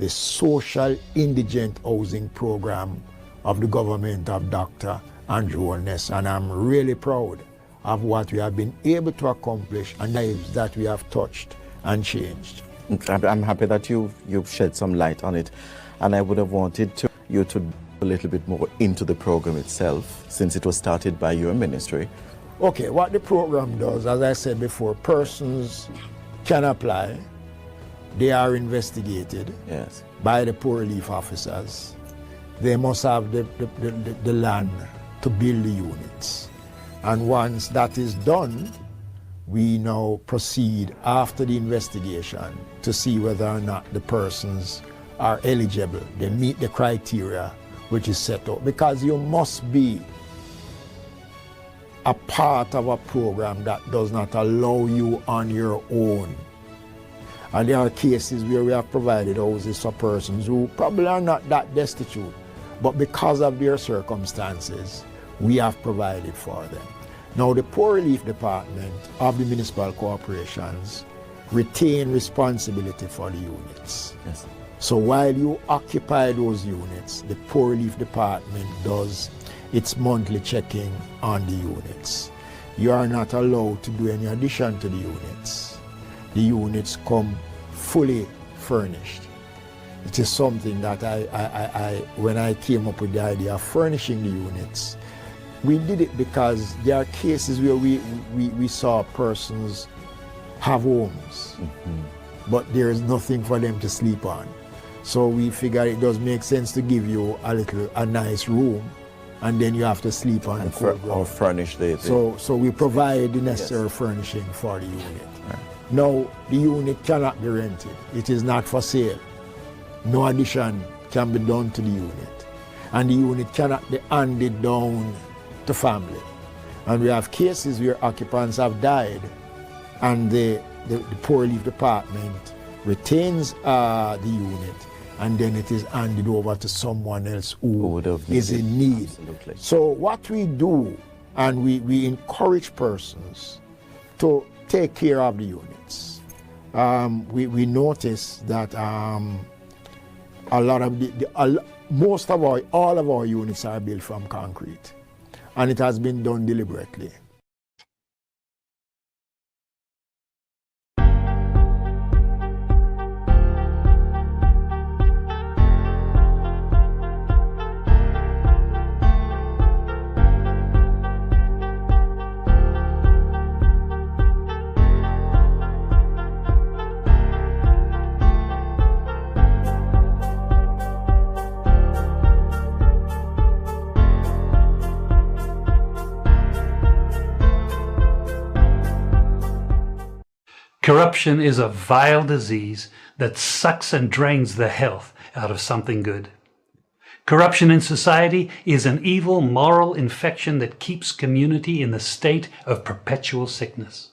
the social indigent housing program of the government of Dr. Andrew Holness, and I'm really proud of what we have been able to accomplish and lives that we have touched and changed. I'm happy that you've shed some light on it, and I would have wanted you to a little bit more into the program itself, since it was started by your ministry. Okay, what the program does, as I said before, persons can apply. They are investigated by the poor relief officers. They must have the land to build the units. And once that is done, we now proceed after the investigation to see whether or not the persons are eligible. They meet the criteria which is set up, because you must be a part of a program that does not allow you on your own. And there are cases where we have provided houses for persons who probably are not that destitute, but because of their circumstances, we have provided for them. Now, the Poor Relief Department of the municipal corporations retain responsibility for the units. Yes. So while you occupy those units, the Poor Relief Department does its monthly checking on the units. You are not allowed to do any addition to the units. The units come fully furnished. It is something that when I came up with the idea of furnishing the units, we did it because there are cases where we saw persons have homes, but there is nothing for them to sleep on. So we figured it does make sense to give you a nice room, and then you have to sleep on the cold ground. Or furnish the So we provide the necessary furnishing for the unit. Right. Now, the unit cannot be rented. It is not for sale. No addition can be done to the unit. And the unit cannot be handed down to family. And we have cases where occupants have died, and the Poor Relief Department retains the unit, and then it is handed over to someone else who is in need. Absolutely. So what we do, and we encourage persons to take care of the units. We notice that a lot of all of our units are built from concrete, and it has been done deliberately. Corruption is a vile disease that sucks and drains the health out of something good. Corruption in society is an evil moral infection that keeps community in the state of perpetual sickness.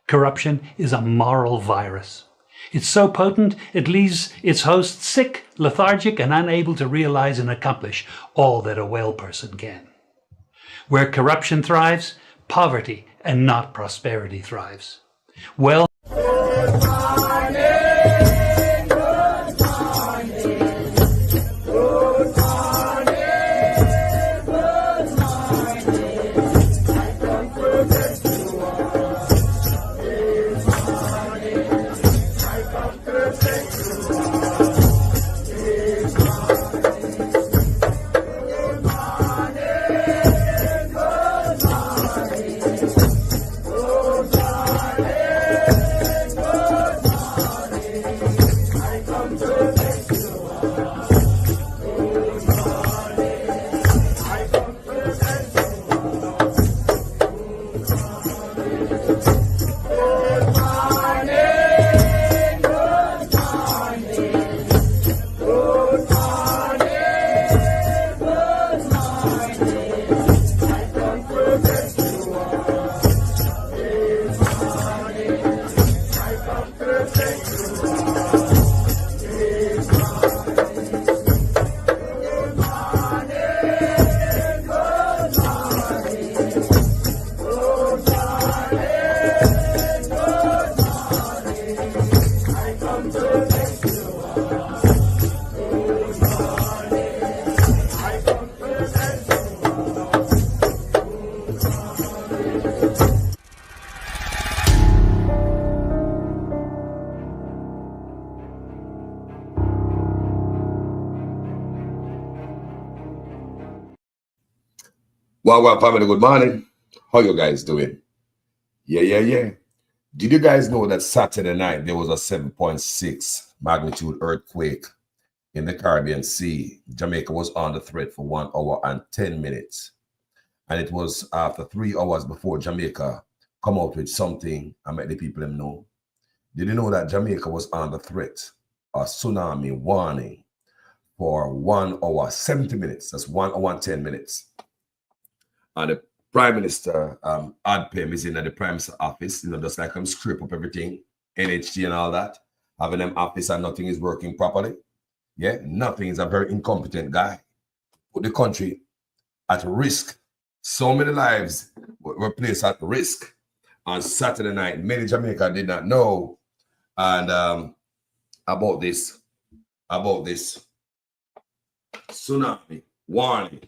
Corruption is a moral virus. It's so potent it leaves its host sick, lethargic, and unable to realize and accomplish all that a well person can. Where corruption thrives, poverty and not prosperity thrives. Well, Well, family, good morning. How you guys doing? Yeah. Did you guys know that Saturday night there was a 7.6 magnitude earthquake in the Caribbean Sea? Jamaica was under threat for 1 hour and 10 minutes. And it was after 3 hours before Jamaica come out with something and make the people know. Did you know that Jamaica was under threat? A tsunami warning for 1 hour, 70 minutes. That's 1 hour and 10 minutes. And the Prime Minister, Adpem, is in the Prime Minister's office, just like him scrape up everything, NHT and all that, having them office and nothing is working properly. Yeah, nothing. Is a very incompetent guy. Put the country at risk. So many lives were placed at risk on Saturday night. Many Jamaicans did not know and about this tsunami warning.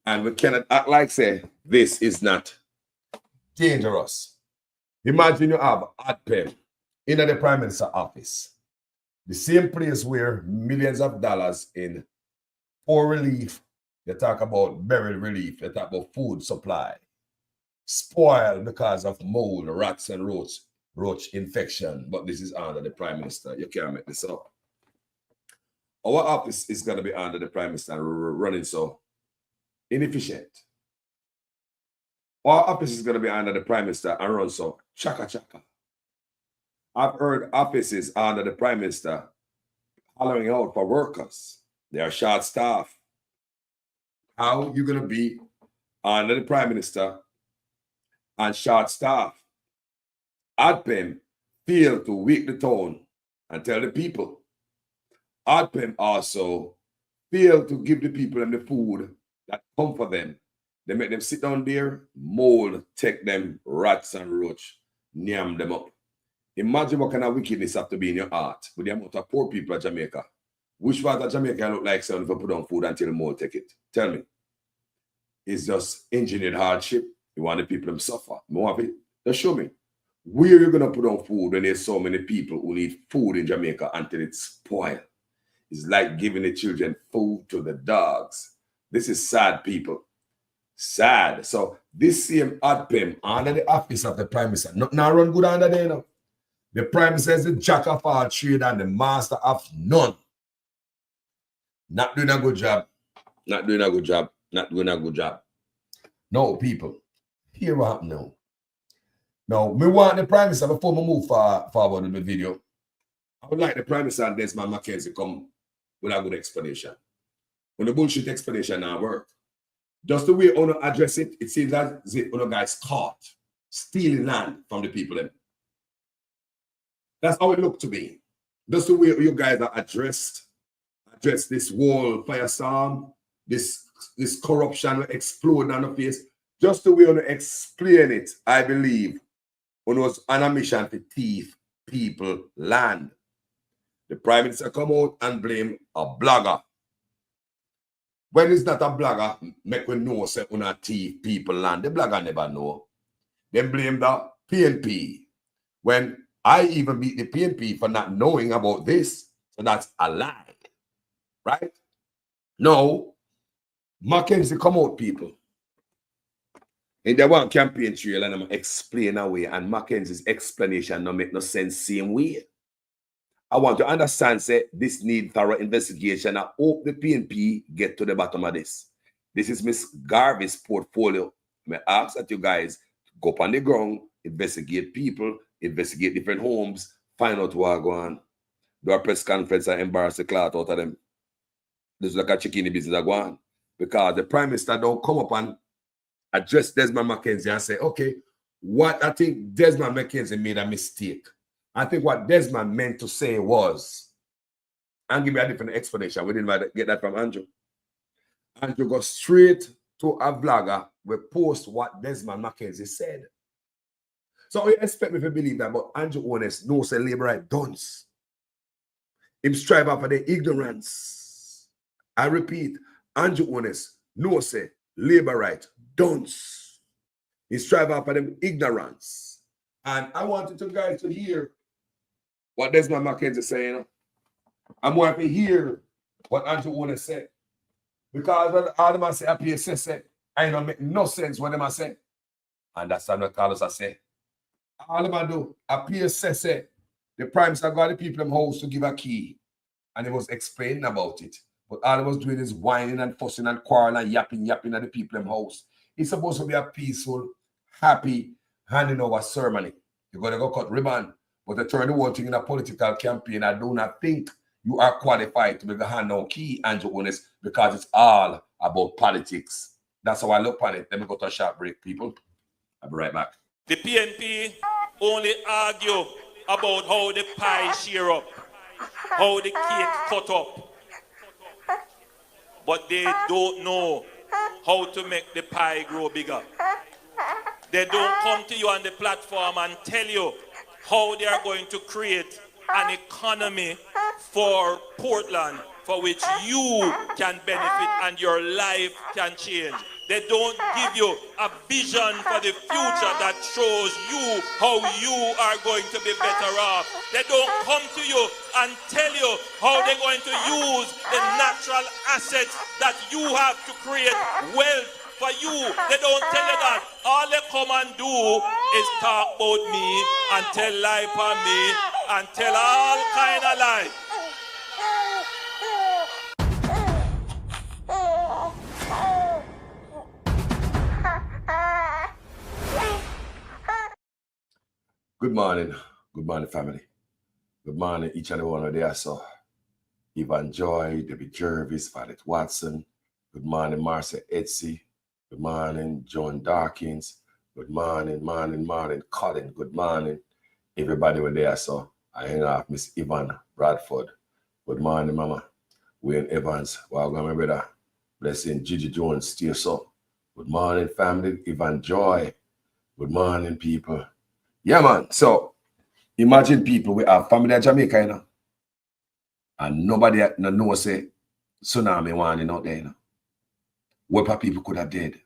And we cannot act like say this is not dangerous. Imagine you have Adpem in the Prime Minister's office, the same place where millions of dollars in poor relief, they talk about burial relief, they talk about food supply, spoiled because of mold, rats, and roach infection. But this is under the Prime Minister. You can't make this up. Our office is going to be under the Prime Minister running so inefficient. Our office is going to be under the Prime Minister and run so chaka. I've heard offices under the Prime Minister hollering out for workers. They are short staff. How are you going to be under the Prime Minister and short staff? Adpem failed to wake the tone and tell the people. Adpem also failed to give the people the food that come for them. They make them sit down there, mold, take them, rats and roach, yam them up. Imagine what kind of wickedness have to be in your heart with the amount of poor people in Jamaica. Which part of Jamaica look like someone if you put on food until mold take it? Tell me. It's just engineered hardship. You want the people to suffer. Just show me. Where are you going to put on food when there's so many people who need food in Jamaica until it's spoiled? It's like giving the children food to the dogs. This is sad, people. Sad. So this same Adpem under the office of the Prime Minister, not now run good under there now. The Prime Minister is the jack of all trade and the master of none. Not doing a good job. Not doing a good job. Not doing a good job. No, people. Here what happened now. Now, we want the Prime Minister, before we move forward in the video, I would like the Prime Minister and Desmond Mackenzie come with a good explanation. When the bullshit explanation now work. Just the way you want to address it, it seems as if you guys caught stealing land from the people. That's how it looked to me. Just the way you guys are address this wall firestorm, this corruption will explode on the face. Just the way you want to explain it, I believe, when it was on a mission to thief people land. The Prime Minister come out and blame a blogger. When it's not a blogger, make we know say una thief people land. The blogger never know. They blame the PNP. When I even beat the PNP for not knowing about this, so that's a lie. Right? No. Mackenzie come out, people. In the one campaign trail, and I'm explain away, and Mackenzie's explanation don't make no sense same way. I want to understand, say, this need thorough investigation. I hope the PNP get to the bottom of this. This is Miss Garvey's portfolio. I ask that you guys go up on the ground, investigate people, investigate different homes, find out what go on. Do a press conference and embarrass the clout out of them. This is like a chicken business go on. Because the Prime Minister don't come up and address Desmond Mackenzie and say, okay, what I think Desmond Mackenzie made a mistake. I think what Desmond meant to say was, and give me a different explanation. We didn't get that from Andrew. Andrew goes straight to a blogger who post what Desmond Mackenzie said. So you expect me to believe that, but Andrew Honest knows say labor right dunce. Him strive after the ignorance. I repeat, Andrew Honest knows say labor right dunce. He strive after them ignorance. And I wanted you guys to hear what Desmond Mackenzie is saying. I'm going to hear what Andrew Honest said. Because when all the man say, I say, I don't make no sense what them I say. And that's what Carlos I say. All them I do, appear say, the Prime Minister got the people in the house to give a key. And he was explaining about it. But all he was doing is whining and fussing and quarreling and yapping at the people in the house. It's supposed to be a peaceful, happy, handing over ceremony. You're going to go cut ribbon. But to turn the whole thing in a political campaign, I do not think you are qualified to be the hand on key, Andrew Honest, because it's all about politics. That's how I look on it. Let me go to a short break, people. I'll be right back. The PNP only argue about how the pie share up, how the cake cut up. But they don't know how to make the pie grow bigger. They don't come to you on the platform and tell you how they are going to create an economy for Portland for which you can benefit and your life can change. They don't give you a vision for the future that shows you how you are going to be better off. They don't come to you and tell you how they're going to use the natural assets that you have to create wealth for you. They don't tell you that. All they come and do is talk about me and tell lie for me and tell all kind of lies. Good morning, family. Good morning, each and every one of there. So, Ivan Joy, David Jervis, Violet Watson. Good morning, Marcia Etsy. Good morning, John Dawkins. Good morning, Colin. Good morning, everybody were there. So, I hang off Miss Yvonne Bradford. Good morning, Mama. Wayne Evans. Welcome, my brother. Blessing Gigi Jones, still so. Good morning, family. Ivan Joy. Good morning, people. Yeah, man. So, imagine people, we have family in Jamaica, you know, and nobody knows say tsunami warning out there, you know. What people could have did.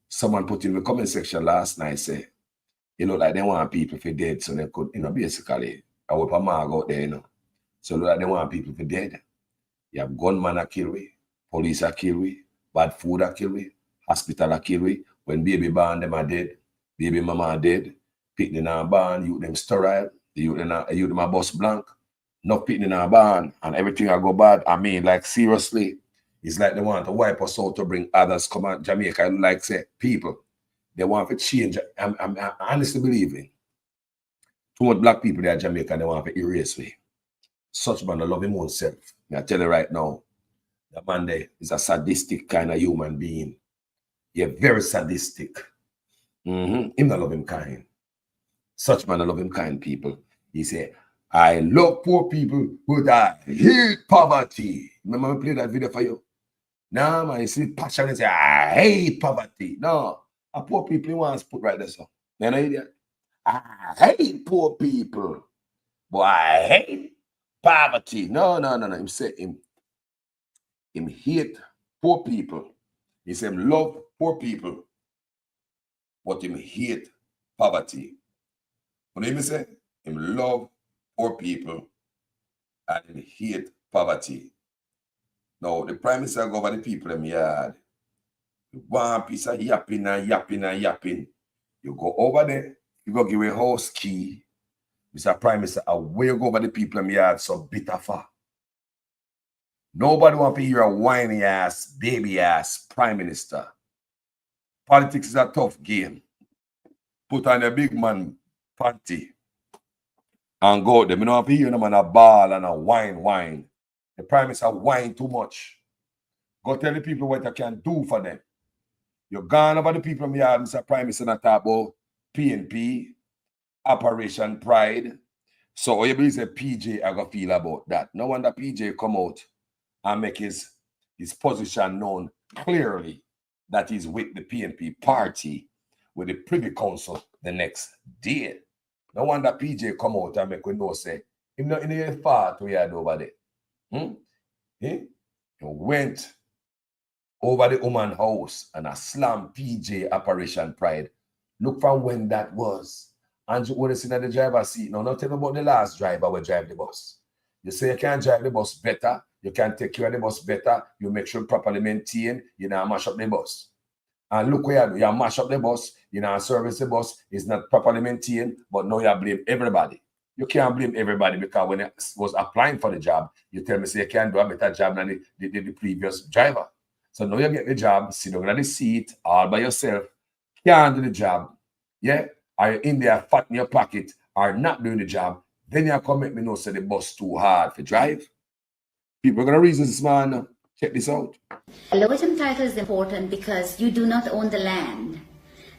Someone put in the comment section last night, say, it look like they want people for dead, so they could, you know, basically, I hope a mag out there, you know. So it look like they want people for dead. You have gunman a kill we, police a kill we, bad food a kill we, hospital a kill we. When baby born, them are dead, baby mama are dead. Picking in our barn, you them sterile, you them a bus blank, not picking in our barn, and everything I go bad. I mean, like seriously, it's like they want to wipe us out to bring others come out Jamaica. Like say people, they want to change. I'm honestly believing too much black people there in Jamaica, they want to erase me. Such man, I love him own self. I tell you right now, the man there is a sadistic kind of human being. Yeah, very sadistic. Him not love him kind. Such man, I love him kind people. He said, I love poor people, but I hate poverty. Remember I played that video for you? Nah, man, you see passion and say, I hate poverty. No, a poor people he wants to put right there, so. You know, idiot? I hate poor people, but I hate poverty. No. Him say him hate poor people. He said him love poor people, but him hate poverty. What do you say? Him love poor people and him hate poverty. Now, the Prime Minister go over the people in the yard. One piece of yapping and yapping. You go over there, you go give a house key. Mr. Prime Minister, away you go over the people in the yard so bitter far. Nobody want to hear a whiny ass, baby ass Prime Minister. Politics is a tough game. Put on a big man panty and go out there. You don't have to hear them on a ball and a whine. The Prime Minister whine too much. Go tell the people what you can do for them. You're gone over the people in the yard, Mr. Prime Minister, not talk about PNP, Operation Pride. So you believe that PJ I gonna feel about that. No wonder PJ come out and make his position known clearly that he's with the PNP party with the Privy Council the next day. No wonder PJ come out and make we know say him not in the far to yard over there. He went over the woman house and a slam PJ Operation Pride. Look from when that was. And you want to sit in the driver's seat. Now, not tell me about the last driver will drive the bus. You say you can drive the bus better. You can take care of the bus better. You make sure properly maintained. You know, mash up the bus. And look where you mash up the bus, you know, service the bus, it's not properly maintained, but now you blame everybody. You can't blame everybody because when I was applying for the job, you tell me, say, you can't do a better job than the previous driver. So now you get the job, sit down on the seat, all by yourself, can't do the job. Yeah? Are you in there, fat in your pocket, are not doing the job, then you come make me know, say the bus too hard to drive. People are going to reason this, man. Check this out. A low-income title is important because you do not own the land.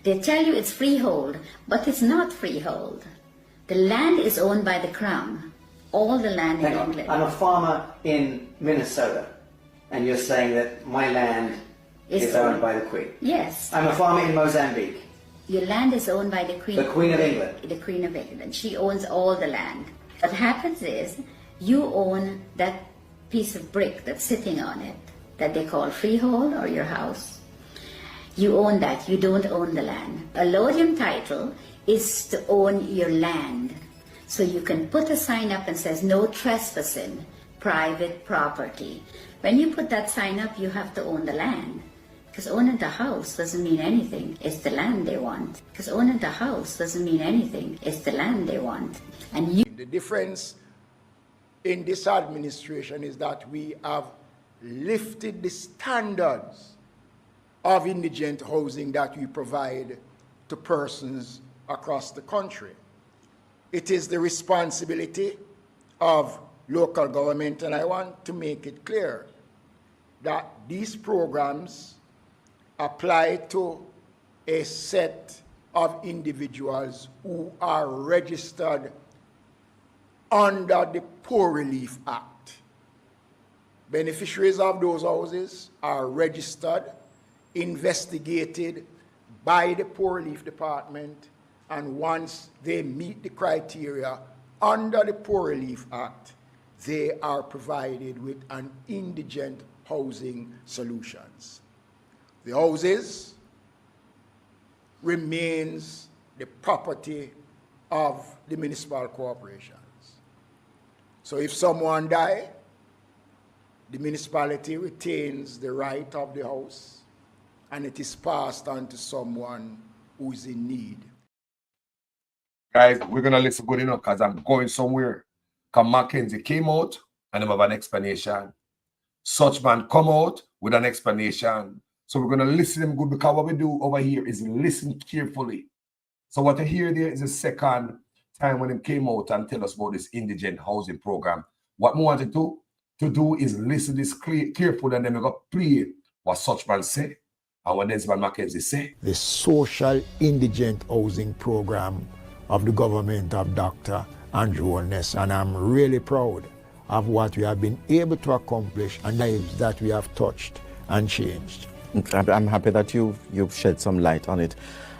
They tell you it's freehold, but it's not freehold. The land is owned by the Crown. All the land in England. I'm a farmer in Minnesota, and you're saying that my land is owned by the Queen. Yes. I'm a farmer in Mozambique. Your land is owned by the Queen. The Queen of England. The Queen of England. She owns all the land. What happens is you own that piece of brick that's sitting on it that they call freehold or your house. You own that. You don't own the land. A Lodium title is to own your land. So you can put a sign up and says no trespassing, private property. When you put that sign up, you have to own the land. Because owning the house doesn't mean anything. It's the land they want. Because owning the house doesn't mean anything. It's the land they want. And you... The difference in this administration is that we have lifted the standards of indigent housing that we provide to persons across the country. It is the responsibility of local government, and I want to make it clear that these programs apply to a set of individuals who are registered under the Poor Relief Act. Beneficiaries of those houses are registered, investigated by the Poor Relief Department, and once they meet the criteria under the Poor Relief Act, they are provided with an indigent housing solutions. The houses remains the property of the municipal corporations. So if someone dies, the municipality retains the right of the house and it is passed on to someone who is in need. Guys, we're going to listen good enough because I'm going somewhere. Because Mackenzie came out and they have an explanation. Suchman come out with an explanation. So we're going to listen to them good because what we do over here is listen carefully. So what I hear there is the second time when he came out and tell us about this indigent housing program. What we wanted to do is listen to this carefully and then we're going to play what Suchman say and what Desmond Mackenzie say. The social indigent housing program of the government of Dr. Andrew Holness, and I'm really proud of what we have been able to accomplish and lives that we have touched and changed. I'm happy that you've shed some light on it,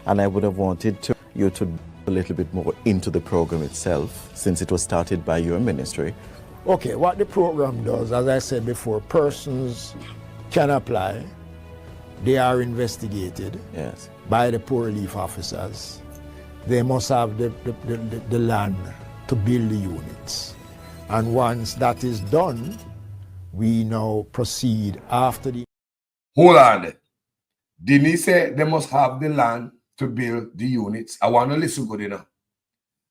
and I would have wanted you to a little bit more into the program itself, since it was started by your ministry. Okay, what the program does, as I said before, persons can apply. They are investigated by the poor relief officers. They must have the land to build the units. And once that is done, we now proceed after the... Hold on. Didn't he say they must have the land to build the units? I want to listen good enough.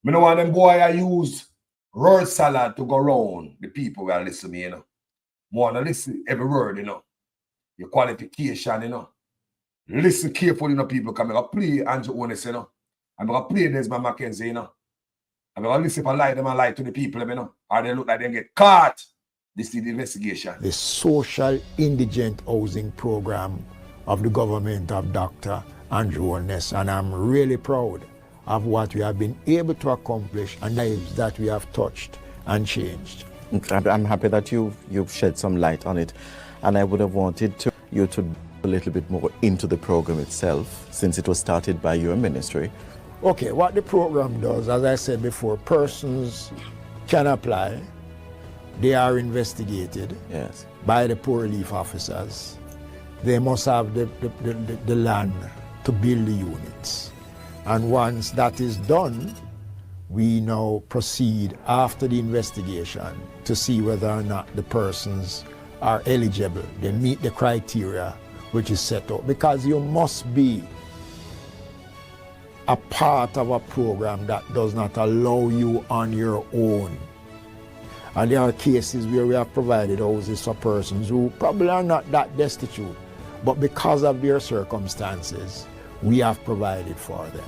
I don't want them boy I use word salad to go around the people who are listening to me, you know. I want to listen every word, you know. Your qualification, you know. Listen carefully, you know, people. Because I'm going to play Andrew Holness, you know. I'm going to play Desmond Mackenzie, you know. I'm going to listen if I lie them and lie to the people, you know. Or they look like they get caught. This is the investigation. The social indigent housing program of the government of Dr. Andrew Holness, and I'm really proud of what we have been able to accomplish and lives that we have touched and changed. I'm happy that you've shed some light on it, and I would have wanted you to a little bit more into the program itself, since it was started by your ministry. Okay, what the program does, as I said before, persons can apply. They are investigated by the poor relief officers. They must have the land to build the units. And once that is done, we now proceed after the investigation to see whether or not the persons are eligible. They meet the criteria which is set up, because you must be a part of a program that does not allow you on your own. And there are cases where we have provided houses for persons who probably are not that destitute, but because of their circumstances, we have provided for them.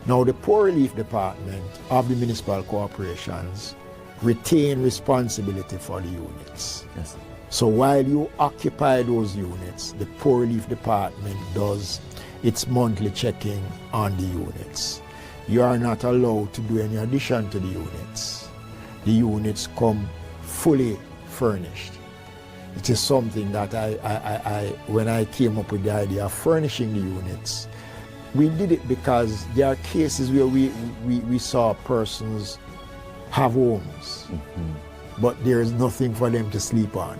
Now, the Poor Relief Department of the municipal corporations retain responsibility for the units. Yes. So while you occupy those units, the Poor Relief Department does its monthly checking on the units. You are not allowed to do any addition to the units. The units come fully furnished. It is something that when I came up with the idea of furnishing the units, we did it because there are cases where we saw persons have homes, but there is nothing for them to sleep on.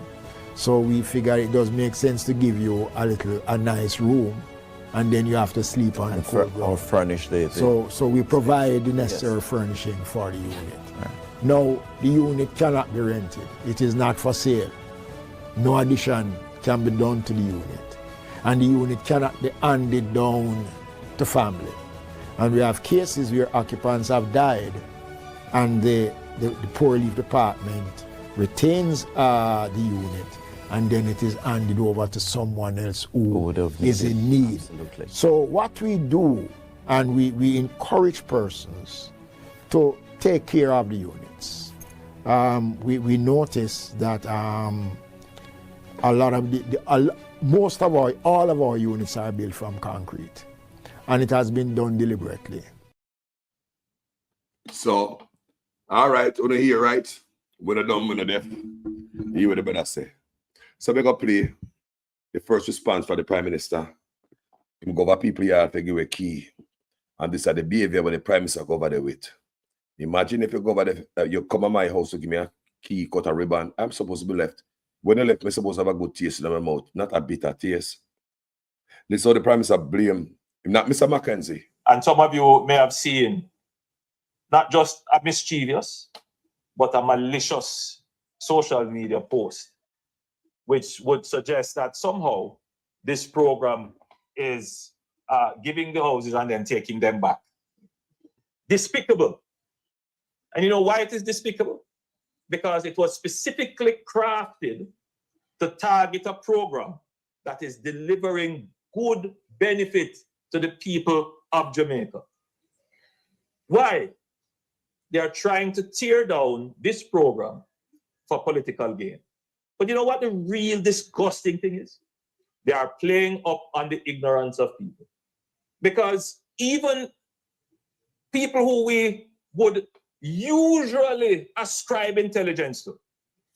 So we figured it does make sense to give you a nice room, and then you have to sleep on the cold ground. Or furnish the So we provide the necessary furnishing for the unit. Right. Now, the unit cannot be rented. It is not for sale. No addition can be done to the unit. And the unit cannot be handed down to family. And we have cases where occupants have died, and the Poor Relief Department retains the unit, and then it is handed over to someone else who is in need. Absolutely. So what we do, and we encourage persons to take care of the units. We notice that a lot of all of our units are built from concrete, and it has been done deliberately. So, all right, on here, right? We're done with the deaf. You would better say. So we're going to play the first response for the Prime Minister. Him go over people here to give a key. And this is the behavior when the Prime Minister go over there with. Imagine if you go over there, you come to my house to give me a key, cut a ribbon. I'm supposed to be left. When I left, I'm supposed to have a good taste in my mouth, not a bitter taste. This is how the Prime Minister blame him, not Mr. Mackenzie. And some of you may have seen not just a mischievous, but a malicious social media post, which would suggest that somehow this program is giving the houses and then taking them back. Despicable. And you know why it is despicable? Because it was specifically crafted to target a program that is delivering good benefit to the people of Jamaica. Why? They are trying to tear down this program for political gain. But you know what the real disgusting thing is? They are playing up on the ignorance of people. Because even people who we would usually ascribe intelligence to,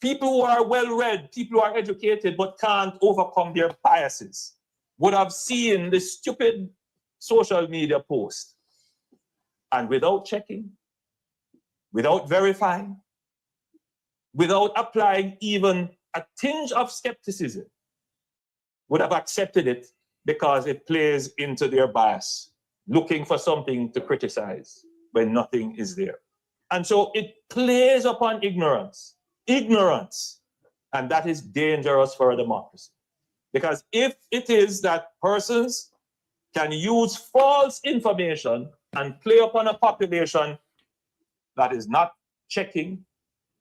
people who are well-read, people who are educated but can't overcome their biases, would have seen this stupid social media post. And without checking, without verifying, without applying even a tinge of skepticism, would have accepted it because it plays into their bias, looking for something to criticize when nothing is there. And so it plays upon ignorance, and that is dangerous for a democracy. Because if it is that persons can use false information and play upon a population that is not checking,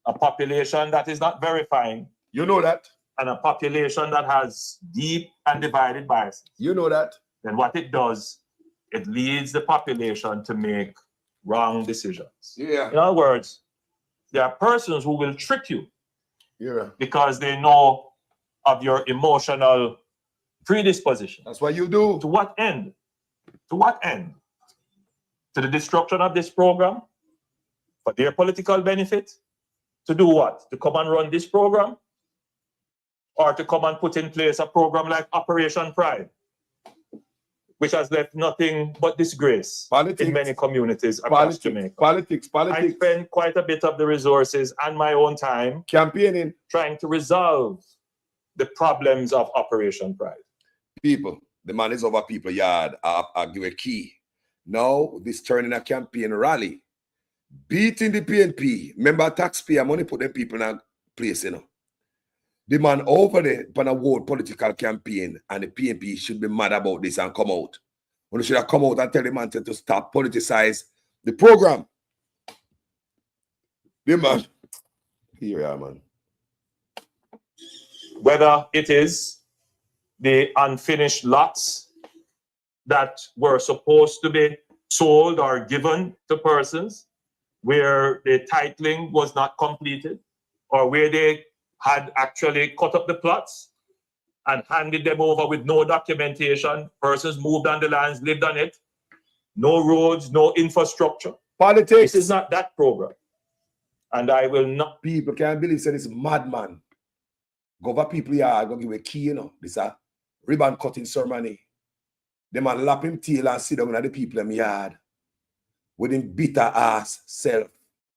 a population that is not verifying. You know that. And a population that has deep and divided biases. You know that. Then what it does, it leads the population to make wrong decisions. Yeah. In other words, there are persons who will trick you because they know of your emotional predisposition. That's what you do. To what end? To what end? To the destruction of this program? For their political benefit? To do what? To come and run this program? Or to come and put in place a program like Operation Pride, which has left nothing but disgrace in many communities across Jamaica. Politics. I spend quite a bit of the resources and my own time campaigning, trying to resolve the problems of Operation Pride. People, the man is over people yard. I'll give a key. Now, this turning a campaign rally, beating the PNP. Remember, taxpayer money put them people in a place, you know. The man over there on a world political campaign and the PNP should be mad about this and come out. When they should have come out and tell the man to stop politicize the program. The man. Here you are, man. Whether it is the unfinished lots that were supposed to be sold or given to persons where the titling was not completed, or where they had actually cut up the plots and handed them over with no documentation. Persons moved on the lands, lived on it. No roads, no infrastructure. Politics. This is not that program. And I will not. People can't believe that it's madman. Go over people yard, go give a key, you know. This a ribbon cutting ceremony. The man lap him tail and sit down at the people in the yard with him bitter ass self,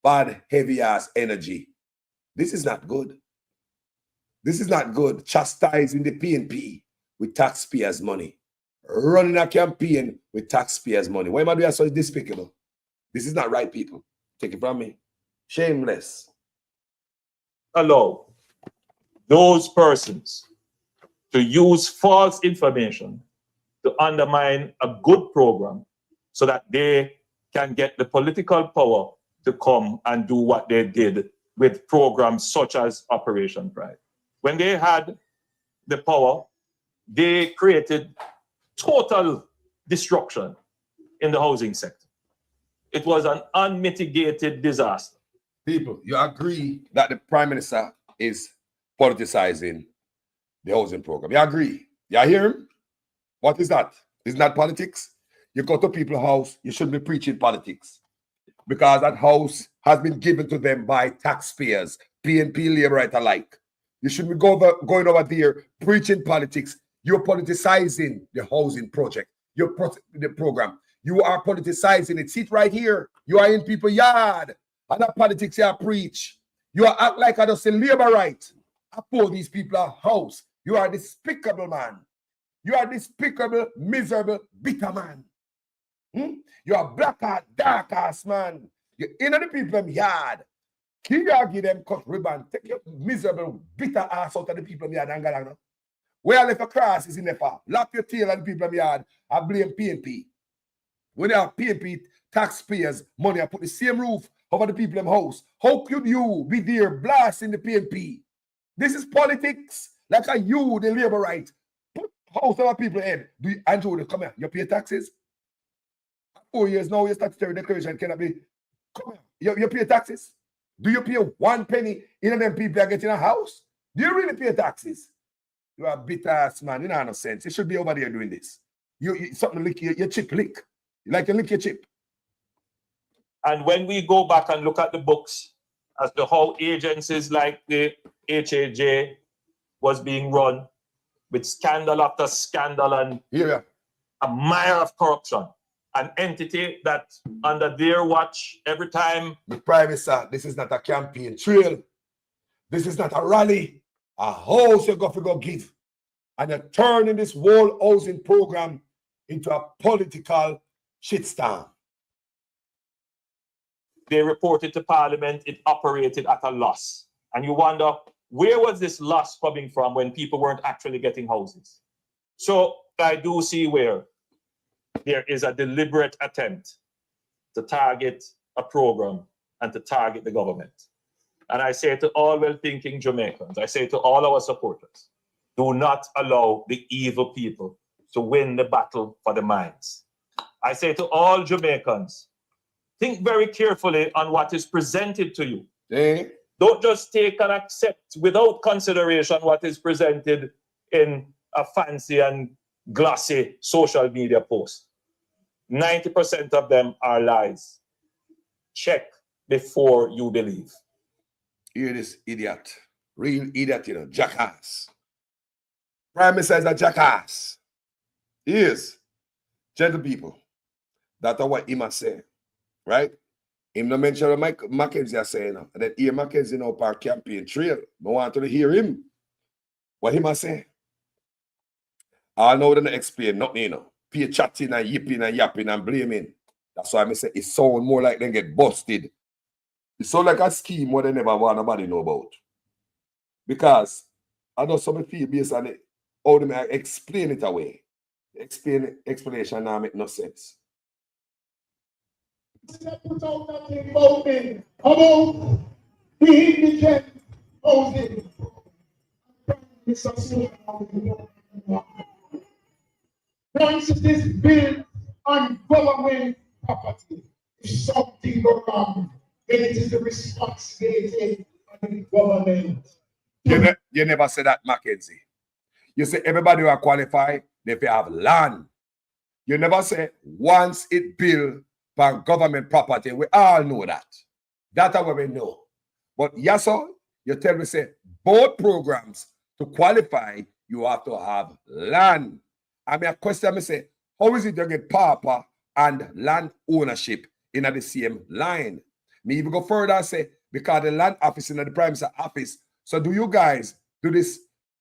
bad, heavy ass energy. This is not good. This is not good. Chastising the PNP with taxpayers' money. Running a campaign with taxpayers' money. Why am I doing so despicable? This is not right, people. Take it from me. Shameless. Allow those persons to use false information to undermine a good program so that they can get the political power to come and do what they did with programs such as Operation Pride. When they had the power, they created total destruction in the housing sector. It was an unmitigated disaster. People, you agree that the Prime Minister is politicizing the housing program. You agree? You hear him? What is that? Isn't that politics? You go to people's house, you shouldn't be preaching politics. Because that house has been given to them by taxpayers, PNP, Labour right alike. You shouldn't be going over there preaching politics. You're politicizing the housing project. The program. You are politicizing it. Sit right here. You are in people's yard. And that politics you preach. You are act like I just say Labour right. I pour these people a house. You are a despicable man. You are a despicable, miserable, bitter man. You are black ass, dark ass man. You're in the people's yard. Can you give them cut ribbon? Take your miserable, bitter ass out of the people's yard and go. Where I left a cross is in the far. Lap your tail at the people's yard. I blame PNP. When they have PNP taxpayers' money, I put the same roof over the people's house. How could you be there blasting the PNP? This is politics. Like a you, the Labour right. Put house over people's head. Do you, Andrew, come here. You pay taxes? 4 years now, your statutory declaration cannot be. Come here. You pay taxes? Do you pay 1 penny in them people are getting a house? Do you really pay taxes? You are a bitter ass man. You don't have no sense. You should be over there doing this. You something lick your chip lick. You like to lick your chip. And when we go back and look at the books as to how agencies like the HAJ was being run with scandal after scandal and a mire of corruption, an entity that under their watch every time. The Prime Minister, this is not a campaign trail. This is not a rally. A house you got to go give. And you're turning this whole housing program into a political shitstorm. They reported to Parliament it operated at a loss. And you wonder, where was this loss coming from when people weren't actually getting houses? So I do see where there is a deliberate attempt to target a program and to target the government. And I say to all well-thinking Jamaicans, I say to all our supporters, do not allow the evil people to win the battle for the minds. I say to all Jamaicans, think very carefully on what is presented to you. Don't just take and accept without consideration what is presented in a fancy and glossy social media post. 90% of them are lies. Check before you believe. Hear this idiot. Real idiot, you know, jackass. Prime Minister is a jackass. He is. Gentle people. That's what he must say. Right? Him no mention what Mackenzie are saying. And then hear Mackenzie now per campaign trail. I want to hear him. What he must say. I know they don't explain nothing, you know. Pay chatting and yipping and yapping and blaming. That's why I say it sound more like they get busted. It sound like a scheme what they never want nobody know about. Because I know some feel based on it, how do I explain it away? Explanation now make no sense. Put out that thing about me, about the indigent housing. Once it is built on government property, if something goes wrong, then it is the responsibility of the government. You never say that, Mackenzie. You say everybody who are qualified, they have land. You never say once it built on government property. We all know that. That's what we know. But yes, sir, you tell me, say, both programs to qualify, you have to have land. I mean, a question, I say, how is it you get pauper and land ownership in the same line? Me even go further and say, because the land office in the prime minister office. So do you guys do this,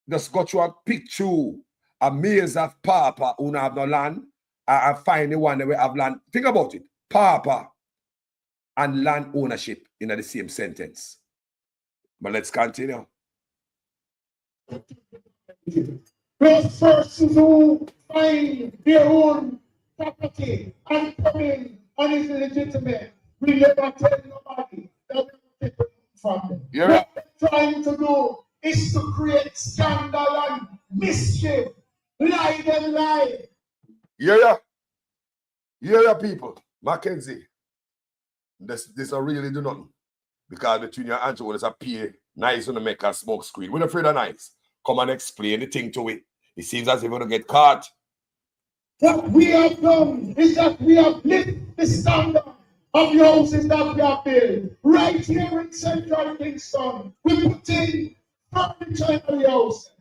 just go through and pick through a maze of pauper who don't have no land and find the one that will have land? Think about it. Pauper and land ownership in the same sentence. But let's continue. Those persons who find their own property and come in and is legitimate, we never tell nobody that we take it from them. Yeah. What they're trying to do is to create scandal and mischief. Lie them lie. Yeah, people. Mackenzie, this really do nothing. Because between your and Joe, there's a peer nice on the make a smoke screen. We're not afraid of nice. Come and explain the thing to it. It seems as if we're going to get caught. What we have done is that we have lifted the standard of the houses that we have built. Right here in Central Kingston, we put in furniture in the house.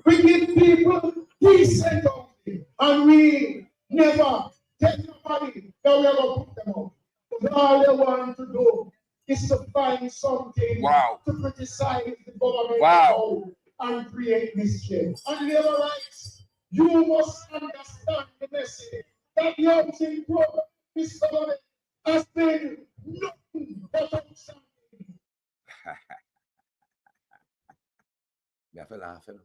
We give people decent housing, and we never tell nobody that we are going to put them out. But all they want to do is to find something to criticize the government and create mischief. And labor rights, you must understand the message that the housing program this government has been nothing but something. You have to laugh, you know.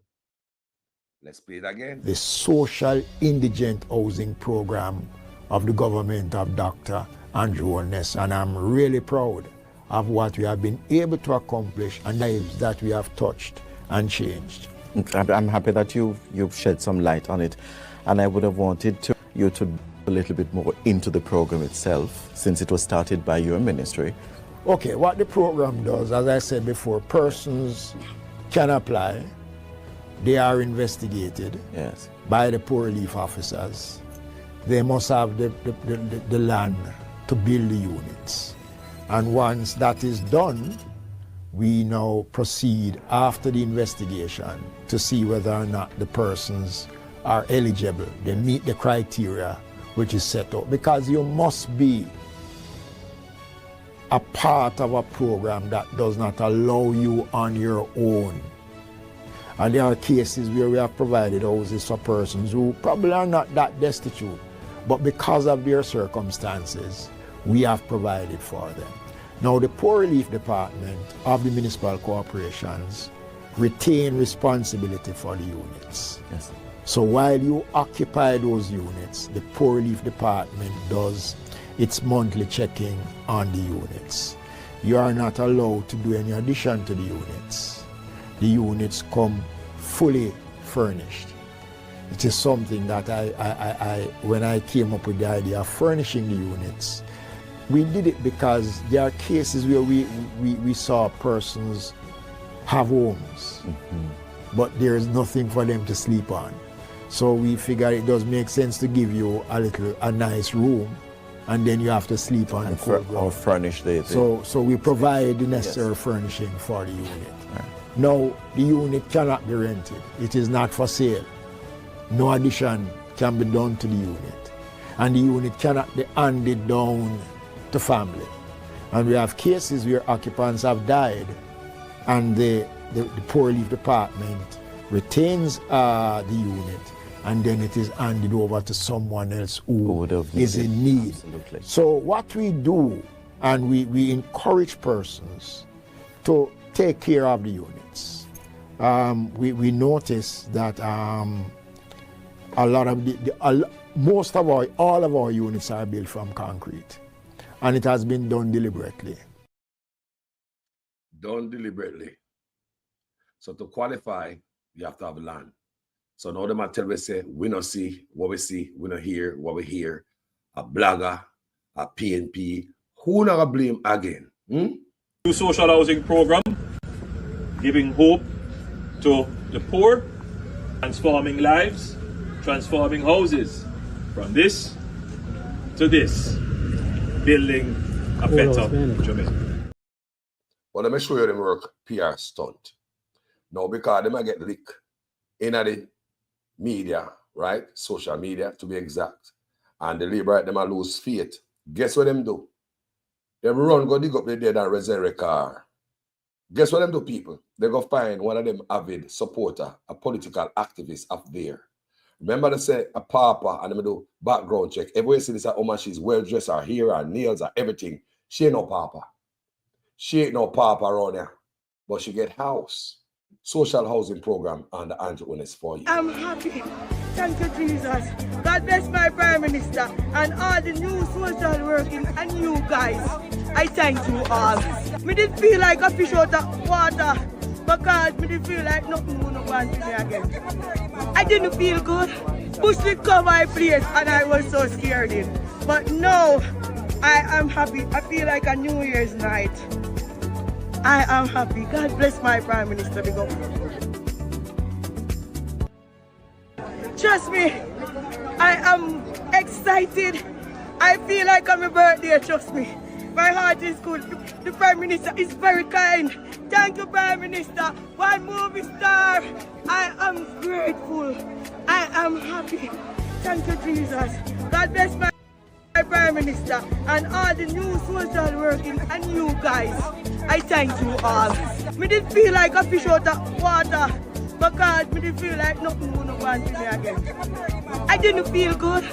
Let's play it again. The social indigent housing program of the government of Dr. Andrew Holness, and I'm really proud of what we have been able to accomplish and lives that we have touched and changed. I'm happy that you've shed some light on it, and I would have wanted you to a little bit more into the program itself, since it was started by your ministry. Okay, what the program does, as I said before, persons can apply. They are investigated by the poor relief officers. They must have the land to build the units. And once that is done, we now proceed after the investigation to see whether or not the persons are eligible. They meet the criteria which is set up. Because you must be a part of a program that does not allow you on your own. And there are cases where we have provided houses for persons who probably are not that destitute, but because of their circumstances, we have provided for them. Now, the Poor Relief Department of the municipal corporations retain responsibility for the units. Yes. So while you occupy those units, the Poor Relief Department does its monthly checking on the units. You are not allowed to do any addition to the units. The units come fully furnished. It is something that when I came up with the idea of furnishing the units, we did it because there are cases where we saw persons have homes, but there is nothing for them to sleep on. So we figured it does make sense to give you a nice room, and then you have to sleep on the cold ground. Or furnish the So we provide the necessary furnishing for the unit. Right. Now, the unit cannot be rented. It is not for sale. No addition can be done to the unit. And the unit cannot be handed down to family. And we have cases where occupants have died, and the Poor Relief Department retains the unit, and then it is handed over to someone else who is in need. Absolutely. So what we do, and we encourage persons to take care of the units. we notice that a lot of most of all of our units are built from concrete, and it has been done deliberately. Done deliberately. So to qualify, you have to have land. So now them tell we say, we don't see what we see, we don't hear what we hear. A blogger, a PNP, who not gonna blame again? New social housing program, giving hope to the poor, transforming lives, transforming houses. From this to this, building a better Jamaica. Well, let me show you them work PR stunt. Now, because they might get leaked in the media, right? Social media, to be exact. And the Labour, them might lose faith. Guess what them do? Them run, go dig up the dead and resurrect car. Guess what them do, people? They go find one of them avid supporter, a political activist up there. Remember they say a papa and them do background check. Everywhere you see this woman, she's well dressed, her hair, her nails, her everything. She ain't no papa. She ain't no papa around here. But she get house. Social housing program and the Andrew Unis for you. I'm happy. Thank you, Jesus. God bless my Prime Minister and all the new social working and you guys. I thank you all. Me did feel like a fish out of water because me did feel like nothing would go on to me again. I didn't feel good. Bush did cover my place and I was so scared in. But now I am happy. I feel like a New Year's night. I am happy. God bless my Prime Minister. Trust me, I am excited. I feel like I'm a birthday, trust me. My heart is good. The Prime Minister is very kind. Thank you, Prime Minister. One movie star. I am grateful. I am happy. Thank you, Jesus. God bless my Prime Minister and all the new social working and you guys. I thank you all. Me did feel like a fish out of water because me did feel like nothing would go on to me again. I didn't feel good.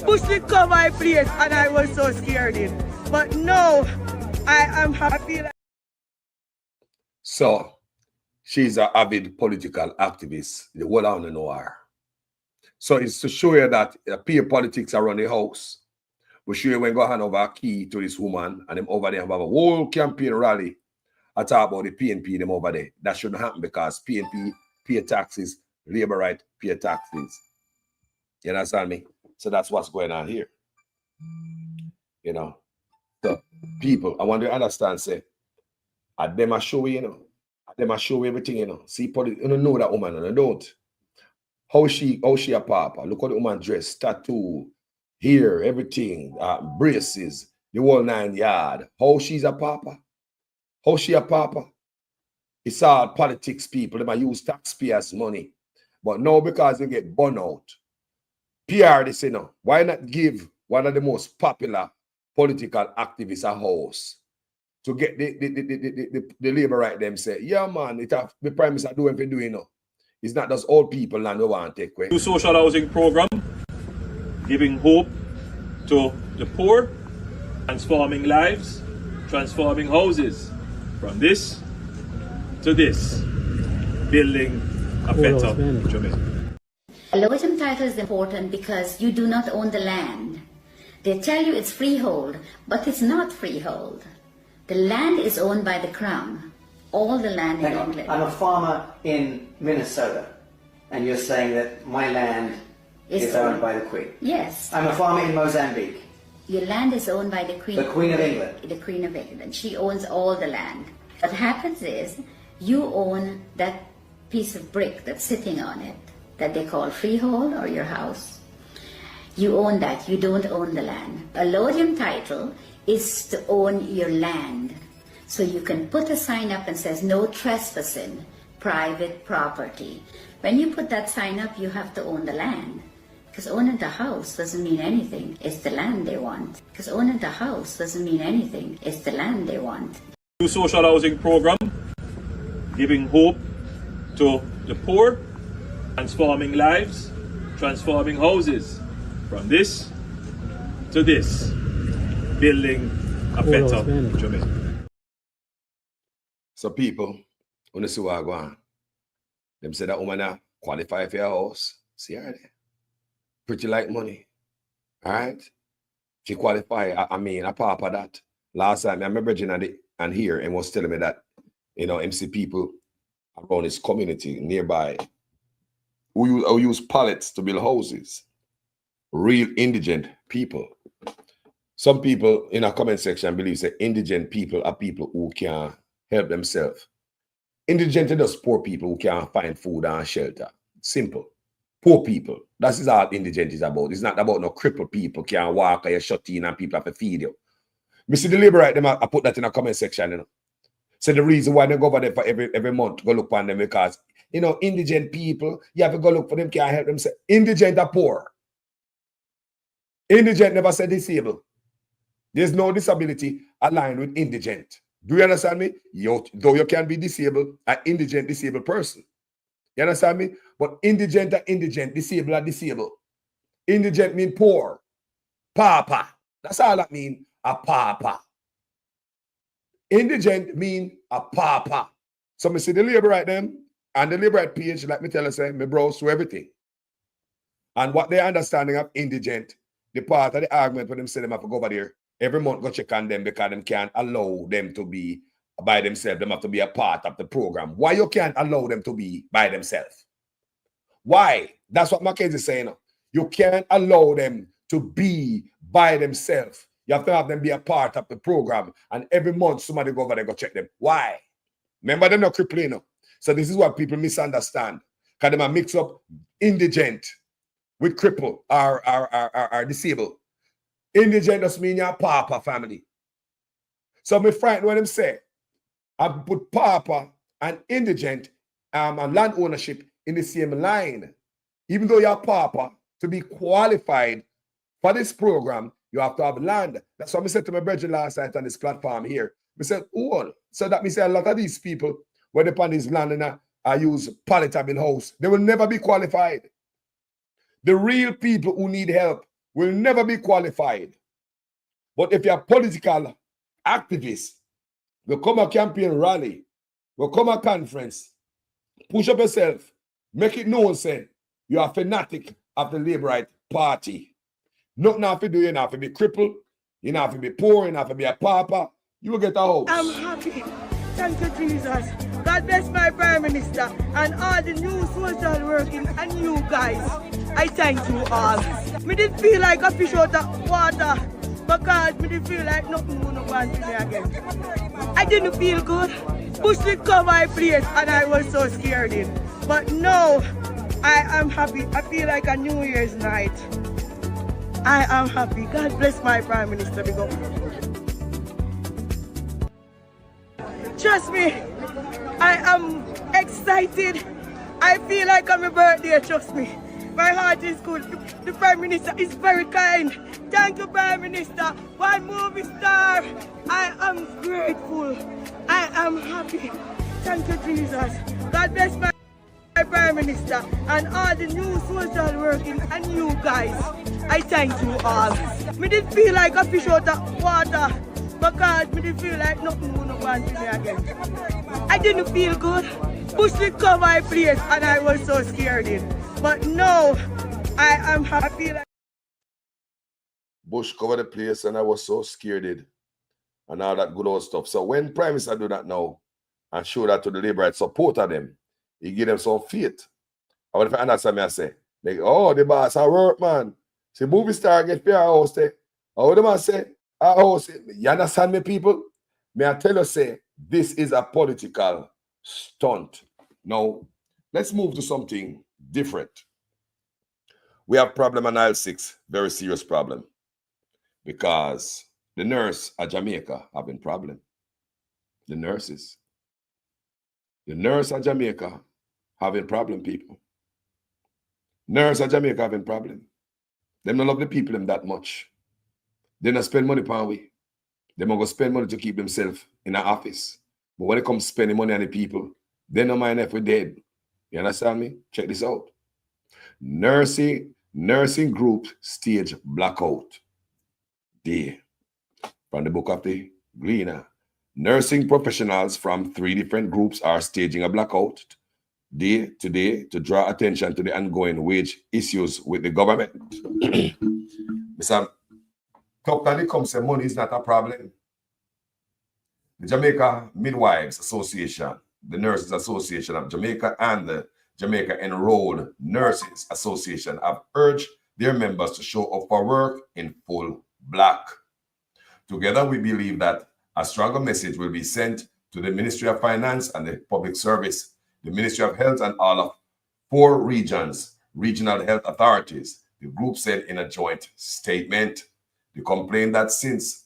Bush did cover my place and I was so scared in. But now I am happy. So she's an avid political activist. The whole I know her. So it's to show you that peer politics around the house. We show you when go hand over a key to this woman and them over there have a whole campaign rally. I talk about the PNP them over there. That shouldn't happen because PNP pay taxes, Labour right pay taxes. You understand me? So that's what's going on here. You know. So people, I want to understand, say, at them I show you, at them I show you everything, See, you don't know that woman, and I don't. How she a papa? Look how the woman dressed, tattoo, hair, everything, braces, the whole 9 yards. How she's a papa? How she a papa? It's all politics people. They might use taxpayers' money. But now because they get burn out, PR they say no. Why not give one of the most popular political activists a house to get the Labour right them say, yeah man, it have the Prime Minister doing for doing It's not just old people and we want to take away. New social housing program, giving hope to the poor, transforming lives, transforming houses. From this to this, building a better Jamaica. A low-income title is important because you do not own the land. They tell you it's freehold, but it's not freehold. The land is owned by the Crown. All the land in England. I'm a farmer in Minnesota, and you're saying that my land is owned by the Queen. Yes. I'm a farmer in Mozambique. Your land is owned by the Queen. The Queen of England. The Queen of England. She owns all the land. What happens is you own that piece of brick that's sitting on it that they call freehold or your house. You own that. You don't own the land. A allodium title is to own your land. So you can put a sign up and says no trespassing, private property. When you put that sign up, you have to own the land. Because owning the house doesn't mean anything. It's the land they want. Because owning the house doesn't mean anything. It's the land they want. New social housing program, giving hope to the poor, transforming lives, transforming houses. From this to this, building a better Jamaica. So people, when you see what I go on, Them say that woman qualify for your house. See her there. Pretty like money. All right? She qualify. I mean, a papa that. Last time, I remember and here and was telling me that, you know, MC people around his community nearby who use pallets to build houses. Real indigent people. Some people in our comment section believe that indigent people are people who can help themselves. Indigent are just poor people who can't find food and shelter. Simple. Poor people. That is all indigent is about. It's not about no crippled people can't walk or you're shut in and people have to feed you. Me see the labor right them, I put that in a comment section, you know. So the reason why they go over there for every month, go look for them because, you know, indigent people, you have to go look for them, can't help themselves. Indigent are poor. Indigent never said disabled. There's no disability aligned with indigent. Do you understand me? Though you can be disabled, an indigent disabled person. You understand me? But indigent are indigent, disabled are disabled. Indigent mean poor. Papa. That's all that mean. A papa. Indigent mean a papa. So me see the labor right them and the labor right page, like me tell you, say, me browse through everything. And what their understanding of indigent, the part of the argument when them say them have to go over there, every month go check on them because them can't allow them to be by themselves. Them have to be a part of the program. Why you can't allow them to be by themselves? Why? That's what Mackenzie is saying. You can't allow them to be by themselves. You have to have them be a part of the program. And every month, somebody go over there, go check them. Why? Remember, they're not crippling. So this is what people misunderstand. Because they mix up indigent with cripple or disabled. Indigent does mean your papa family. So me frightened when them say, I put papa and indigent and land ownership in the same line. Even though you're papa, to be qualified for this program, you have to have land. That's what I said to my brethren last night on this platform here. I said, oh, so that means a lot of these people, when they upon this land and I use palatable house, they will never be qualified. The real people who need help will never be qualified. But if you're a political activist, will come a campaign rally, will come a conference, push up yourself, make it known, say, you're a fanatic of the Labour Right Party. Nothing have to do, you have to be crippled, you have to be poor, you have to be a pauper, you will get a house. I'm happy. Thank you, Jesus. God bless my Prime Minister and all the new social working and you guys. I thank you all. Me didn't feel like a fish out of water because me didn't feel like nothing would go on to me again. I didn't feel good. Push the cover my place and I was so scared in. But now, I am happy. I feel like a New Year's night. I am happy. God bless my Prime Minister. Trust me, I am excited. I feel like I'm a birthday, trust me. My heart is good. The Prime Minister is very kind. Thank you, Prime Minister. One movie star. I am grateful. I am happy. Thank you, Jesus. God bless my Prime Minister and all the new social working and you guys. I thank you all. Me didn't feel like a fish out of water because me didn't feel like nothing would go on to me again. I didn't feel good. Push the cover my place and I was so scared in. But now, I am happy. I feel like Bush covered the place and I was so scared and all that good old stuff. So when Prime Minister do that now and show that to the Labour Right supporter them, he give them some faith. I want to understand me I say, like, oh, the boss I work, man. See, movie star get fair house there. How them I say, house. You understand me, people? May I tell you, say, this is a political stunt. Now, let's move to something different. We have problem on aisle 6, very serious problem. Because the nurse at Jamaica having problem. The nurses. The nurse at Jamaica having problem, people. Nurse at Jamaica having problem. They don't love the people them that much. They don't spend money upon we. They don't go spend money to keep themselves in an office. But when it comes to spending money on the people, they don't mind if we're dead. You understand me? Check this out. Nursing group stage blackout. Day. From the book of the Gleaner. Nursing professionals from 3 different groups are staging a blackout day today to draw attention to the ongoing wage issues with the government. Mr. Toptally comes say money is not a problem. The Jamaica Midwives Association, the Nurses Association of Jamaica, and the Jamaica Enrolled Nurses Association have urged their members to show up for work in full black. Together, we believe that a stronger message will be sent to the Ministry of Finance and the Public Service, the Ministry of Health, and all of 4 regional health authorities, the group said in a joint statement. They complained that since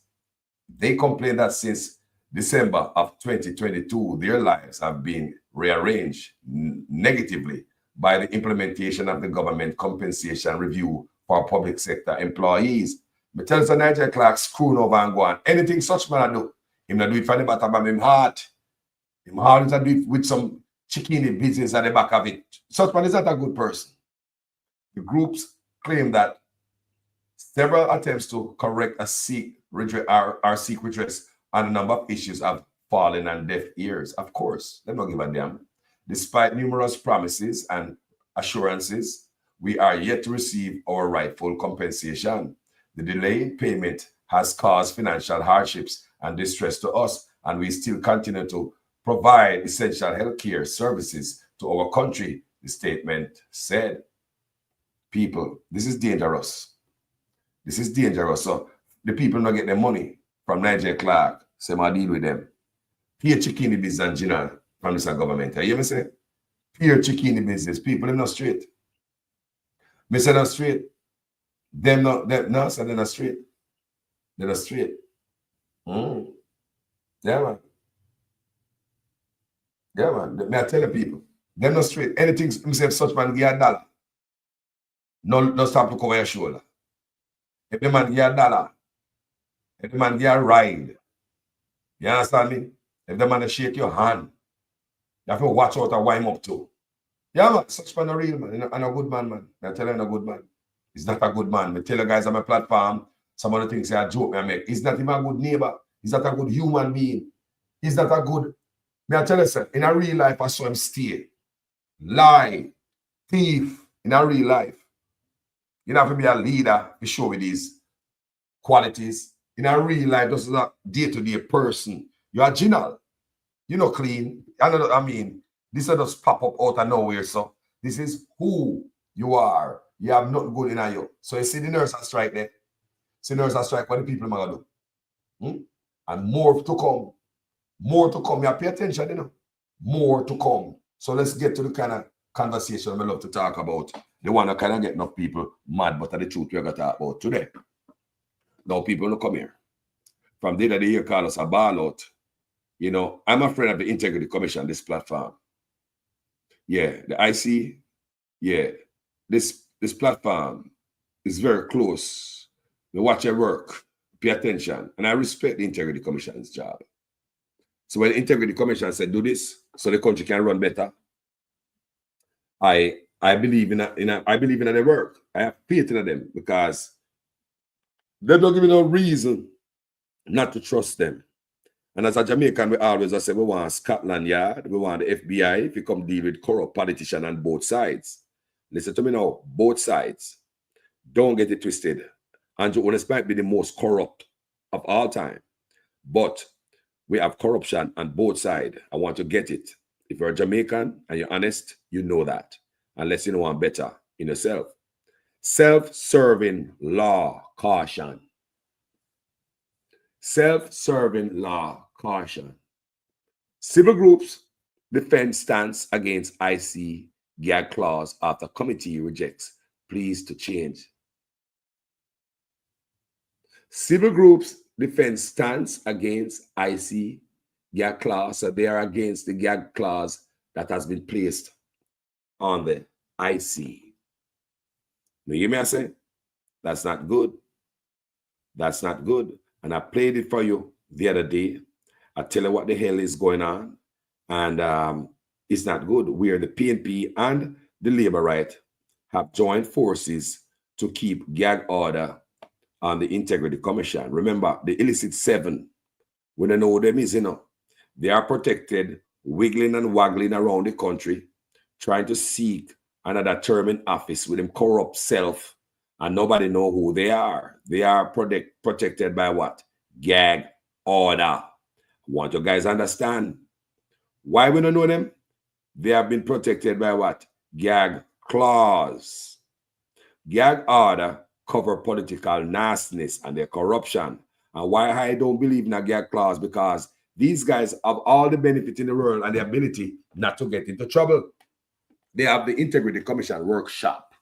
December of 2022, their lives have been rearranged negatively by the implementation of the government compensation review for public sector employees. Me tell you, Nigel Clark screwing over and go on. Anything such man do, him not do it from the bottom of him heart. Him heart is to do it with some chickeny business at the back of it. Such man is not a good person. The groups claim that several attempts to correct or seek redress on a number of issues have fallen on deaf ears. Of course, they don't give a damn. Despite numerous promises and assurances, we are yet to receive our rightful compensation. The delayed payment has caused financial hardships and distress to us, and we still continue to provide essential healthcare services to our country, the statement said. People, this is dangerous. This is dangerous. So the people don't get their money from Nigel Clark, so I deal with them. Pure chickeny business, general, from this government. You hear me say? Pure chickeny business. People, they're not straight. Me say not straight. They're not straight. They're not straight. Yeah, man. Yeah, man. May I tell the people, they're not straight. Anything, me say, if such man give $1, no stop to cover your shoulder. If the man give $1, if the man give a ride, you understand me? If the man shake your hand, you have to watch out and wind up too. Yeah, man, such man a real man and a good man. I tell you, a good man. He's not a good man. I tell you guys on my platform, some of the things I joke I make. He's not even a good neighbor. He's not a good human being. He's not a good. I tell you, sir, in a real life, I saw him steal, lie, thief in a real life. You don't have to be a leader to show with these qualities. In a real life, this is a day-to-day person. You are general. You know, clean. I mean, this is just pop up out of nowhere. So this is who you are. You have nothing good in you. So you see the nurse on strike there. See the nurse on strike, what the people are going to do. And more to come. More to come. You have to pay attention, you know. More to come. So let's get to the kind of conversation we love to talk about. The one that kind of get enough people mad, but the truth we're going to talk about today. Now people don't come here. From day to day, you call us a ball out. You know, I'm a friend of the Integrity Commission, this platform. Yeah, the IC, yeah, this platform is very close. We watch your work, pay attention, and I respect the Integrity Commission's job. So when the Integrity Commission said do this so the country can run better, I believe in their work. I have faith in them because they don't give me no reason not to trust them. And as a Jamaican, we always say we want Scotland Yard, we want the FBI if you come deal with corrupt politicians on both sides. Listen to me now, both sides. Don't get it twisted. Andrew Holness might be the most corrupt of all time, but we have corruption on both sides. I want to get it. If you're a Jamaican and you're honest, you know that. Unless you know one better in yourself. Self-serving law caution. Self-serving law caution. Civil groups defend stance against IC gag clause after committee rejects pleas to change. Civil groups defend stance against IC gag clause, so they are against the gag clause that has been placed on the IC. You hear me I say? That's not good. That's not good. And I played it for you the other day. I tell you what the hell is going on. And it's not good. Where the PNP and the Labour Right have joined forces to keep gag order on the Integrity Commission. Remember, the illicit 7, we don't know what them is, you know. They are protected, wiggling and waggling around the country trying to seek another term in office with them corrupt self, and nobody know who they are. They are protected by what? Gag order. I want you guys to understand. Why we don't know them? They have been protected by what? Gag clause. Gag order cover political nastiness and their corruption. And why I don't believe in a gag clause? Because these guys have all the benefit in the world and the ability not to get into trouble. They have the Integrity Commission workshop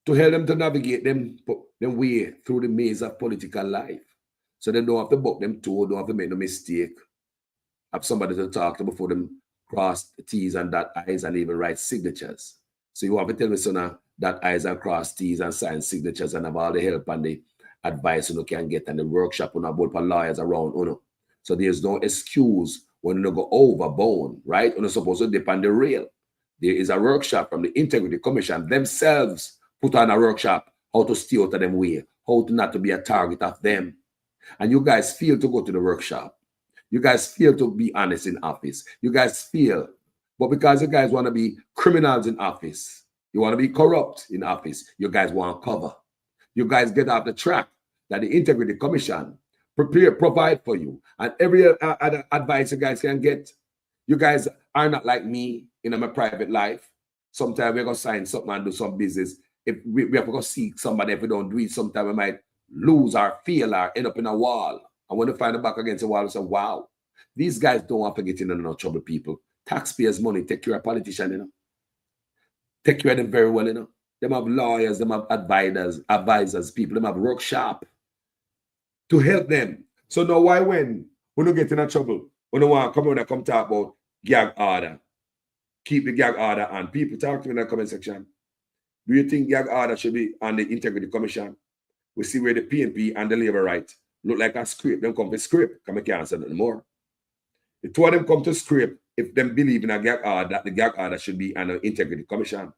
to help them to navigate them way through the maze of political life. So they don't have to buck them toe, don't have to make no mistake. Have somebody to talk to before them cross the T's and dot I's and even write signatures. So you have to tell me, son, that I's and cross T's and sign signatures and have all the help and the advice you can get and the workshop on about lawyers around. So there's no excuse when you go overboard, right? You're supposed to dip on the rail. There is a workshop from the Integrity Commission themselves put on a workshop how to stay out of them way, how to not to be a target of them. And you guys fail to go to the workshop. You guys fail to be honest in office. You guys fail. But because you guys want to be criminals in office, you want to be corrupt in office, you guys want cover. You guys get off the track that the Integrity Commission provide for you. And every other advice you guys can get. You guys are not like me in my private life. Sometimes we're going to sign something and do some business. If we have to go seek somebody, if we don't do it, sometimes we might lose or fail or end up in a wall. And when we find it back against the wall, we say, wow, these guys don't want to get in no trouble, people. Taxpayers' money, take care of politicians, Take care of them very well, Them have lawyers, them have advisors, people, them have workshop to help them. So now why when we don't get in trouble, we don't want to come on and come talk about gag order. Keep the gag order on. People talk to me in the comment section. Do you think gag order should be on the Integrity Commission? We see where the PNP and the Labour Right look like a script. Them come to script. Come, I can't say nothing more. The two of them come to script if them believe in a gag order, that the gag order should be on the Integrity Commission.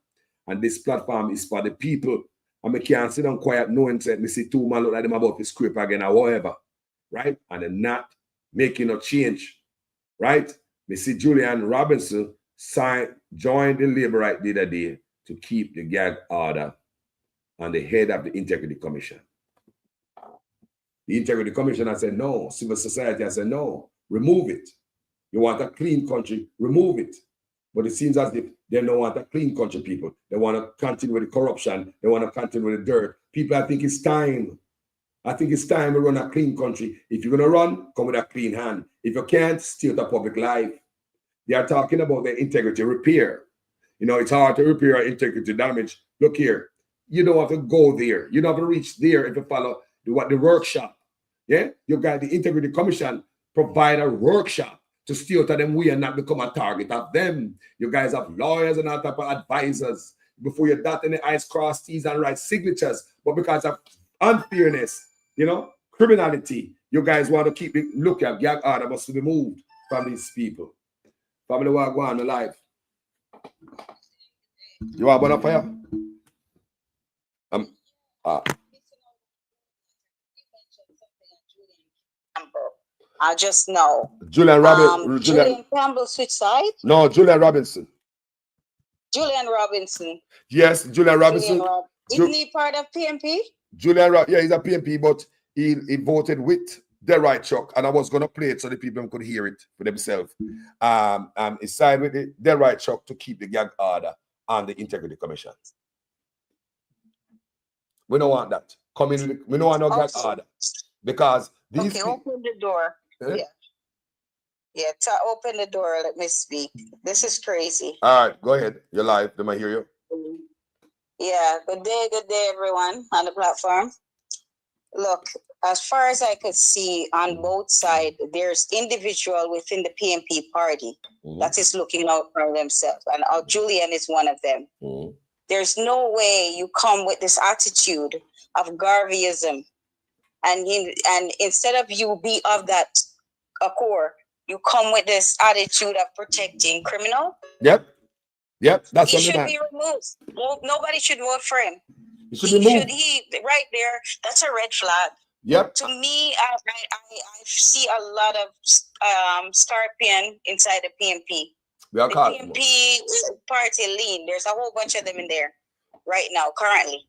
And this platform is for the people. And I can't sit down quiet knowing that me see two men look like them about the script again or whatever. Right? And they're not making a change. Right? Me see Julian Robinson joined the Labour Right the other day to keep the gag order on the head of the Integrity Commission. The Integrity Commission has said no. Civil society has said no. Remove it. You want a clean country, remove it. But it seems as if they don't want a clean country, people. They want to continue with the corruption. They want to continue with the dirt. People, I think it's time. I think it's time to run a clean country. If you're going to run, come with a clean hand. If you can't, steal the public life. They are talking about the integrity repair. It's hard to repair integrity damage. Look here. You don't have to go there. You don't have to reach there if you follow the workshop. Yeah? You got the Integrity Commission provide a workshop to steer out of them way and not become a target of them. You guys have lawyers and all type of advisors. Before you dot in the I's, cross T's and write signatures. But because of unfairness, criminality, you guys want to keep it. Look at gag order must be moved from these people. Family walk go on alive. You are on fire? I just know. Julian Robinson. Julian Campbell switch side? No, Julian Robinson. Julian Robinson. Yes, Julian Robinson. Isn't he part of PNP? Yeah, he's a PNP, but he voted with the right truck, and I was going to play it so the people could hear it for themselves. He signed with the right truck to keep the gag order on the Integrity Commission. We don't want that. We don't want no gag order. Because these Okay, open the door. Yeah. Yeah, open the door. Let me speak. This is crazy. All right, go ahead. You're live. Let me hear you. Yeah, good day, everyone on the platform. Look, as far as I could see on both sides, there's individual within the PNP party that is looking out for themselves. And Julian is one of them. There's no way you come with this attitude of Garveyism. And instead of you be of that accord, you come with this attitude of protecting criminal. Yep. That's he should be removed. Nobody should vote for him. He right there. That's a red flag. Yep. To me, I see a lot of star pin inside the PNP. We are The caught. PNP party lean. There's a whole bunch of them in there right now, currently.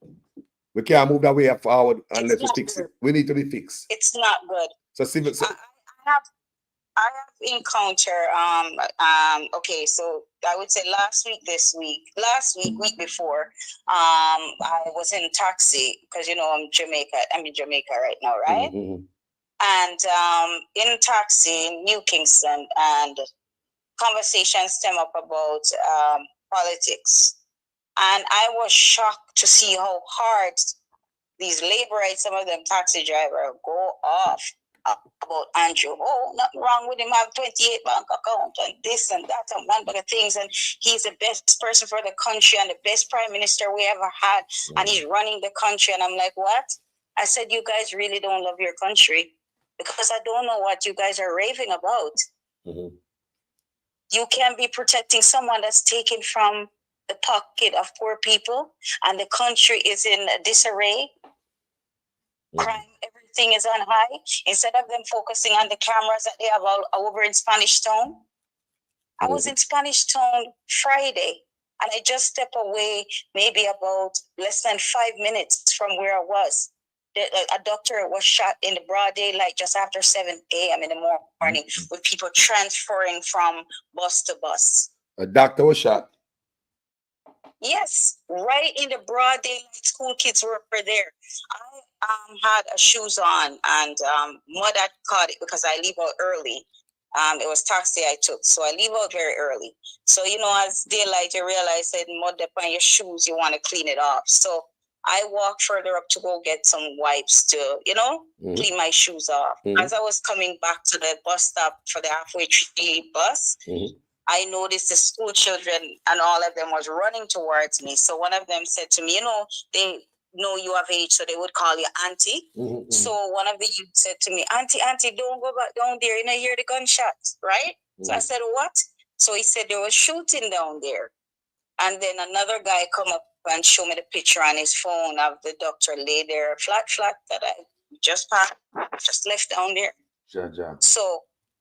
We can't move that way forward unless It's we not fix it. good. We need to be fixed. It's not good. So civil. I have encountered okay, so I would say last week, week before, I was in taxi because I'm in Jamaica right now, right? Mm-hmm. And in taxi in New Kingston, and conversations stem up about politics. And I was shocked to see how hard these laborites, some of them taxi drivers, go off about Andrew. Oh, nothing wrong with him. I have 28 bank account and this and that and one of things. And he's the best person for the country and the best prime minister we ever had. And he's running the country. And I'm like, what? I said, you guys really don't love your country because I don't know what you guys are raving about. Mm-hmm. You can't be protecting someone that's taken from the pocket of poor people and the country is in disarray. Crime, everything is on high. Instead of them focusing on the cameras that they have all over in Spanish Town. I was in Spanish Town Friday and I just stepped away maybe about less than 5 minutes from where I was. A doctor was shot in the broad daylight just after 7 a.m. in the morning with people transferring from bus to bus. A doctor was shot. Yes, right in the broad daylight. School kids were there. I had shoes on and mud had caught it because I leave out early. It was taxi I took, so I leave out very early. So, as daylight, you realize that mud up on your shoes, you want to clean it off. So I walked further up to go get some wipes to, clean my shoes off. As I was coming back to the bus stop for the halfway tree bus, I noticed the school children and all of them was running towards me. So one of them said to me, they know you have age, so they would call you auntie. So one of the youth said to me, auntie, don't go back down there. You hear the gunshots, right? So I said, what? So he said there was shooting down there. And then another guy come up and show me the picture on his phone of the doctor lay there flat that I just left down there. So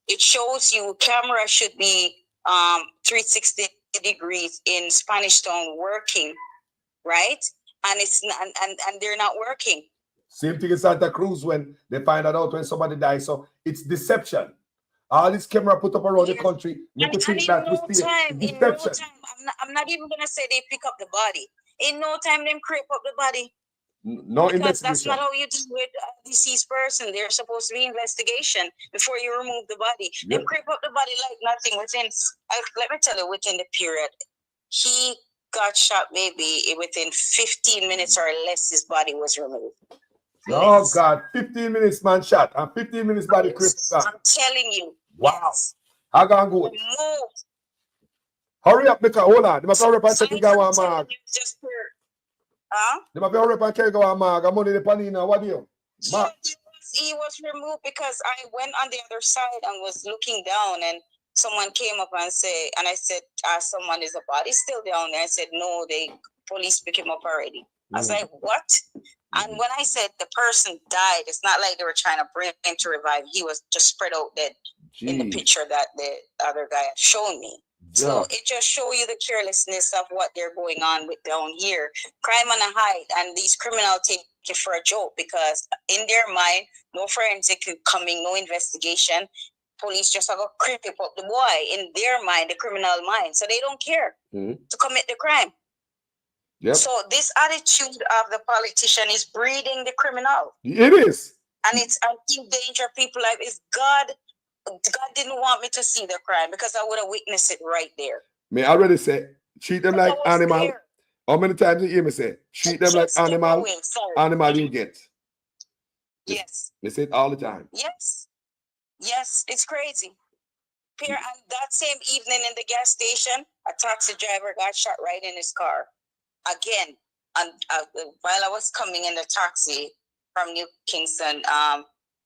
it shows you camera should be 360 degrees in Spanish Town working, right? And it's not, and they're not working. Same thing in Santa Cruz when they find out when somebody dies. So it's deception. All this camera put up around the country. And in no time, I'm not even gonna say they pick up the body. In no time, them creep up the body. No because investigation. That's not how you deal with a deceased person. There's supposed to be investigation before you remove the body. They creep up the body like nothing within. Let me tell you, within the period, he got shot maybe within 15 minutes or less. His body was removed. Oh God, 15 minutes man shot and 15 minutes body creeps up. I'm telling you. Wow. How gonna go? Hurry up, because hold on. They must hurry up and take the guy one mark. They must hurry up and carry go one mark. I'm only the panina. What do you? Yeah, he was removed because I went on the other side and was looking down, and someone came up and said, and I said, someone, is the body still down there? I said, no, police picked him up already. I was like, what? And when I said the person died, it's not like they were trying to bring him to revive. He was just spread out dead in the picture that the other guy had shown me. So it just shows you the carelessness of what they're going on with down here. Crime on the high, and these criminals take it for a joke because in their mind, no forensic coming, no investigation. Police just have to creep up the boy in their mind, the criminal mind. So they don't care to commit the crime. So this attitude of the politician is breeding the criminal. It is. And it's endanger people life. It's God didn't want me to see the crime because I would have witnessed it right there. Me already say, treat them like animal. How many times you hear me say, treat them like animal, animal you get. Yes. They say it all the time. Yes. Yes, it's crazy. And that same evening in the gas station, a taxi driver got shot right in his car. Again, while I was coming in the taxi from New Kingston,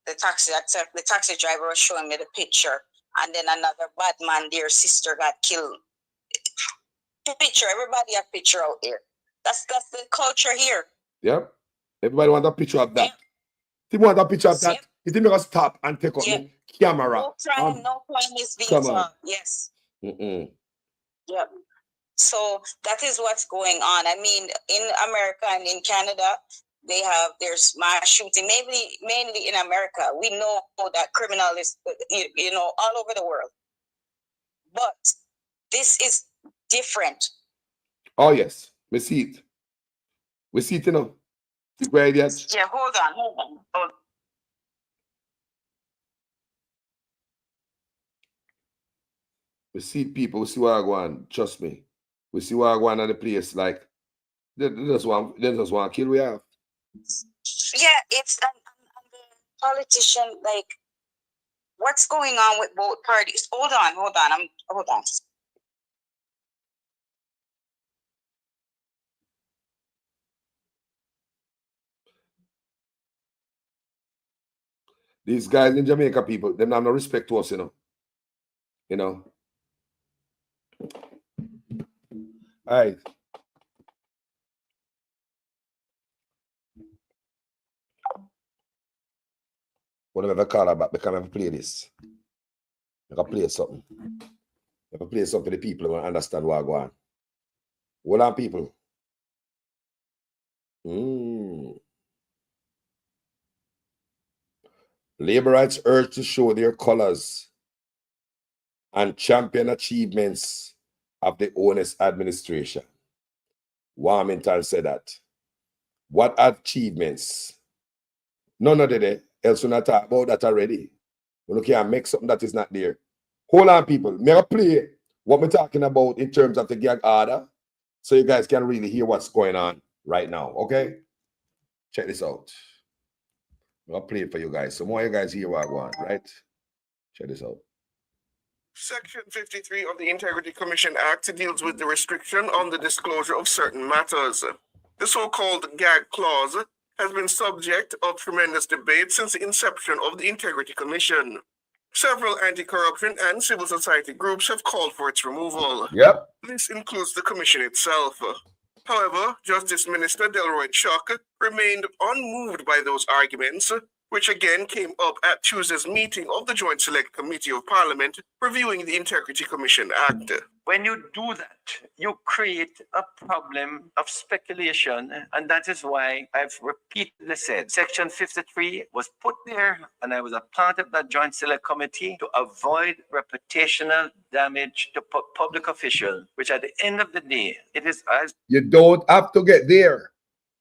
the taxi driver was showing me the picture, and then another bad man, their sister got killed. The picture, everybody have picture out there. That's the culture here. Yep. Everybody want a picture of that. Yep. They want a picture of that. Yep. It didn't make us stop and take out the camera. No crime is being solved. Yes. Yep. So that is what's going on. I mean, in America and in Canada, there's mass shooting, mainly in America. We know that criminal is, all over the world. But this is different. Oh yes, we see it. We see it, you know. Where it is. Yeah, hold on. We see people, we see what I go on. Trust me. We see what I go on in the place. Like they just want to kill we have. Yeah, it's and the politician, like, what's going on with both parties? Hold on. These guys in Jamaica, people, them have no respect to us, you know. All right. Whenever I call her back, because I have to play this. I can play something. I can play something for the people who understand what I go on. Hold on, people. Labor rights urge to show their colors and champion achievements of the honest administration. Warminton said that. What achievements? None of them. Else we're not talk about that already. We look here and make something that is not there. Hold on, people. May I play what we're talking about in terms of the gag order so you guys can really hear what's going on right now, okay? Check this out. I'll play it for you guys. So more you guys hear what I want, right? Check this out. Section 53 of the Integrity Commission Act deals with the restriction on the disclosure of certain matters. The so-called gag clause has been subject of tremendous debate since the inception of the Integrity Commission. Several anti-corruption and civil society groups have called for its removal. Yep. This includes the commission itself. However, Justice Minister Delroy Chuck remained unmoved by those arguments, which again came up at Tuesday's meeting of the Joint Select Committee of Parliament reviewing the Integrity Commission Act. When you do that, you create a problem of speculation, and that is why I've repeatedly said Section 53 was put there, and I was a part of that Joint Select Committee to avoid reputational damage to public officials, which at the end of the day, it is as... You don't have to get there.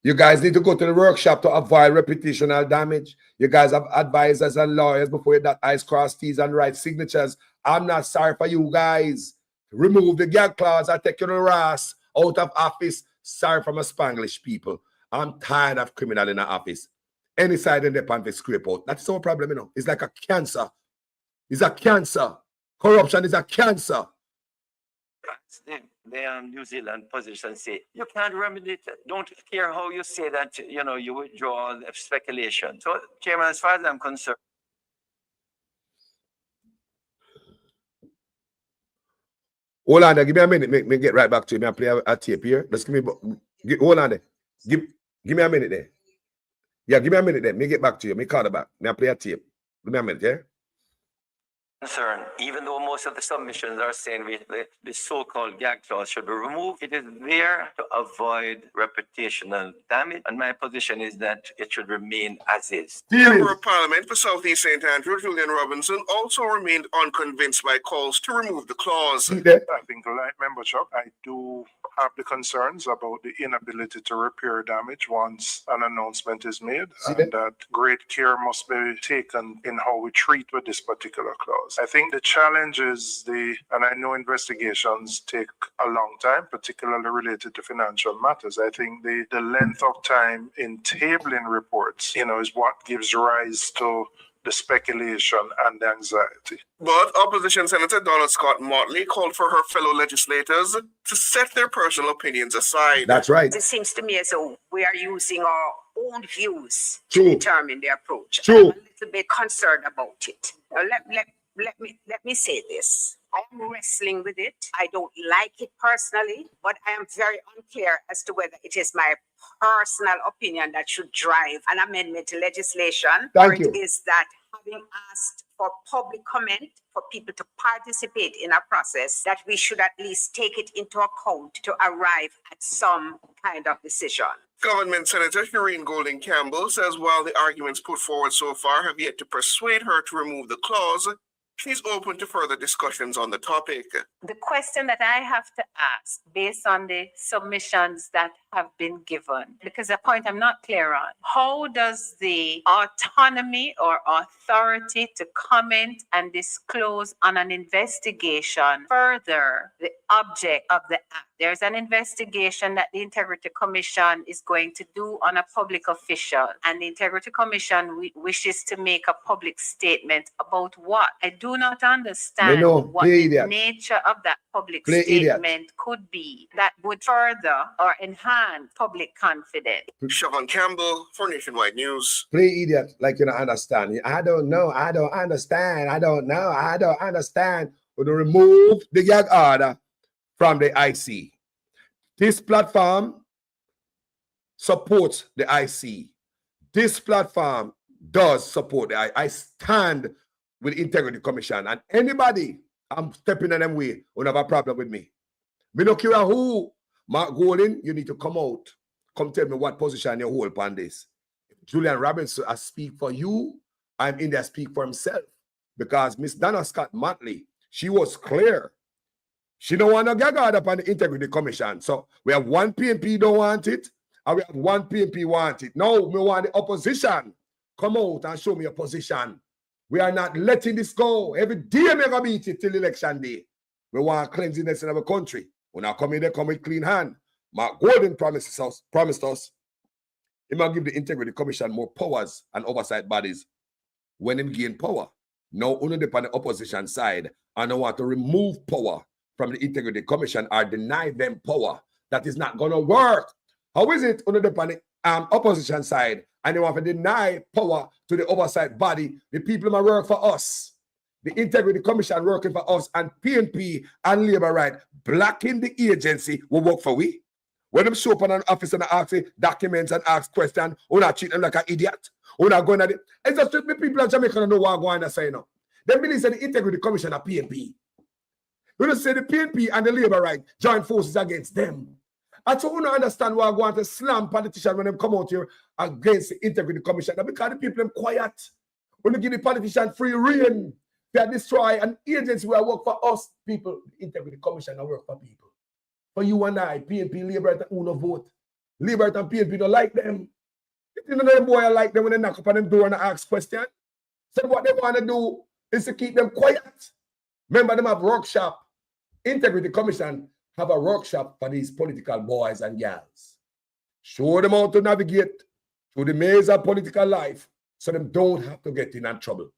You guys need to go to the workshop to avoid reputational damage. You guys have advisors and lawyers before you dot I's, cross T's, and write signatures. I'm not sorry for you guys. Remove the gag clause and take your ass out of office. Sorry for my Spanglish people. I'm tired of criminal in the office. Any side in the pantry scrape out. That's no problem, you know. It's like a cancer. It's a cancer. Corruption is a cancer. The New Zealand position say you can't remedy it. Don't care how you say that, you know, you withdraw the speculation. So, Chairman, as far as I'm concerned. Hold on there. Give me a minute. Make me get right back to you. May I play a tape here? Just give me, hold on there. Give me a minute there. Yeah, give me a minute there. Me get back to you. Me call it back. May I play a tape? Give me a minute, yeah? Concern, even though most of the submissions are saying the so-called gag clause should be removed, it is there to avoid reputational damage, and my position is that it should remain as is. Member of Parliament for South East St. Andrew, Julian Robinson, also remained unconvinced by calls to remove the clause. I think, like Member Chuck, I do have the concerns about the inability to repair damage once an announcement is made, and that great care must be taken in how we treat with this particular clause. I think the challenge is and I know investigations take a long time, particularly related to financial matters. I think the length of time in tabling reports, is what gives rise to the speculation and the anxiety. But Opposition Senator Donald Scott Motley called for her fellow legislators to set their personal opinions aside. That's right. It seems to me as though we are using our own views True. to determine the approach. True. I'm a little bit concerned about it. Now, let me say this. I am wrestling with it. I don't like it personally, but I am very unclear as to whether it is my personal opinion that should drive an amendment to legislation, Thank or you. it is that having asked for public comment, for people to participate in a process, that we should at least take it into account to arrive at some kind of decision. Government Senator Shireen Golding Campbell says while the arguments put forward so far have yet to persuade her to remove the clause, she's open to further discussions on the topic. The question that I have to ask, based on the submissions that have been given, because a point I'm not clear on, how does the autonomy or authority to comment and disclose on an investigation further the object of the act? There's an investigation that the Integrity Commission is going to do on a public official, and the Integrity Commission wishes to make a public statement about what? I do not understand what the nature of that public statement could be that would further or enhance public confidence. Siobhan Campbell for Nationwide News. Play idiot like you don't understand. I don't know. I don't understand. I don't know. I don't understand. We're going to remove the gag order from the IC. This platform supports the IC. This platform does support the IC. I stand with the Integrity Commission, and anybody I'm stepping on them way will have a problem with me. Me no care who. Mark Golding, you need to come out. Come tell me what position you hold on this. If Julian Robinson, I speak for you. I'm in there speak for himself. Because Miss Donna Scott Matley, she was clear. She don't want to gag order upon the Integrity Commission. So we have one PNP don't want it, and we have one PNP want it. No, we want the opposition. Come out and show me your position. We are not letting this go. Every day we going to beat it till election day. We want cleanliness in our country. When I come in there, come with clean hand. Mark Golding promised us he might give the Integrity Commission more powers and oversight bodies when him gain power. Now, only on the opposition side, and I want to remove power from the Integrity Commission or deny them power. That is not going to work. How is it on the opposition side, and they want to deny power to the oversight body? The people that work for us, the Integrity Commission working for us, and PNP and Labour Right blocking the agency will work for we. When them show up on an office and ask documents and ask questions, we're not treating them like an idiot. We're not going at it. It's just the people in Jamaica don't know what I'm going to say now. They believe that the Integrity Commission are PNP. We just say the PNP and the Labour Right join forces against them. And so we don't understand why I want to slam politicians when they come out here against the Integrity Commission. Because the people are quiet. When you give the politician free rein, they destroy an agency where I work for us people. The Integrity Commission I work for people. For you and I, PNP, Labour Right, who no vote. Labour Right and PNP don't like them. You know them boy like them when they knock up on them door and ask questions. So what they want to do is to keep them quiet. Remember them have workshop. Integrity Commission have a workshop for these political boys and girls. Show them how to navigate through the maze of political life so them don't have to get in trouble.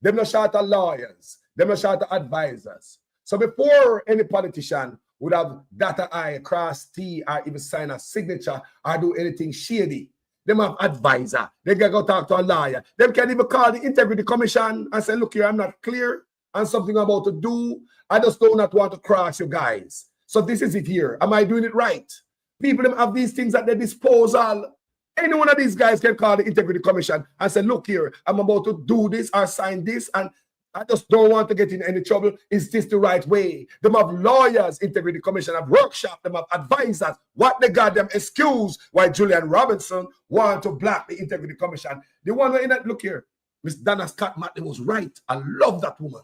Them not short of lawyers. Them not short of advisors. So before any politician would have data I, cross T, or even sign a signature or do anything shady, them have advisor. They can go talk to a lawyer. Them can even call the Integrity Commission and say, look here, I'm not clear on something I'm about to do. I just do not want to cross you guys. So this is it here. Am I doing it right? People them have these things at their disposal. Any one of these guys can call the Integrity Commission and say, look here, I'm about to do this or sign this, and I just don't want to get in any trouble. Is this the right way? Them have lawyers, Integrity Commission, have workshop, them have advisors. What they got them excuse why Julian Robinson want to block the Integrity Commission. The one in that, look here, Miss Donna Scott Matley was right. I love that woman.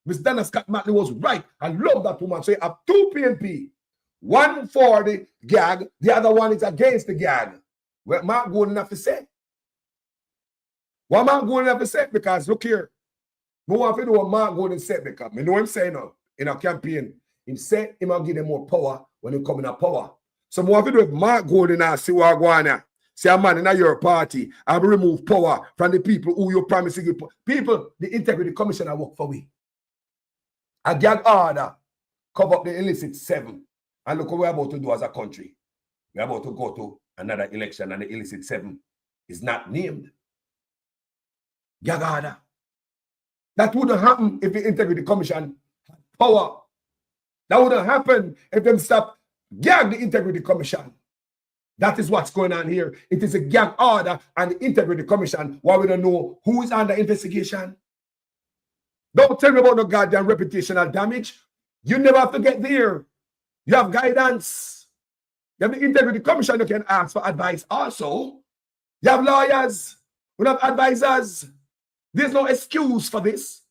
Miss Donna Scott Matley was right. I love that woman. So you have two PNP, one for the gag, the other one is against the gag. What Mark Golding have to say? What Mark Golding have to say? Because look here, we want to know what Mark Golding said because I know him saying now in a campaign. He said he might give them more power when he come in a power. So we want to do with Mark Golding and see what going on. Say a man in your party, I will remove power from the people who you promising you. People, the Integrity Commission work for we. A gag order cover up the illicit 7. And look what we're about to do as a country. We're about to go to another election and the illicit 7 is not named. Gag order. That wouldn't happen if the Integrity Commission had power. That wouldn't happen if them stop gag the Integrity Commission. That is what's going on here. It is a gag order and the Integrity Commission why we don't know who is under investigation. Don't tell me about no goddamn reputational damage. You never have to get there. You have guidance. You have the Integrity Commission you can ask for advice also. You have lawyers. You have advisors. There's no excuse for this.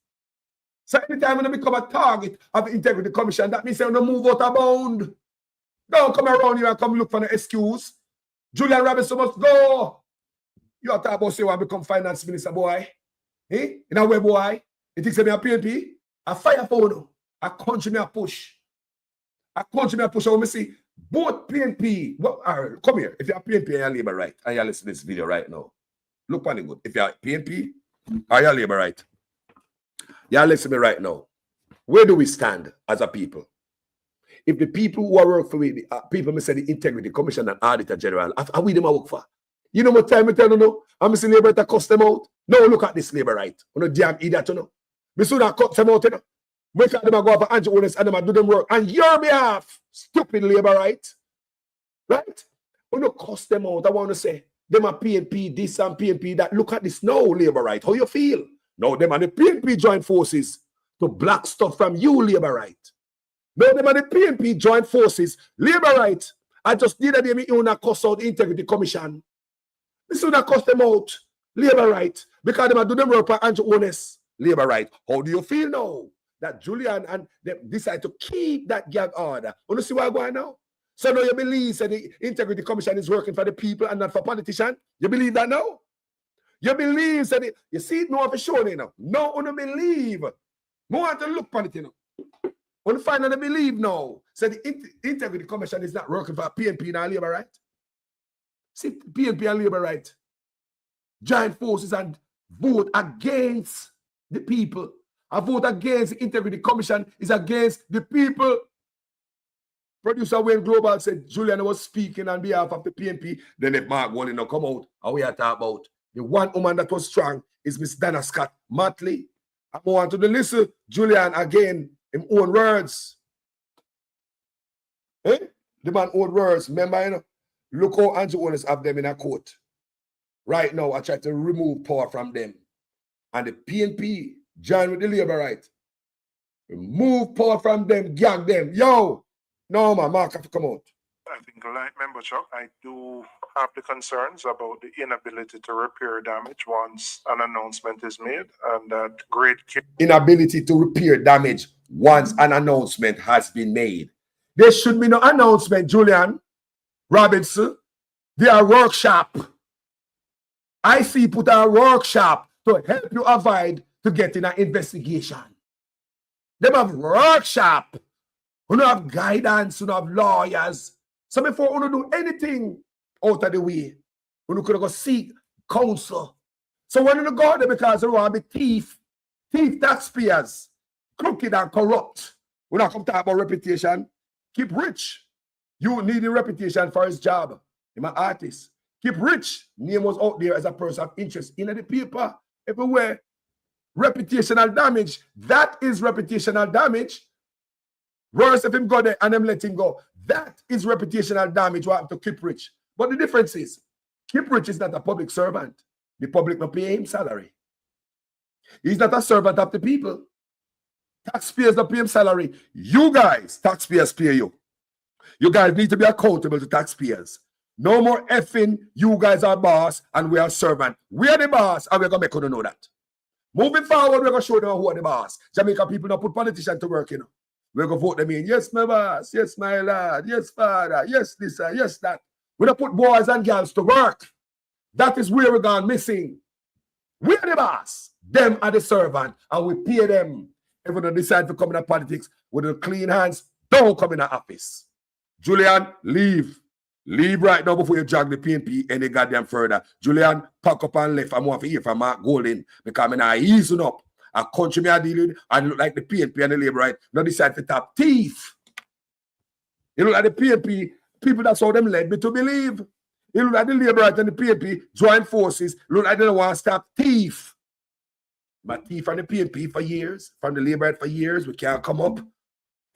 So anytime when you become a target of the Integrity Commission, that means you're going to move out of bound. Don't come around here and come look for an excuse. Julian Robinson must go. You are talking about say you want to become finance minister, boy. Eh? In a way, boy. It takes me a PNP. A fire for you. A country me a push. A country me a push. I want to see both PNP. Well, come here. If you're a PNP and you're Labour right, and you're listening to this video right now, look on it good. If you're PNP or you're Labour right, you're listening to me right now. Where do we stand as a people? If the people who are working for the people, me say the Integrity Commission and Auditor General, are we them I work for? You know what time I tell you no? I'm saying Labour right to cuss them out. No, look at this Labour right. You know, damn idiot, you know. Me soon I cut them out, you know. Make them go up for Andrew Holness and them do them work on your behalf. Stupid Labour right. Right? You know, cuss them out. I want to say, them are PNP, this and PNP that. Look at this now, Labour right. How you feel? No, them and the PNP join forces to block stuff from you, Labour right. No, them and the PNP join forces. Labour right. I just did that they me own a cuss out the Integrity Commission. This would have cuss them out. Labour right. Because them do them work for Andrew Holness. Labour right. How do you feel now that Julian and them decide to keep that gag order? You see what's going on now? So now you believe that the Integrity Commission is working for the people and not for politicians? You believe that now? You believe that you see it more for sure now. No, you don't believe. More want to look for it, you know. You finally believe now. So the Integrity Commission is not working for PNP and Labour right? See, PNP and Labour right join forces and vote against the people. A vote against the Integrity Commission is against the people. Producer Wayne Global said Julian was speaking on behalf of the PNP. Then if Mark Walling come out, how we are talking about the one woman that was strong is Miss Dana Scott Motley. I want to listen Julian again in own words. Eh? The man own words. Remember, you know, look how Andrew Holness have them in a court. Right now, I try to remove power from them. And the PNP join with the Labour right. Remove power from them, gag them. Yo! No, man, Mark have to come out. I think, like Member Chuck, I do have the concerns about the inability to repair damage once an announcement is made, and that great inability to repair damage once an announcement has been made. There should be no announcement, Julian Robinson. They are workshop. I see put a workshop to help you avoid to get in an investigation. They have workshop. You don't have guidance, you don't have lawyers. So before you don't do anything out of the way, you could go seek counsel. So when you go there because you want to be thief taxpayers, crooked and corrupt. We're not come talk about reputation. Keep rich. You need a reputation for his job. I'm an artist. Keep rich. Name was out there as a person of interest in the paper, everywhere. Reputational damage. That is reputational damage. Worse if him go there and them let him go. That is reputational damage. What to Keep Rich. But the difference is, Keep Rich is not a public servant. The public not pay him salary. He's not a servant of the people. Taxpayers don't pay him salary. You guys, taxpayers pay you. You guys need to be accountable to taxpayers. No more effing, you guys are boss and we are servant. We are the boss and we're going to make you know that. Moving forward, we're going to show them who are the boss. Jamaica people don't put politicians to work, you know. We're going to vote them in. Yes, my boss. Yes, my lad. Yes, father. Yes, this, yes, that. We're going to put boys and girls to work. That is where we're gone missing. We're the boss. Them are the servant. And we pay them. If we don't decide to come in politics with the clean hands, don't come in the office. Julian, leave. Leave right now before you drag the PNP any goddamn further. Julian, pack up and left. I'm going to hear from Mark Golding because I'm not easing up. A country me are dealing with and look like the PNP and the Labour right. Now decide to tap teeth. You look like the PNP, people that's how them led me to believe. You look like the Labour right and the PNP join forces, look like they don't want to stop thief. But thief from the PNP for years, from the Labour right for years, we can't come up.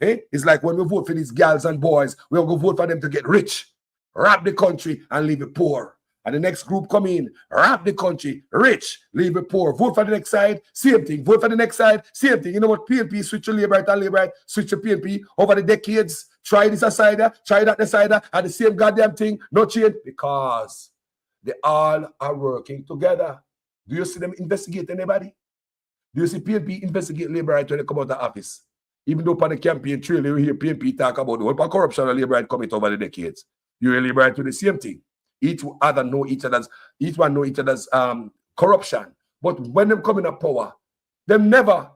Eh? It's like when we vote for these girls and boys, we're going to vote for them to get rich. rob the country and leave it poor. And the next group come in, rob the country, rich, leave it poor. Vote for the next side, same thing. Vote for the next side, same thing. You know what? PNP switch to Labour and Labour switch to PNP over the decades. Try this aside, try that aside, and the same goddamn thing, no change, because they all are working together. Do you see them investigate anybody? Do you see PNP investigate Labour right when they come out of office? Even though on the campaign trail, you hear PNP talk about the whole corruption and Labour right coming over the decades. You hear Labour right do the same thing. Each one know each other's corruption. But when them come in a power, them never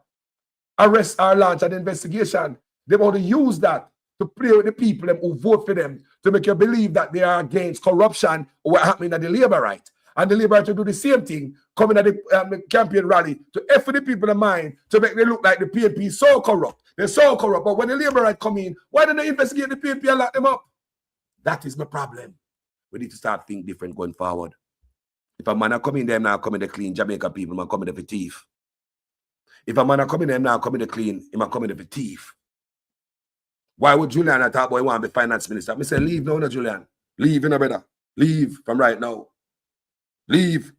arrest or launch an investigation. They want to use that to play with the people them who vote for them to make you believe that they are against corruption or what happening at the Labour right. And the Labour right to do the same thing, coming at the campaign rally to F the people in mind to make them look like the PNP is so corrupt. They're so corrupt. But when the Labour right come in, why don't they investigate the PNP and lock them up? That is my problem. We need to start thinking different going forward. If a man are coming there now, coming to clean Jamaica people, man coming there for thief. If a man are coming there now, coming to clean, he man coming there for thief. Why would Julian talk about he want to be finance minister? I say, leave now, no, Julian. Leave, you know, brother. Leave from right now. Leave.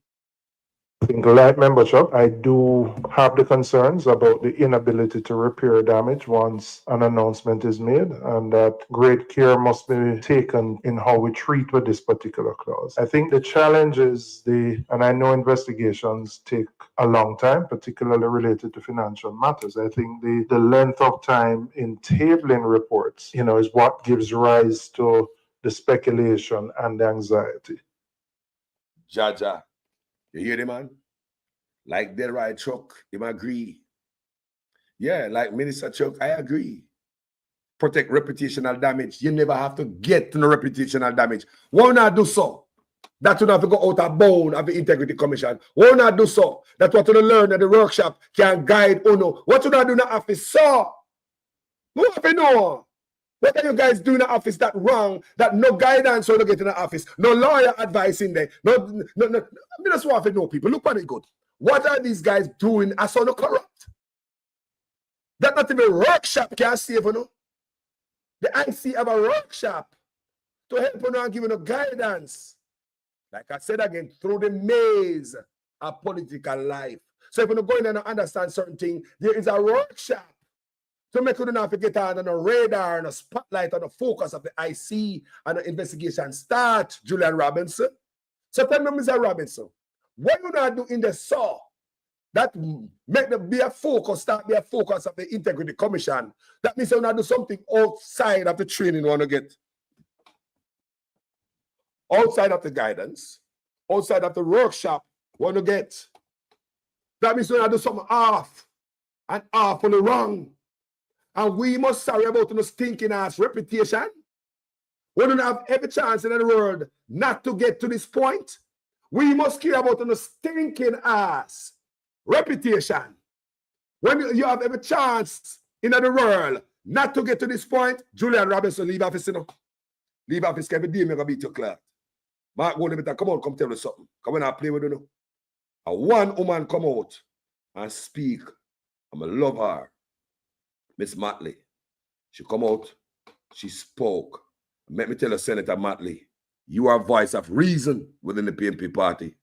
Single light membership, I do have the concerns about the inability to repair damage once an announcement is made, and that great care must be taken in how we treat with this particular clause. I think the challenge is and I know investigations take a long time, particularly related to financial matters. I think the length of time in tabling reports, is what gives rise to the speculation and the anxiety. Jaja. You hear the man? Like Delroy Chuck, him agree. Yeah, like Minister Chuck, I agree. Protect reputational damage. You never have to get to the reputational damage. Why not do so? That would have to go out of bound of the Integrity Commission. Why not do so? That's what you learn at the workshop can guide UNO. What you not do in the office, so? Who have to know? What are you guys doing in the office that wrong, that no guidance when you get in the office, no lawyer advice in there, no. I mean, that's what I know, people. Look what it good. What are these guys doing as on the corrupt? That not even a workshop can save you know. The IC have a workshop to help you and give you guidance. Like I said again, through the maze of political life. So if you go in and understand certain things, there is a workshop to make you not forget on the radar and a spotlight on the focus of the IC and the investigation start, Julian Robinson. So tell me, Mr. Robinson, what you not do in the saw that make them be a focus, start be a focus of the Integrity Commission? That means you not do something outside of the training you want to get. Outside of the guidance, outside of the workshop you want to get. That means you not do something off and awfully wrong. And we must sorry about the stinking ass reputation. We don't have every chance in the world not to get to this point. We must care about the stinking ass reputation. When you have every chance in the world not to get to this point, Julian Robinson, leave office, Leave office, Kevin D, I'm going to beat your clerk. Mark, come on, come tell us something. Come on and play with you. And one woman come out and speak. I'm going to love her. Miss Matley. She come out, she spoke. Let me tell you, Senator Matley, you are a voice of reason within the PNP party.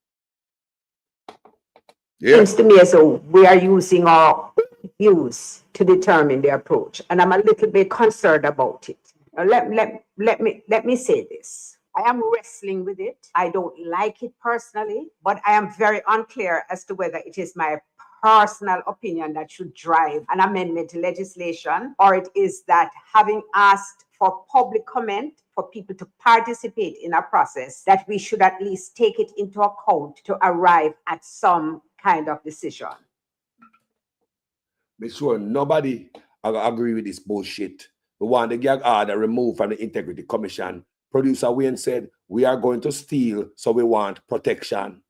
Yeah. Seems to me as though we are using our views to determine the approach, and I'm a little bit concerned about it. Let me say this. I am wrestling with it. I don't like it personally, but I am very unclear as to whether it is my personal opinion that should drive an amendment to legislation, or it is that having asked for public comment, for people to participate in a process, that we should at least take it into account to arrive at some kind of decision. Make sure nobody agree with this bullshit. We want the gag order removed from the Integrity Commission. Producer Wayne said, we are going to steal, so we want protection.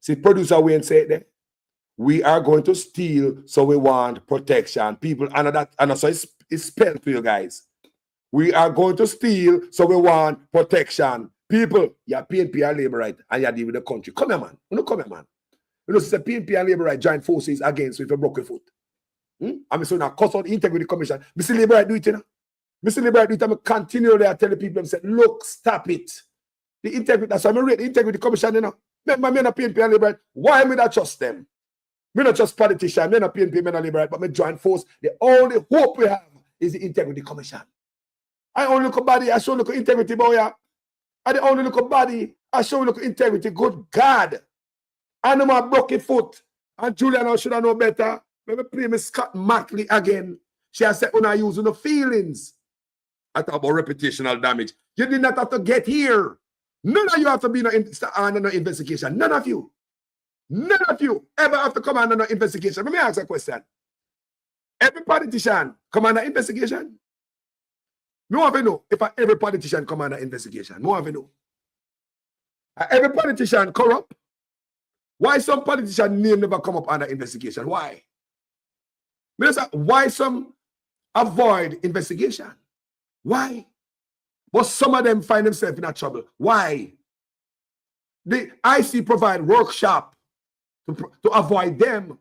See, Producer Wayne said that. We are going to steal, so we want protection. People, and so it's spelled to you guys. We are going to steal, so we want protection. People, you're PNP and Labour right, and you're dealing with the country. Come here, man. Come here, man. You know, it's a PNP and Labour right join forces against with a broken foot. I'm saying now, cuss out the Integrity Commission. Mr. Labour right do it, you know. Mr. Liberty, I'm continue there, tell the people, and say, look, stop it. The integrity, that's why I'm read the integrity commission, you know. Remember, me not PNP and Liberty. Why am I not trust them? Me not just politician, me not PNP, me not Liberty, but me join force. The only hope we have is the integrity commission. I only look at body, I show look at integrity, boy. I the only look at body, I show look at integrity. Good God. I know my broken foot. And Juliana should have know better. Let me play me Scott Mackley again. She has said, when I use the feelings. I talk about reputational damage. You did not have to get here. None of you have to be under no investigation. None of you. None of you ever have to come under no investigation. Let me ask a question. Every politician come under investigation? No one ever know if every politician come under investigation. No one ever know. Every politician corrupt? Why some politician name never come up under investigation? Why? Why some avoid investigation? Why? But some of them find themselves in a trouble. Why? The IC provide workshop to avoid them.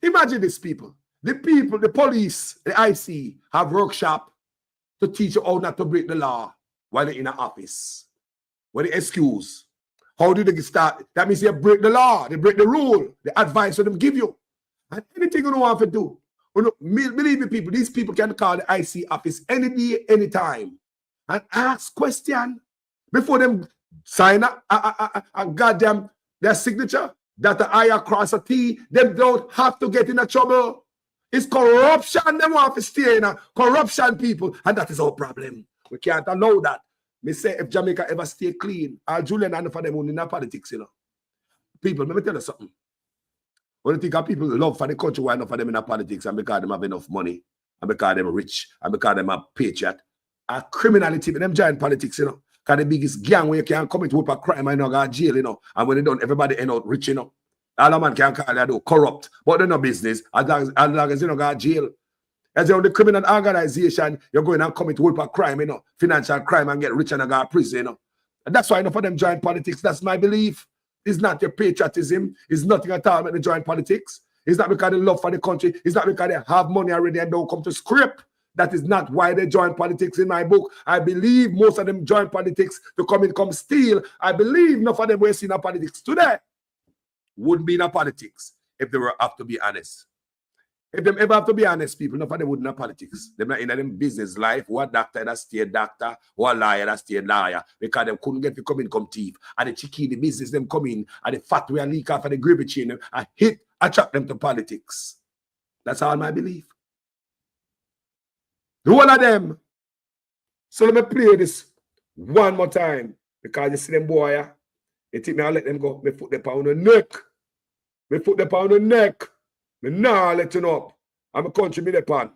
Imagine these people. The people, the police, the IC have workshop to teach you how not to break the law while they're in an office. What the excuse? How do they start? That means they break the law, they break the rule, the advice that them give you. And anything you don't want to do. Believe me, people, these people can call the IC office any day, any time, and ask question before them sign a goddamn their signature that the I across a T. Them don't have to get in a trouble. It's corruption. Them want to stay in a corruption, people, and that is our problem. We can't allow that. Me say if Jamaica ever stay clean, Julian and for them only in politics, you know. People, let me tell you something. When you think of people love for the country, why not for them in politics and because them have enough money and because them rich and because them a patriot. A criminality with them giant politics, you know. Because the biggest gang where you can commit with a crime and not go to jail, you know. And when they don't, everybody end up rich, you know. All a man can call that do corrupt, but they're no business as long as you don't go to jail. As you're the criminal organization, you're going and commit with a crime, you know, financial crime and get rich and go to prison, you know. And that's why, you know, for them join politics, that's my belief. It's not your patriotism. It's nothing at all when they join politics. It's not because they love for the country. It's not because they have money already and don't come to script. That is not why they join politics in my book. I believe most of them join politics to come steal. I believe enough of them were seen in politics today wouldn't be in politics if they were have to be honest. If them ever have to be honest, people, enough of them wouldn't have politics. They're not in them business life. Who a doctor that stay doctor, or a lawyer that stay lawyer, because they couldn't get to come in, come thief. And the chicky, the business them come in, and the fat way leak off of the gravy chain, and attract them to politics. That's all my belief. The one of them. So let me play this one more time, because you see them boy, you think me I'll let them go. Me put them on the neck. Me put them on the neck. Me nah let you know. I'm a country me depend.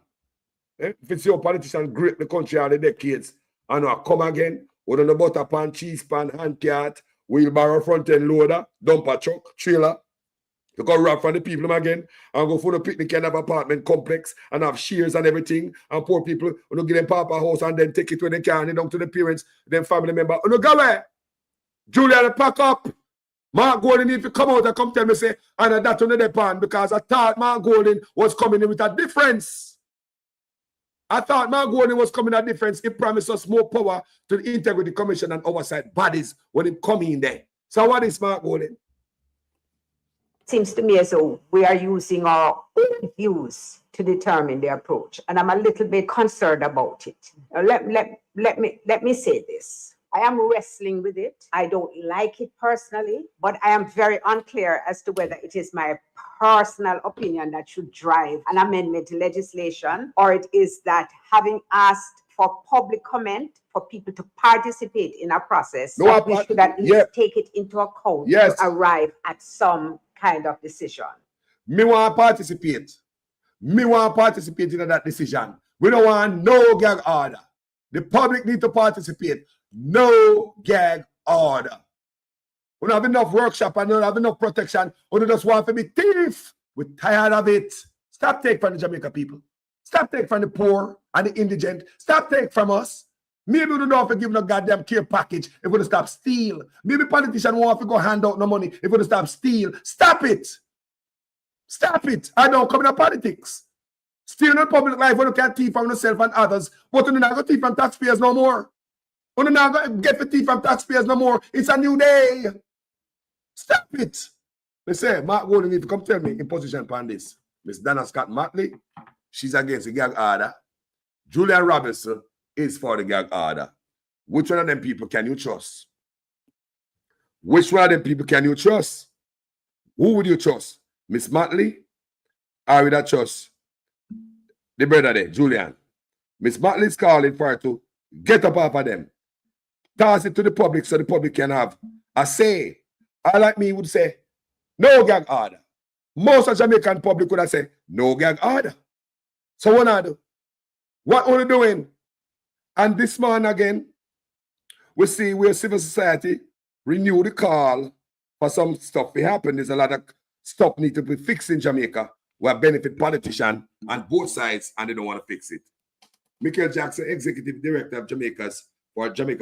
If it's your politician grip the country all the decades, and I come again, with on the butter pan, cheese pan, hand cart, wheelbarrow, front end loader, dumper truck, trailer. You go rob from the people again and go for the picnic and have apartment complex and have shares and everything. And poor people who give them papa house and then take it when they can down to the parents, then family member. No go away. Julian, pack up. Mark Golden need to come out and come tell me, say, and that's on the pan because I thought Mark Golden was coming in with a difference. I thought Mark Golden was coming at a difference. He promised us more power to the Integrity Commission and oversight bodies when he come in there. So what is Mark Golden? Seems to me as though we are using our own views to determine the approach, and I'm a little bit concerned about it. Let me say this. I am wrestling with it. I don't like it personally, but I am very unclear as to whether it is my personal opinion that should drive an amendment to legislation, or it is that having asked for public comment for people to participate in a process, that we should at least take it into account to arrive at some kind of decision. Me want to participate. Me want to participate in that decision. We don't want no gag order. The public need to participate. No gag order. We don't have enough workshop and we don't have enough protection. We don't just want to be thief. We're tired of it. Stop taking from the Jamaica people. Stop taking from the poor and the indigent. Stop taking from us. Maybe we don't have to give no goddamn care package if we don't stop steal. Maybe politicians won't have to go hand out no money if we don't stop steal. Stop it. Stop it. I don't come in politics. Stealing the public life when you can't thief from yourself and others, but you're not going to thief from taxpayers no more. You're not going to get the thief from taxpayers no more. It's a new day. Stop it. They say, Mark Golding need to come tell me in position upon this. Miss Dana Scott Matley, she's against the gag order. Julian Robinson is for the gag order. Which one of them people can you trust? Which one of them people can you trust? Who would you trust? Miss Matley? Or would I trust the brother there, Julian? Miss Matley's calling for her to get up off of them. Toss it to the public so the public can have a say. I like me would say, no gag order. Most of Jamaican public would have said, no gag order. So what I do? What are we doing? And this morning again, we see where civil society renew the call for some stuff to happen. There's a lot of stuff need to be fixed in Jamaica where benefit politicians on both sides and they don't want to fix it. Michael Jackson, Executive Director of Jamaica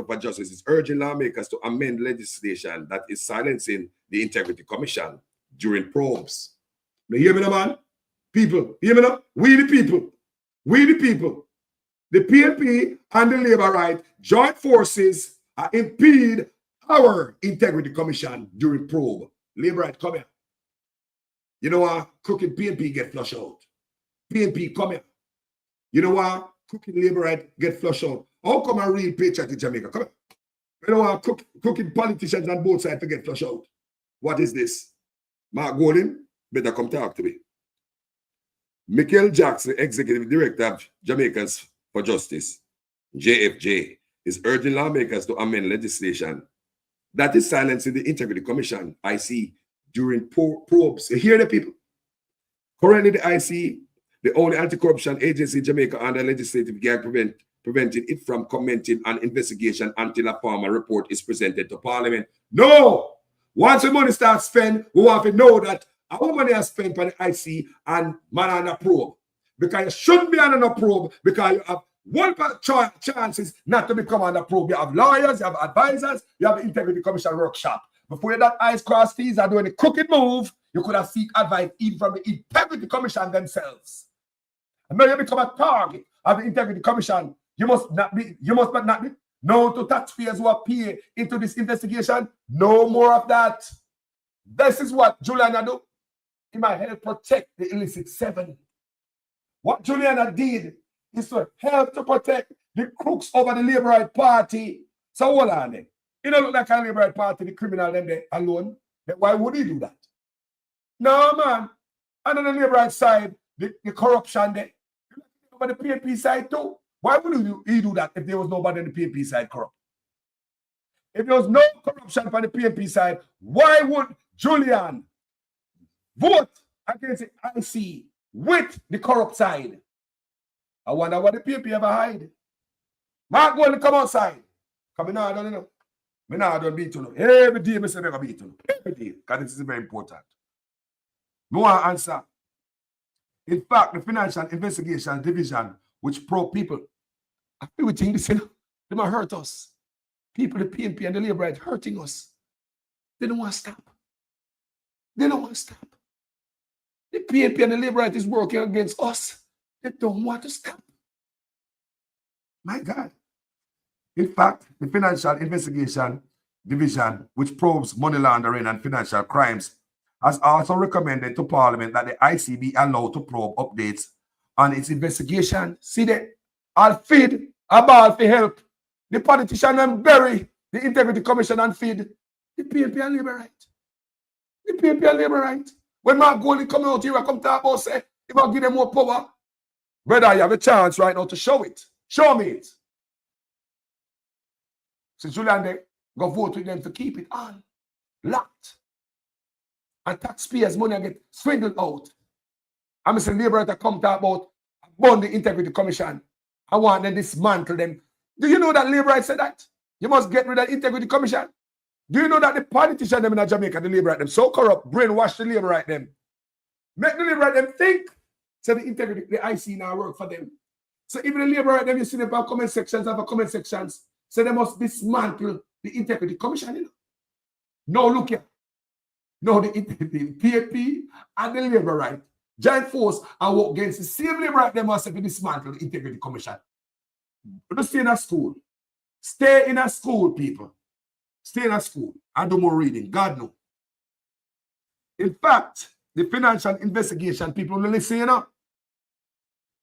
for Justice, is urging lawmakers to amend legislation that is silencing the Integrity Commission during probes. Now hear me now, man? People, hear me now? We the people. We the people. The PNP and the Labour Right joint forces impede our Integrity Commission during probe. Labour Right, come here. You know what? Crooked PNP get flushed out. PNP, come here. You know what? Crooked Labour Right get flushed out. How come a real patriot in Jamaica? Come here. You know what? Crooked politicians on both sides to get flushed out. What is this? Mark Golding, better come talk to me. Michael Jackson, Executive Director of Jamaicans for Justice, JFJ, is urging lawmakers to amend legislation that is silencing the Integrity Commission, IC, during probes. You hear the people? Currently, the IC, the only anti-corruption agency in Jamaica under legislative gag preventing it from commenting on investigation until a formal report is presented to Parliament. No! Once the money starts spent, we want to know that our money is spent by the IC and man on a probe. Because you shouldn't be on a probe because you have one chances not to become on a probe. You have lawyers, you have advisors, you have the Integrity Commission workshop. Before that eyes cross T's are doing a crooked move, you could have seek advice even from the Integrity Commission themselves. And now you become a target of the Integrity Commission. You must not be known to taxpayers who are paid into this investigation. No more of that. This is what Juliana do. He might help protect the illicit seven. What Juliana did is to help to protect the crooks over the Labour Right Party. So hold on then. It don't look like a Labour Right Party, the criminal them there alone. Then why would he do that? No, man. And on the Labour Right side, the corruption there. But the PNP side too. Why would he do that if there was nobody on the PNP side corrupt? If there was no corruption on the PNP side, why would Julian vote against the IC with the corrupt side? I wonder what the PNP ever hide. Mark going to come outside. Come now, I don't know. Me now I don't beat you. Every day I say I beat you. Every day. Because this is very important. No one answer. In fact, the Financial Investigation Division, which probe people, I feel we think this, they might hurt us. People, the PNP and the Labour Right hurting us. They don't want to stop. They don't want to stop. The PNP and the Labour Right is working against us. They don't want to stop. My God. In fact, the Financial Investigation Division, which probes money laundering and financial crimes, has also recommended to Parliament that the IC be allowed to probe updates on its investigation. See that? I'll feed a ball for help. The politician and bury the Integrity Commission and feed the PNP and Labour Right. The PNP and Labour Right. When Mark Golding come out here, I come talk about say, if I give them more power, brother, you have a chance right now to show it. Show me it. So Julian, they go vote with them to keep it on, locked. And taxpayers' money get swindled out. I'm saying Labour Right come talk about burn the Integrity Commission. I want them to dismantle them. Do you know that Labour Right said that? You must get rid of the Integrity Commission. Do you know that the politicians them in Jamaica, the Labour Right, them so corrupt, brainwash the Labour Right them. Make the Labour Right them think. So the Integrity, the IC now work for them. So even the Labour Right them, you see them have comment sections, so they must dismantle the Integrity Commission, you know. No, look here. No, the PNP and the Labour Right, join force and work against the same labor right them must have dismantle the Integrity Commission. Don't stay in a school. Stay in a school, people. Stay in a school and do more reading. God knows. In fact, the financial investigation people will listen, you know.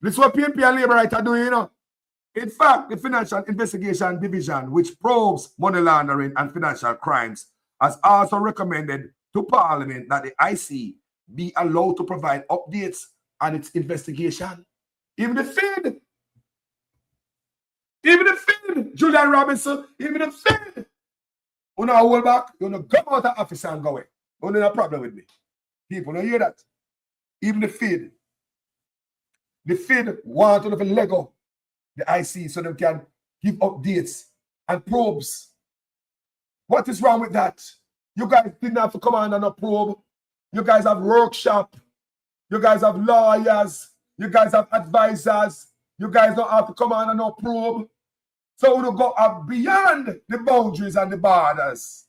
This is what PNP and Labour Right are doing, you know. In fact, the Financial Investigation Division, which probes money laundering and financial crimes, has also recommended to Parliament that the IC be allowed to provide updates on its investigation. Even the Fed, Julian Robinson, even the Fed, you know, hold back, you know, come out of office and go away. You know, no problem with me. People don't hear that. Even the Fed want to have a Lego, the IC, so they can give updates and probes. What is wrong with that? You guys didn't have to come on a probe. You guys have workshop. You guys have lawyers. You guys have advisors. You guys don't have to come on a probe. So we go up beyond the boundaries and the borders.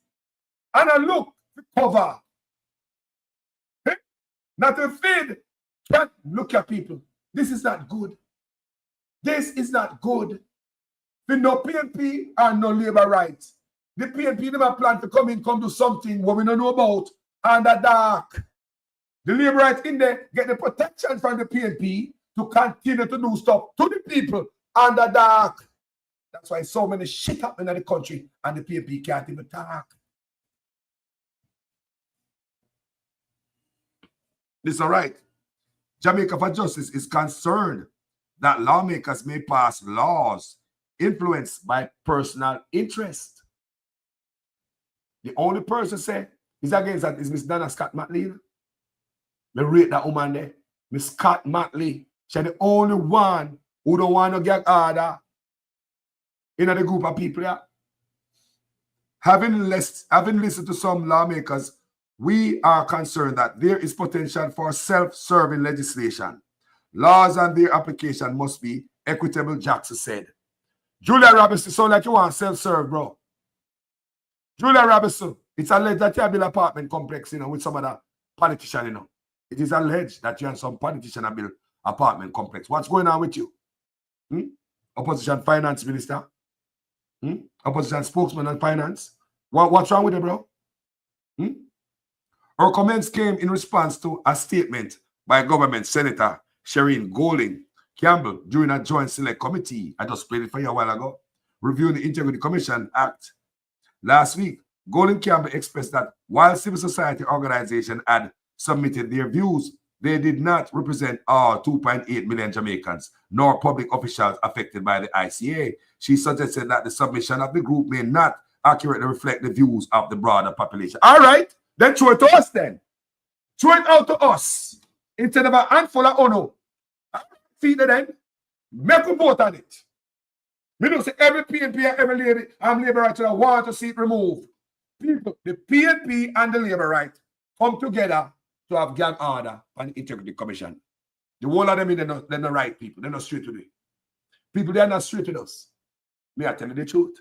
And I look to cover. Hey? Not to feed. Can't look at people. This is not good. This is not good. The no PNP and no Labour Right. The PNP never plan to come do something what we don't know about under dark. The Labour Right in there get the protection from the PNP to continue to do stuff to the people under dark. That's why so many shit happening in the country and the PNP can't even talk. This is all right. Jamaica for Justice is concerned that lawmakers may pass laws influenced by personal interest. The only person say is against that is Miss Donna Scott Matley. Me rate that woman there. Miss Scott Matley. She's the only one who don't want to get order in the group of people here. Having listened to some lawmakers, we are concerned that there is potential for self-serving legislation. Laws and their application must be equitable, Jackson said. Julia Robinson, sound like you want self-serve, bro. Julia Robinson, it's alleged that you have built an apartment complex, you know, with some other politician, you know. It is alleged that you and some politician have built apartment complex. What's going on with you? Opposition finance minister? Opposition spokesman on finance? What's wrong with it, bro? Her comments came in response to a statement by government Senator Shireen Golding Campbell during a joint select committee. I just played it for you a while ago. Reviewing the Integrity Commission Act. Last week, Golding Campbell expressed that while civil society organizations had submitted their views, they did not represent all 2.8 million Jamaicans, nor public officials affected by the ICA. She suggested that the submission of the group may not accurately reflect the views of the broader population. All right, then throw it to us then. Throw it out to us. Instead of a handful of ono. Feed it then. Make a vote on it. We don't say every PNP and every Labour Right want to see it removed. People, the PNP and the Labour Right come together to have gang order on the Integrity Commission. The whole of them, they're not right people. They're not straight with it. People, they're not straight with us. May I tell you the truth?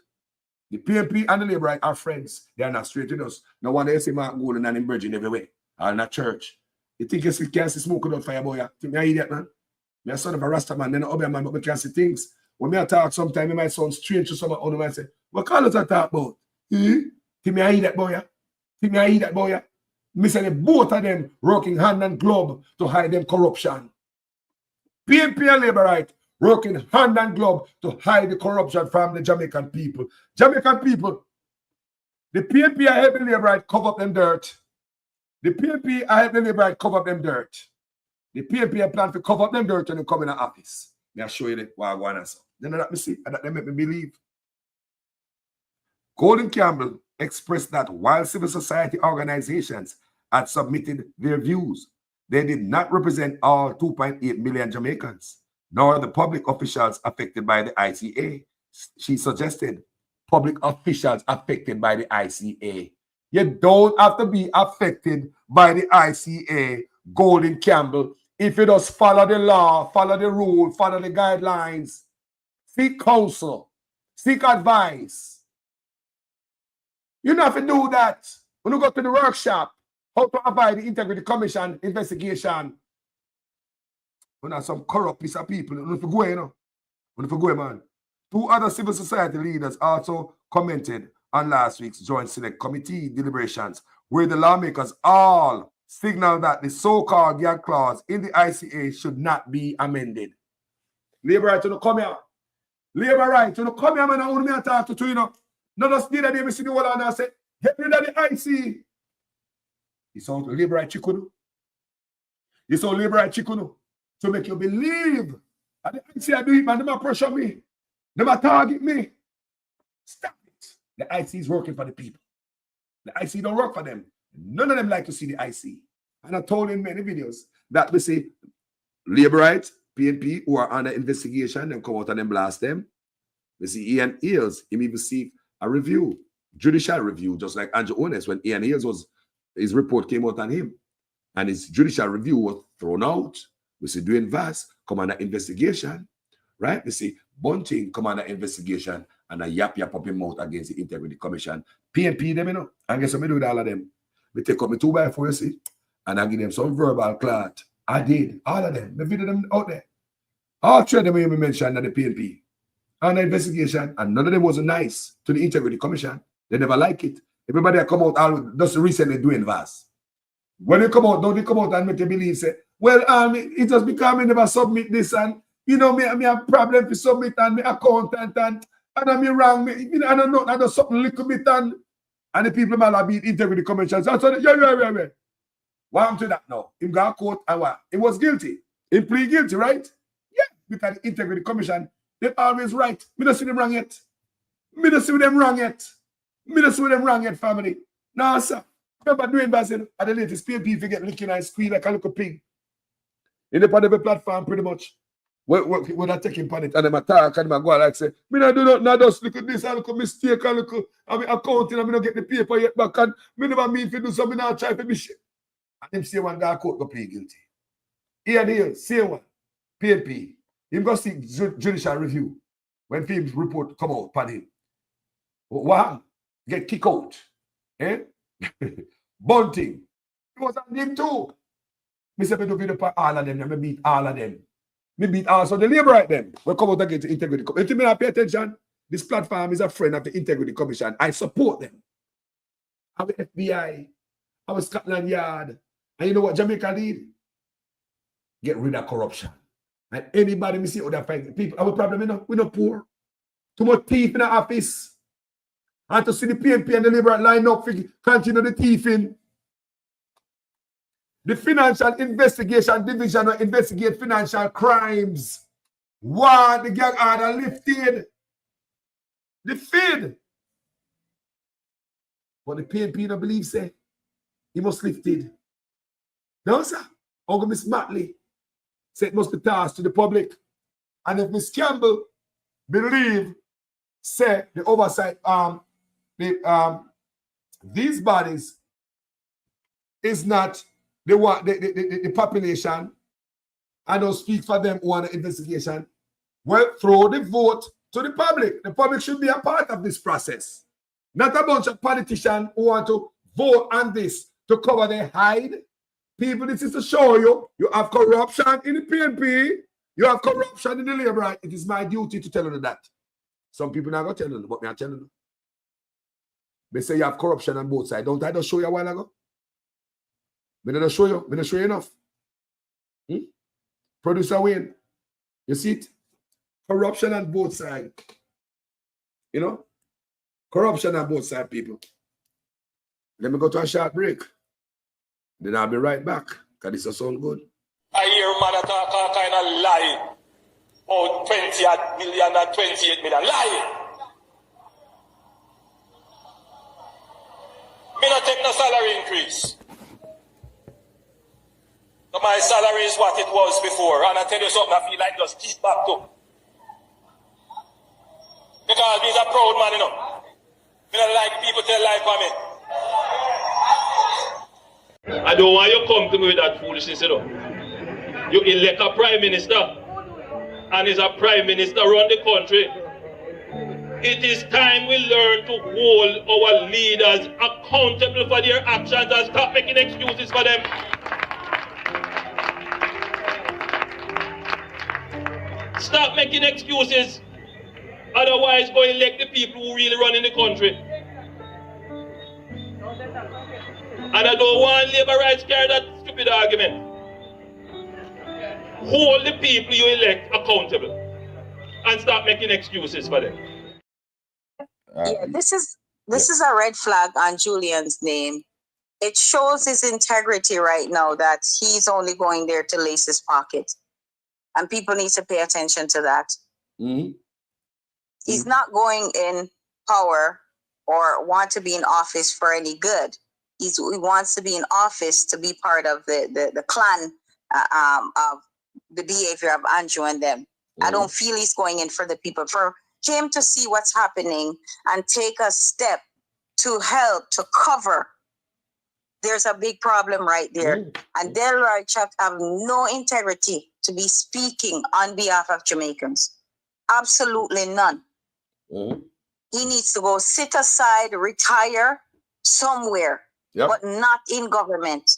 The PNP and the Labour Right are friends. They are not straight with us. No one they say Mark Golden and him Virgin everywhere. Or in a church. You think you can't see smoke without fire, boy? Think me an idiot, man? Me a son of a Rasta man, then a man, but we can't see things. When me I talk sometimes, it might sound strange to someone who might say, what colors I talk about? Think me an idiot, boy? Think me an idiot, boy? Me say both of them working hand and glove to hide them corruption. PNP and Labour Right working hand and glove to hide the corruption from the Jamaican people. Jamaican people, the PNP are helping Labour Right cover up them dirt. The PNP are helping Labour Right cover up them dirt. The PNP are planning to cover up them dirt when they come in the office. May I show you what I want to say. Then that me see, and that they make me believe. Golding Campbell expressed that while civil society organizations had submitted their views, they did not represent all 2.8 million Jamaicans, nor the public officials affected by the ICA. She suggested public officials affected by the ICA. You don't have to be affected by the ICA, Golding Campbell, if you just follow the law, follow the rule, follow the guidelines, seek counsel, seek advice. You don't have to do that. When you go to the workshop, how to avoid the Integrity Commission investigation, When are some corrupt piece of people. When if you go, you know. When if you go, man. 2 other civil society leaders also commented on last week's Joint Select Committee deliberations, where the lawmakers all signaled that the so-called gag clause in the ICA should not be amended. Labor right to come here. Labor right to come here, man. I want me to talk to you, know. Not just the other day, we see the whole and I say, get rid of the ICA. It's all labor right chicken. It's all labor right chicken. To make you believe. And the ICA do it, man. They might pressure me. They might target me. Stop it. The IC is working for the people. The IC don't work for them. None of them like to see the IC. And I told in many videos that we see labor rights, PNP, who are under investigation, them come out and them blast them. We see Ian Eales, him even seek a review, judicial review, just like Andrew Honest, when Ian Eales his report came out on him. And his judicial review was thrown out. We see Dwayne Vass come under investigation, right? We see Bunting come under investigation and a yap up him out against the Integrity Commission. PNP them, you know. And guess what I do with all of them? We take up my 2x4, you see, and I give them some verbal clot. I did. All of them. The video them out there. All 3 of them you mentioned at the PNP. And the investigation, and none of them was nice to the Integrity Commission. They never like it. Everybody that come out just recently doing Vass. When they come out, don't they come out and make you believe, say, well, it just because I never submit this and, you know, me have problem to submit and me accountant and I'm wrong. You know, I don't know, I do something little bit and the people might have been Integrity Commission. So I said, yeah. What happened to that now? Him got caught and what? He was guilty. He plead guilty, right? Yeah, because the Integrity Commission, they're always right. Me don't see them wrong yet. Me don't see them wrong yet, family. No, sir. Remember doing Basil at the latest PNP if you get licking and squeal like a little pig. In the Pandemic platform, pretty much. When I take him on it and them attack and them go like say, me not do nothing, I just look at this, I look at mistake, I look at accounting, and me not get the paper yet back, and me never mean to do something, I try to be shit. And them say one guy court go plead guilty. Ian Hill, same one, PNP. Him go seek judicial review when film's report come out upon him. What? Get kicked out. Eh? Bunting. It was on him too. Me say me do video for all of them, and me beat all of them. Me beat also the labor right them. We come out against the Integrity Commission. If you may pay attention, this platform is a friend of the Integrity Commission. I support them. I'm the FBI. I'm Scotland Yard. And you know what Jamaica did? Get rid of corruption. And anybody me see other people, our problem, you know, we're not poor. Too much thief in the office. And to see the PNP and the Liberal line up for continue the thieving. The Financial Investigation Division will investigate financial crimes. What? The gag order lifted. The FID. But the PNP don't believe, say, he must lifted. No, sir. Uncle Miss Matley said it must be tasked to the public. And if Miss Campbell believe, say, the oversight, these bodies is not the population. I don't speak for them who want an investigation. Well, throw the vote to the public. The public should be a part of this process. Not a bunch of politicians who want to vote on this to cover their hide. People, this is to show you have corruption in the PNP. You have corruption in the labor right. It is my duty to tell you that. Some people not going to tell you, but me are telling you. They say you have corruption on both sides. Don't I just show you a while ago? Me not show you. Me not show you enough. Producer Wayne, you see it? Corruption on both sides. You know? Corruption on both sides, people. Let me go to a short break. Then I'll be right back. Because this will sound good. I hear man talk all kind of lie. Oh, 20 million and 28 million. Lie. Me not take no salary increase. So my salary is what it was before. And I tell you something, I feel like just keep back to. Because he's a proud man, you know. Me don't like people tell lie for me. I don't want you to come to me with that foolishness, you know. You elect a prime minister, and he's a prime minister around the country. It is time we learn to hold our leaders accountable for their actions and stop making excuses for them. Stop making excuses. Otherwise, go elect the people who really run in the country. And I don't want labor rights carry that stupid argument. Hold the people you elect accountable and stop making excuses for them. Yeah, this is a red flag on Julian's name. It shows his integrity right now that he's only going there to lace his pocket. And people need to pay attention to that. He's not going in power or want to be in office for any good. He wants to be in office to be part of the clan of the behavior of Andrew and them. I don't feel he's going in for the people. For him to see what's happening and take a step to help, to cover, there's a big problem right there. And Del Chuck have no integrity to be speaking on behalf of Jamaicans. Absolutely none. He needs to go sit aside, retire somewhere, but not in government.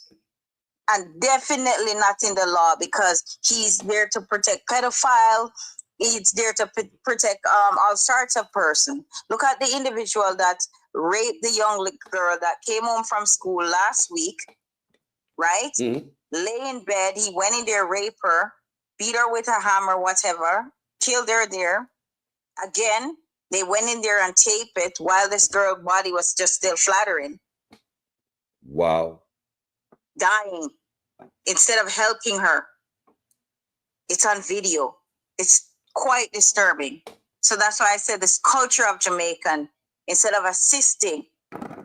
And definitely not in the law, because he's there to protect pedophiles. He's there to protect all sorts of persons. Look at the individual that raped the young girl that came home from school last week, right? Lay in bed. He went in there, raped her, beat her with a hammer, whatever, killed her there. Again, they went in there and taped it while this girl's body was just still flattering. Wow. Dying. Instead of helping her. It's on video. It's quite disturbing. So that's why I said this culture of Jamaican, instead of assisting,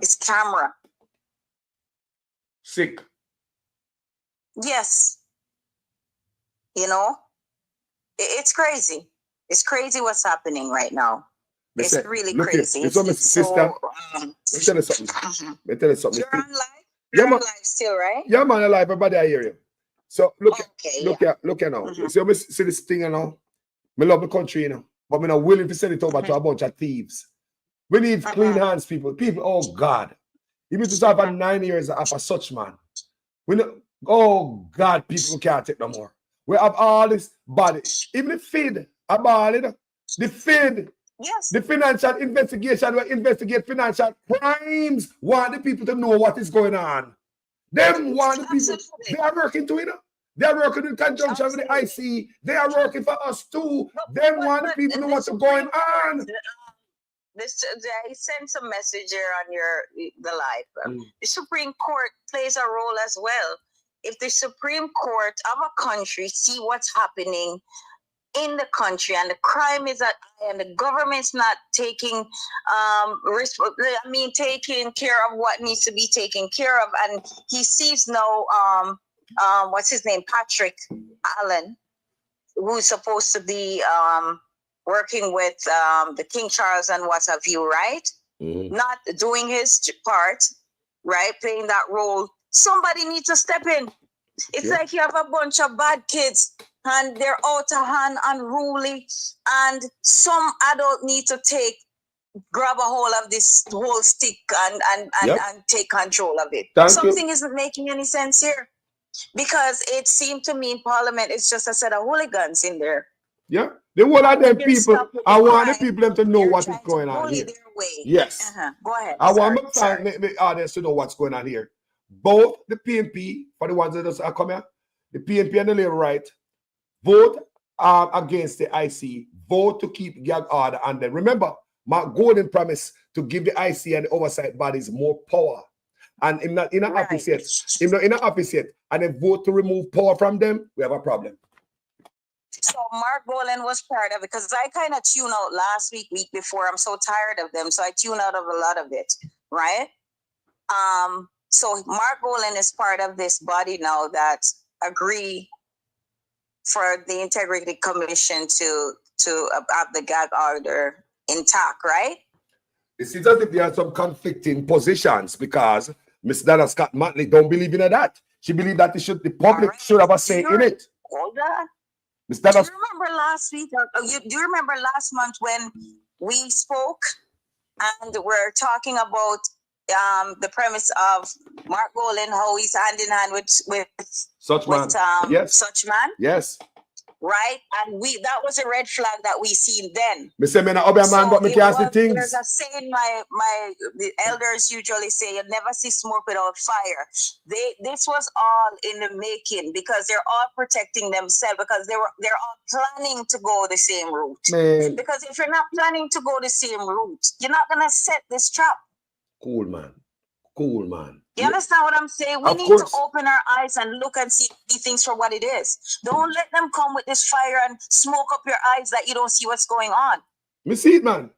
it's camera. Sick. Yes. You know, it's crazy. It's crazy what's happening right now. It's really crazy. It's my sister. Let me tell you something. Let me tell you something. You're on live? Yeah, You're man. on live still, right? Yeah, man, alive. Everybody, I hear you. So look, Okay, look at now. You see, I see this thing, you know. I love the country, you know, but I'm not willing to send it over to a bunch of thieves. We need clean hands, people. People, oh God, even to start for 9 years after such man. We know, oh God, people can't take no more. We have all this body, even the feed, about it, the feed. Yes. The financial investigation will investigate financial crimes. Want the people to know what is going on. Them want the people. They are working to it. They are working in conjunction with the IC. They are working for us too. Them want the people to know what's going on. I sent some message here on the live. The Supreme Court plays a role as well. If the Supreme Court of a country see what's happening in the country and the crime is at and the government's not taking taking care of what needs to be taken care of, and he sees no what's his name, Patrick Allen, who's supposed to be working with the King Charles and what have you, right? Not doing his part, right? Playing that role. Somebody needs to step in. It's like you have a bunch of bad kids and they're out of hand, unruly, and some adult need to grab a hold of this whole stick and take control of it. Something isn't making any sense here, because it seemed to me in Parliament it's just a set of hooligans in there. Yeah, the whole of them people. I want the people to know what is going on here. Yes. Go ahead. I want the audience to know what's going on here. Both the PNP, for the ones that just are coming, the PNP and the Labour Right, vote against the IC, vote to keep gag order, and then remember, Mark Gordon promised to give the IC and the oversight bodies more power. And in not in an office yet, and then vote to remove power from them, we have a problem. So Mark Boland was part of it, because I kind of tuned out last week before. I'm so tired of them, so I tuned out of a lot of it, right? So Mark Boland is part of this body now that agree for the Integrity Commission to have the gag order intact, right? It seems as if there are some conflicting positions, because Ms. Donna Scott Matley don't believe in that. She believes that the public should have a say in it. Hold on. Ms. Donna, do you remember last week? Do you remember last month when we spoke and we're talking about the premise of Mark Boland, how he's hand in hand with Such man. Such man? Yes. right? And that was a red flag that we seen then. Me say me not obey man, but me it can't see was- things. There's a saying the elders usually say, you never see smoke without fire. This was all in the making because they're all protecting themselves because they're all planning to go the same route. Man. Because if you're not planning to go the same route, you're not gonna set this trap. Cool, man. Cool, man. You understand what I'm saying? We Of need course. to open our eyes and look and see things for what it is. Don't let them come with this fire and smoke up your eyes that you don't see what's going on. Me see it, man.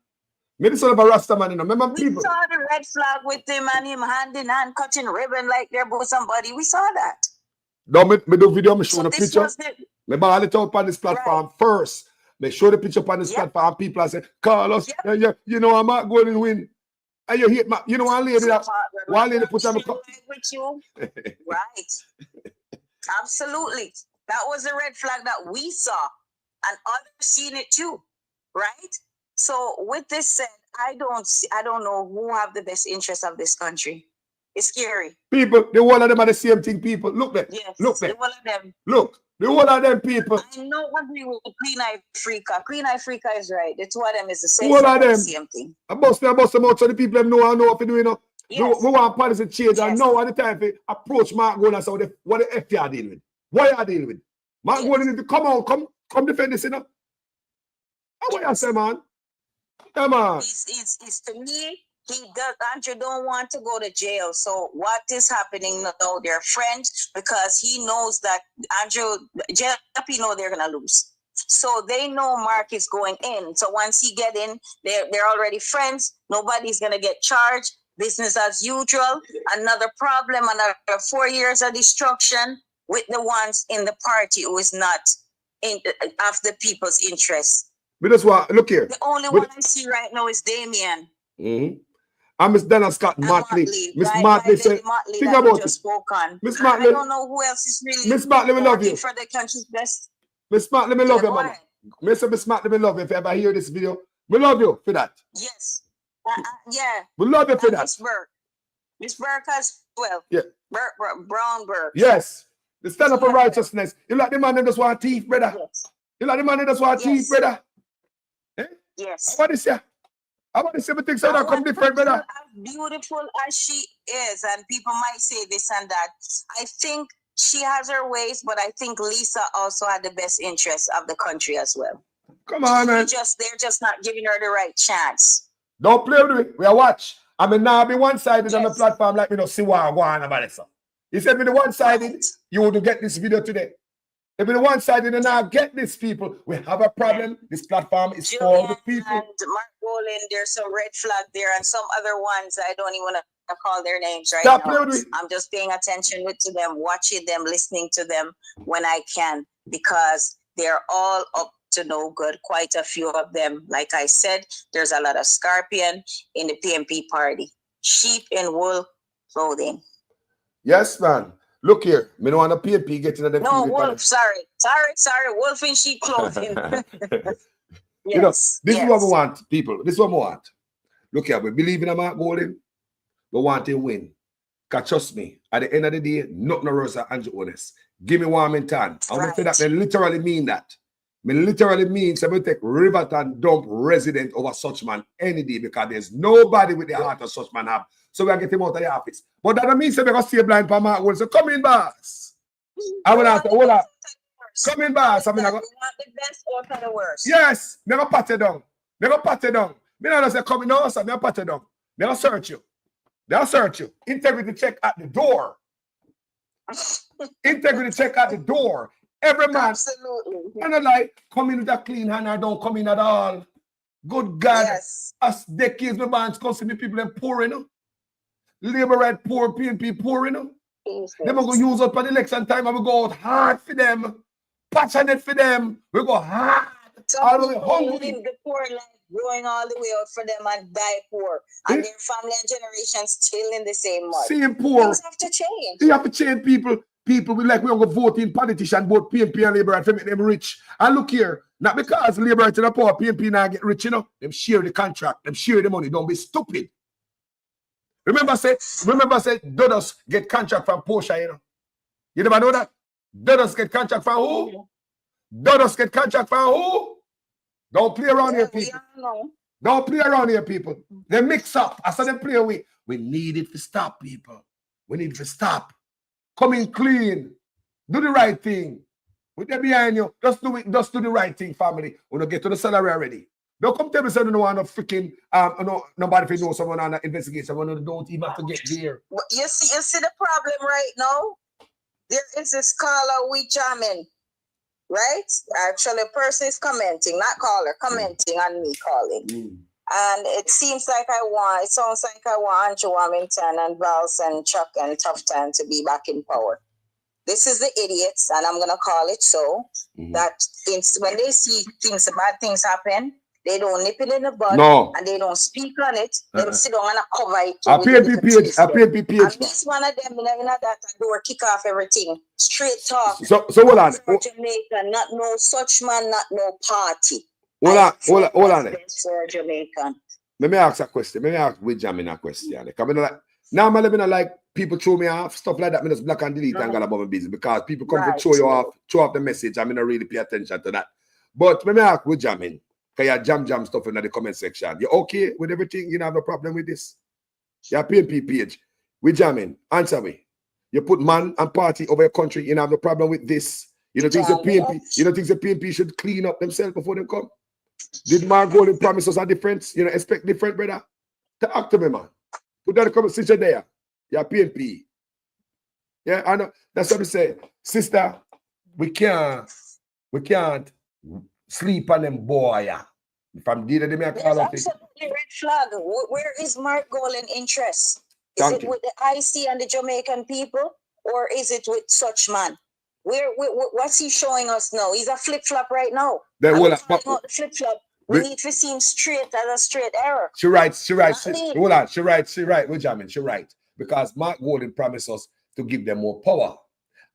Me the son of a Rasta man, you know. Remember We people. saw the red flag with him and him hand in hand cutting ribbon like they're both somebody. We saw that. Don't me do video, me show the this picture. was the- Me ball it out on this platform first. Me show the picture on this platform. People are say, Carlos, you know I'm not going to win. And you hate my, you know one lady that one lady put on the cup. with you. Right. Absolutely. That was a red flag that we saw and others seen it too. Right? So with this said, I don't know who have the best interest of this country. It's scary. People, the whole of them are the same thing, people. Look there. Yes. Look there. The whole of them. Look. The whole of them people. I don't agree with Clean Africa. Clean Africa is right. The two of them is the same, Whole of them. same thing. I bust them out so the people them know what to do, you know. Yes. We want policy change and now at the time to approach Mark Golan and say what the F you are dealing with. What you are dealing with. Mark Golan need to come on, come defend this, you know. What you say, man? Come on. It's to me, Andrew don't want to go to jail. So what is happening now? They're friends because he knows that JLP know they're gonna lose. So they know Mark is going in. So once he get in, they're already friends. Nobody's gonna get charged. Business as usual. Another problem, another 4 years of destruction with the ones in the party who is not of the people's interest. But that's why, look here. The only one I see right now is Damien. Mm-hmm. And Miss Dana Scott Motley. Miss Right, Motley said, Motley think that we about just it. spoke on. Miss I Motley. don't know who else is really Miss Motley, we love you. for the country's best. Miss Motley, me love you, go mama. ahead. Miss Motley, me love you. If you ever hear this video, we love you for that. Yes. Yeah. We love you for that. Miss Burke. Miss Burke as well. Yeah. Brown Burke. Yes. The stand up for righteousness. You like the man that just want thief, brother? Yes. You like the man that just want thief, brother? Yes. How about this, yeah? How about this? Everything so that come different, brother? As beautiful as she is, and people might say this and that, I think she has her ways, but I think Lisa also had the best interest of the country as well. Come on, man. They're just not giving her the right chance. Don't play with it. We are watch. I mean, now be one-sided on the platform like me, no see what I want about it. So. He said, be the one-sided, you want to get this video today. If it's one-sided and now get these people, we have a problem. This platform is for the people. And Mark Golan, there's some red flag there, and some other ones I don't even want to call their names right Stop now. playing with me. I'm just paying attention to them, watching them, listening to them when I can, because they're all up to no good. Quite a few of them. Like I said, there's a lot of scorpion in the PMP party. Sheep in wool clothing. Yes, man. Look here. Me don't want a PMP getting at them. No, wolf, sorry. Wolf in sheep clothing. You know, this is what we want, people. This is what we want. Look here, we believe in a Mark Golan. We want him win. Because trust me, at the end of the day, nothing else than Andrew Honest. Give me Warmington. I want to say that I literally mean that. I literally means I will take Riverton dump resident over such man any day because there's nobody with the heart of such man have. So we are getting him out of the office. But that doesn't mean we're going to stay blind for Mark Golan. So come in, boss. I will have to hold up. Come in, boss. I mean, I want the best or for the worst. Yes. Never pat it down. Never pat it down. Me not say come in, no, sir. Never pat it down. They'll search you. They'll search you. Integrity check at the door. Integrity check at the door. Every man. Absolutely. And I like come in with a clean hand or don't come in at all. Good God. Yes. As decades, my bands come see me people them poor, you know. Labor right poor, PNP poor, you know. Them going to use up for the election time and we go out hard for them. Passionate for them. We go hard. All the way hungry. The poor life going all the way out for them and die poor. And their family and generations still in the same mud. Same poor. Things have to change. You have to change people. People we like we don't go voting politicians, both PNP and Labour, to make them rich. And look here, not because Labour to the poor, PNP now get rich, you know. Them share the contract, them share the money. Don't be stupid. Remember say Dodos get contract from Porsche, you know. You never know that? Dodos get contract from who? Don't just get contract from who? Don't play around here, We people. all know. Don't play around here, people. They mix up. I saw them play away. We need it to stop, people. We need it to stop. Come in clean. Do the right thing. With them behind you, just do it. Just do the right thing, family. When you get to the salary already. Don't come tell me say you don't want no freaking nobody if you know someone on an investigation when you don't even have to get there. You see the problem right now? There is this caller we jamming, right? Actually, a person is commenting, not caller, commenting on me calling. And it seems like it sounds like I want Andrew Wilmington and Vals and Chuck and Tough Time to be back in power. This is the idiots, and I'm going to call it so, that when they see bad things happen, they don't nip it in the bud, and they don't speak on it. They sit down and cover it. A PNP page. And this one of them, that door kick off everything. Straight talk. So hold on. For Jamaica, not no such man, not no party. Hold on. For Jamaican. Let me ask a question. Let me ask with Jamin a question. Now I'm living like people throw me off, stuff like that. I just block and delete and go about my business because people come to throw you off, throw off the message. I mean, I really pay attention to that. But let me ask with Jamin, because you jam stuff in the comment section. You okay with everything? You don't have no problem with this? Your PNP page. With Jamin, answer me. You put man and party over your country, you don't have no problem with this. You don't think the PNP should clean up themselves before they come? Did Mark Golden promise us a difference? You know, expect different, brother? Talk to me, man. Put that conversation there. Yeah, PNP. Yeah, I know. That's what we say. Sister, we can't sleep on them boy. Yeah. If I'm dealing with them, I call out it. Absolutely red flag. Where is Mark Golden interest? Is it with the IC and the Jamaican people, or is it with such man? What's he showing us now? He's a flip-flop right now. Flip-flop. We need to see him straight as a straight error. She writes. Hold on. She writes. With Jamin, she writes. Because Mark Golden promised us to give them more power.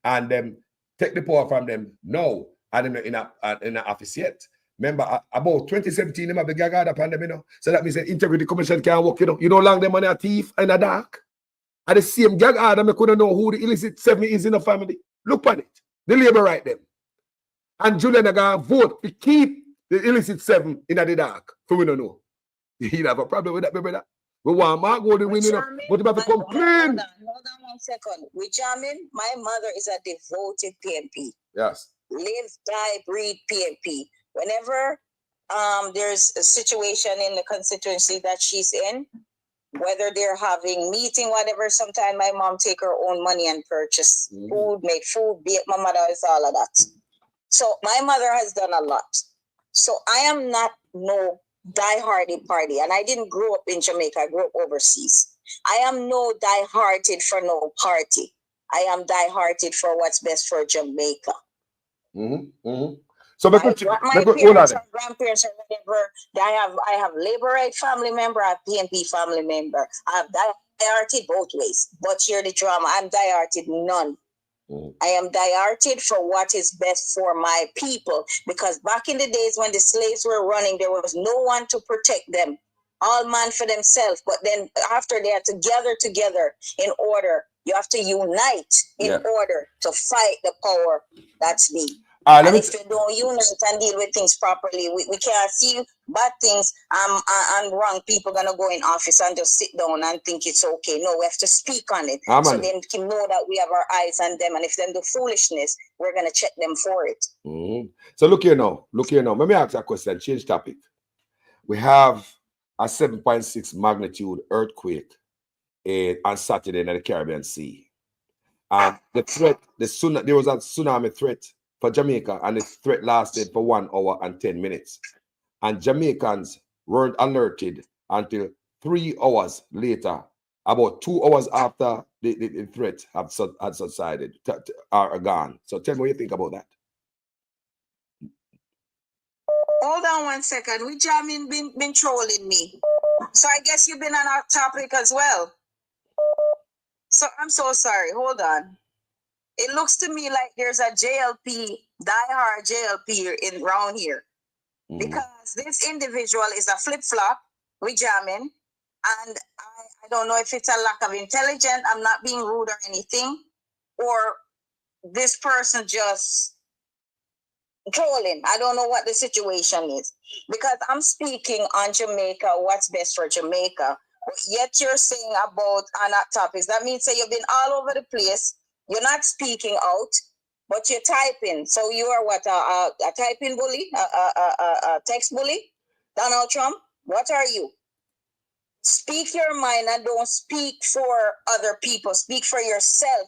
And take the power from them now. And in the office yet. Remember, about 2017, them have the gag upon them, you know. So that means the Integrity Commission can't work, you know. You know, long them on a thief in the dark. And the same gag order, I couldn't know who the illicit 7 is in the family. Look on it. The labor right them. And Julian are going to vote to keep the illicit 7 in the dark. For we don't know. You have a problem with that, brother. We want Mark Golden win, you know. But you have to complain. Hold on 1 second. With Jamin, my mother is a devoted PNP. Yes. Live, die, breathe PNP. Whenever there's a situation in the constituency that she's in, whether they're having meeting, whatever, sometimes my mom take her own money and purchase food, make food, be it my mother is all of that. So my mother has done a lot. So I am not no die-hearted party, and I didn't grow up in Jamaica, I grew up overseas. I am no die-hearted for no party. I am die-hearted for what's best for Jamaica. So my parents or grandparents or whatever, I have Labour Right family member, I have PNP family member. I have die-hearted both ways. But hear the drama, I'm die-hearted none. I am die-hearted for what is best for my people. Because back in the days when the slaves were running, there was no one to protect them. All man for themselves. But then after they had to gather together in order, you have to unite in order to fight the power that's me. And if you don't unite and deal with things properly, we can't see bad things and wrong people gonna go in office and just sit down and think it's okay. No, we have to speak on it. So they can know that we have our eyes on them, and if them do foolishness, we're gonna check them for it. So look here now. Let me ask a question, change topic. We have a 7.6 magnitude earthquake on Saturday in the Caribbean Sea. And the threat, there was a tsunami threat for Jamaica, and the threat lasted for 1 hour and 10 minutes. And Jamaicans weren't alerted until 3 hours later, about 2 hours after the threat had subsided, are gone. So tell me what you think about that. Hold on 1 second. We Jamin been trolling me. So I guess you've been on our topic as well. So I'm so sorry. Hold on. It looks to me like there's a JLP, diehard JLP in around here. Because this individual is a flip-flop with Jamin. And I don't know if it's a lack of intelligence. I'm not being rude or anything. Or this person just trolling. I don't know what the situation is because I'm speaking on Jamaica, what's best for Jamaica. Yet you're saying about other topics. That means that you've been all over the place. You're not speaking out, but you're typing. So you are what, a typing bully, a text bully? Donald Trump, what are you? Speak your mind and don't speak for other people. Speak for yourself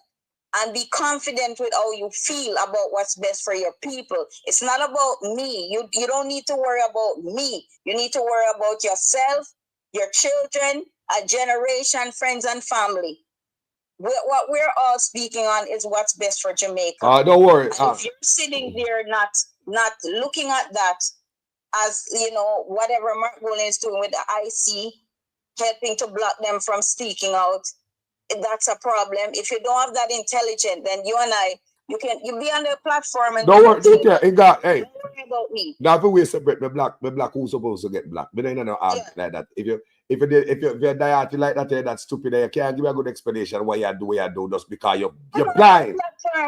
and be confident with how you feel about what's best for your people. It's not about me. You don't need to worry about me. You need to worry about yourself, your children, a generation, friends, and family. What we're all speaking on is what's best for Jamaica. Don't worry. And if you're sitting there not looking at that as, you know, whatever Mark Golan is doing with the IC, helping to block them from speaking out, that's a problem. If you don't have that intelligence, then you and I, you be on the platform and don't worry. It got, hey. Don't worry about me. Now if we separate me black who's supposed to get black. But then like that. If you're diet like that, that's stupid. You can't give me a good explanation why you do what you do just because you're blind.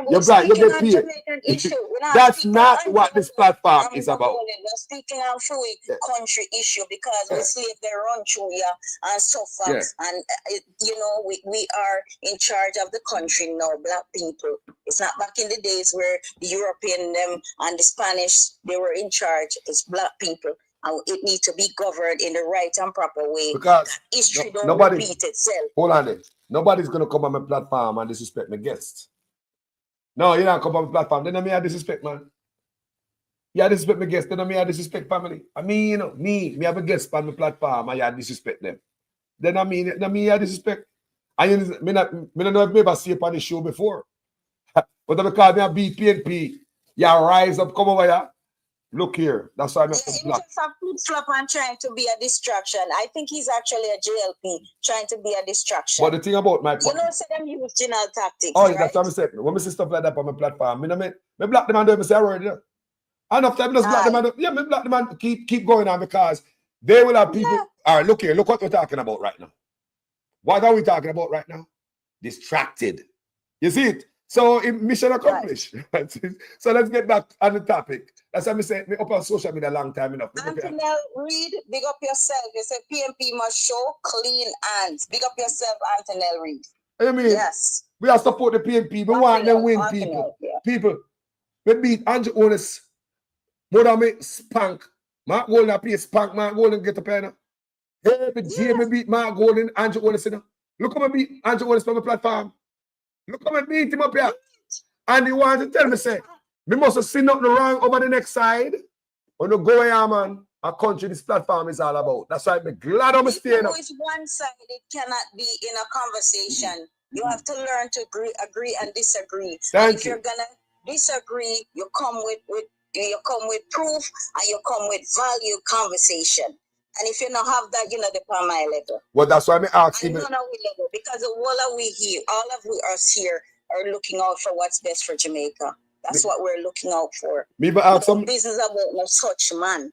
You're blind. You get paid. That's not what this platform is about. We're speaking on fluid country issue because we slave they run through here and suffer. And you know, we are in charge of the country now, black people. It's not back in the days where the European them and the Spanish they were in charge. It's black people. And it needs to be governed in the right and proper way. Because history don't repeat itself. Hold on there. Nobody's gonna come on my platform and disrespect my guests. No, you don't come on my platform. Then I disrespect, man. You disrespect my guests, then I disrespect family. I mean, you know, me have a guest on my platform and you disrespect them. Then I disrespect. And me not know if me ever see up on the show before. But because me a beat PNP, you rise up, come over here. Look here, that's why I'm just a flip-flop and trying to be a distraction. I think he's actually a JLP trying to be a distraction. But the thing about my you know, say them use general tactics. Oh, right? that's what I said. When I see stuff like that on my platform, me block them and do it, say a word. Enough time, just block them and me block them and keep going on because they will have people. All right, look here, look what we're talking about right now. What are we talking about right now? Distracted. You see it? So mission accomplished. Right. So let's get back on the topic. That's why I say me up on social media a long time enough. Antonel Reed, big up yourself. You say PNP must show clean hands. Big up yourself, Antonel Reed. I mean, yes. We have to support the PNP. We want them win, people. Yeah. People, we beat Andrew Onis. More than me spank. Mark Golan play spank. Mark Golan get a pen. Hey, me beat Mark Golan, Andrew Onis. Look how me beat Andrew Onis from the platform. Look how me beat him up here. And he wanted to tell me, say, we must have seen nothing wrong over the next side. When you go here, man, a country this platform is all about. That's why I'm glad I'm staying up. It's one-sided. It cannot be in a conversation. You have to learn to agree and disagree. If you're gonna disagree, you come with proof and you come with value conversation. And if you don't have that, you know the palm my level. Well, that's why I'm asking. Because all of we here, all of us here are looking out for what's best for Jamaica. That's what we're looking out for. Me but ask some business about no such man.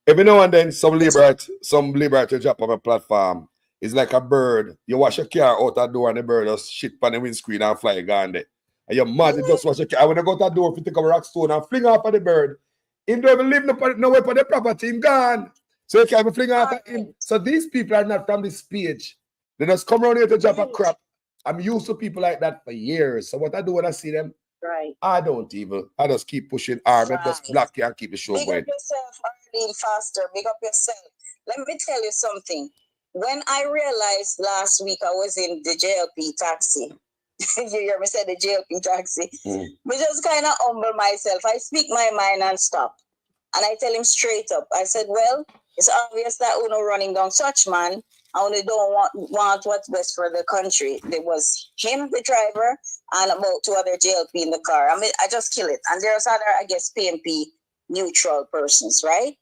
Every now and then some liberty drop on a platform. It's like a bird. You wash your car out the door and the bird just shit on the windscreen and fly gone there. And you're mad, you just wash your car. When you go to the door, if you take a rock stone and fling off of the bird, him don't even live nowhere for the property, him gone. So you can't even fling off of him. So these people are not from this page. They just come around here to drop a crap. I'm used to people like that for years. So what I do when I see them, I don't even. I just keep pushing arm and just block you and keep the show going. Big up yourself, Arlene Foster. Big up yourself. Let me tell you something. When I realized last week I was in the JLP taxi, you hear me say the JLP taxi, I just kind of humble myself. I speak my mind and stop. And I tell him straight up. I said, well, it's obvious that Uno running down such man. I only don't want what's best for the country. There was him, the driver, and about 2 other JLP in the car. I mean, I just kill it. And there's other, I guess, PNP neutral persons, right?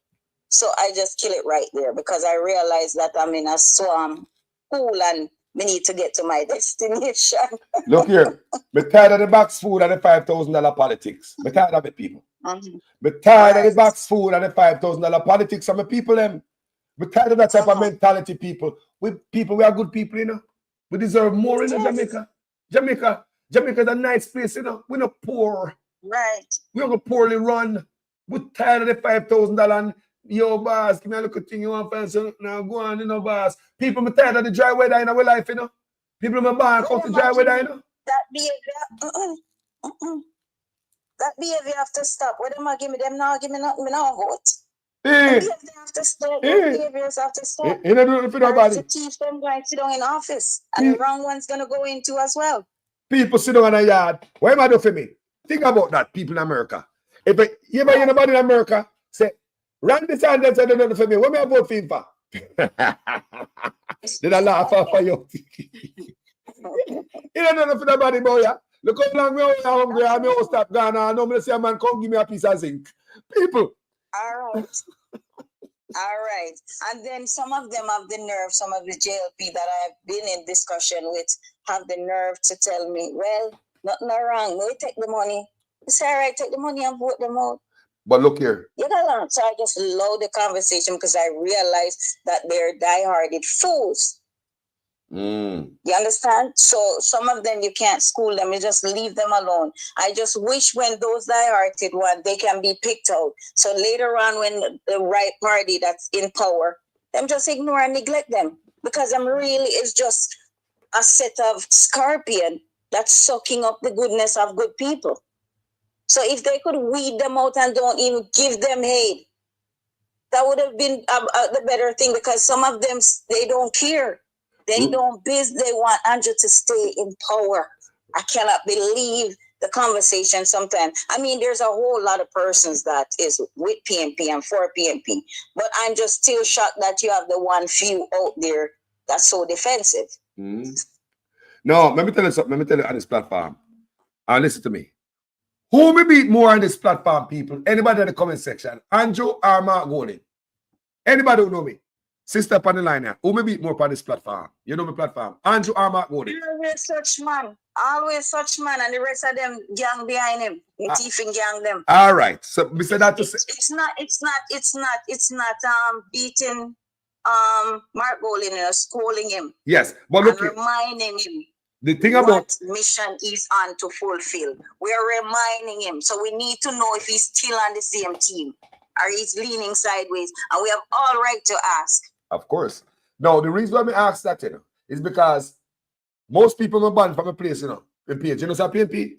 So I just kill it right there because I realize that I'm in a swamp pool and we need to get to my destination. Look here. I'm tired of the box food and the $5,000 politics. I'm tired of it, people. I'm tired of the box food and the $5,000 politics. I'm a people, them. We're tired of that type of mentality, people. We are good people, you know. We deserve more in Jamaica. Jamaica is a nice place, you know. We're not poor. Right. We're not poorly run. We're tired of the $5,000 and yo boss, give me a look at thing you want to find now go on, you know, boss. People me tired of the dry weather in our life, you know. People me born out the dry weather, you know. That behavior, that behavior have to stop. What them give me? Them now give me nothing. Me now vote. Hey. They have to stop. Those behaviors have to stop. You don't do it for nobody. To teach them going to sit down in office, and the wrong one's gonna go into as well. People sit down in a yard. What am I doing for me? Think about that, people in America. If you ever hear anybody in America say, Randy Sanders said nothing for me, what am I vote for him for? Did I laugh for you? You don't know nothing for nobody, boy. Yeah? Look how long we are hungry and we all stop going on. No, say a man come give me a piece of zinc. People. All right. All right. And then some of them have the nerve, some of the JLP that I've been in discussion with have the nerve to tell me, well, nothing wrong. No, take the money. It's all right, take the money and vote them out. But look here. You know, so I just love the conversation because I realize that they're dieharded fools. You understand? So some of them you can't school them, you just leave them alone. I just wish when those dieharded ones, they can be picked out. So later on when the right party that's in power, them just ignore and neglect them. Because I'm really is just a set of scorpion that's sucking up the goodness of good people. So if they could weed them out and don't even give them aid, that would have been the better thing because some of them, they don't care. They don't biz. They want Andrew to stay in power. I cannot believe the conversation sometimes. I mean, there's a whole lot of persons that is with PNP and for PNP, but I'm just still shocked that you have the one few out there that's so defensive. No, let me tell you something. Let me tell you on this platform. Listen to me. Who me beat more on this platform, people? Anybody in the comment section? Andrew or Mark Golding? Anybody who know me? Sister up on the line here. Who me beat more on this platform? You know my platform. Andrew or Mark Golding? Always such man. Always such man. And the rest of them gang behind him. The thief and gang them. All right. So we said that to say. It's not beating Mark Golding or schooling him. Yes. But look and reminding him. The thing about what mission he's on to fulfill. We're reminding him. So we need to know if he's still on the same team or he's leaning sideways. And we have all right to ask. Of course. No, the reason why I ask that, you know, is because most people are banned from a place, you know, in PNP. You know what's PNP?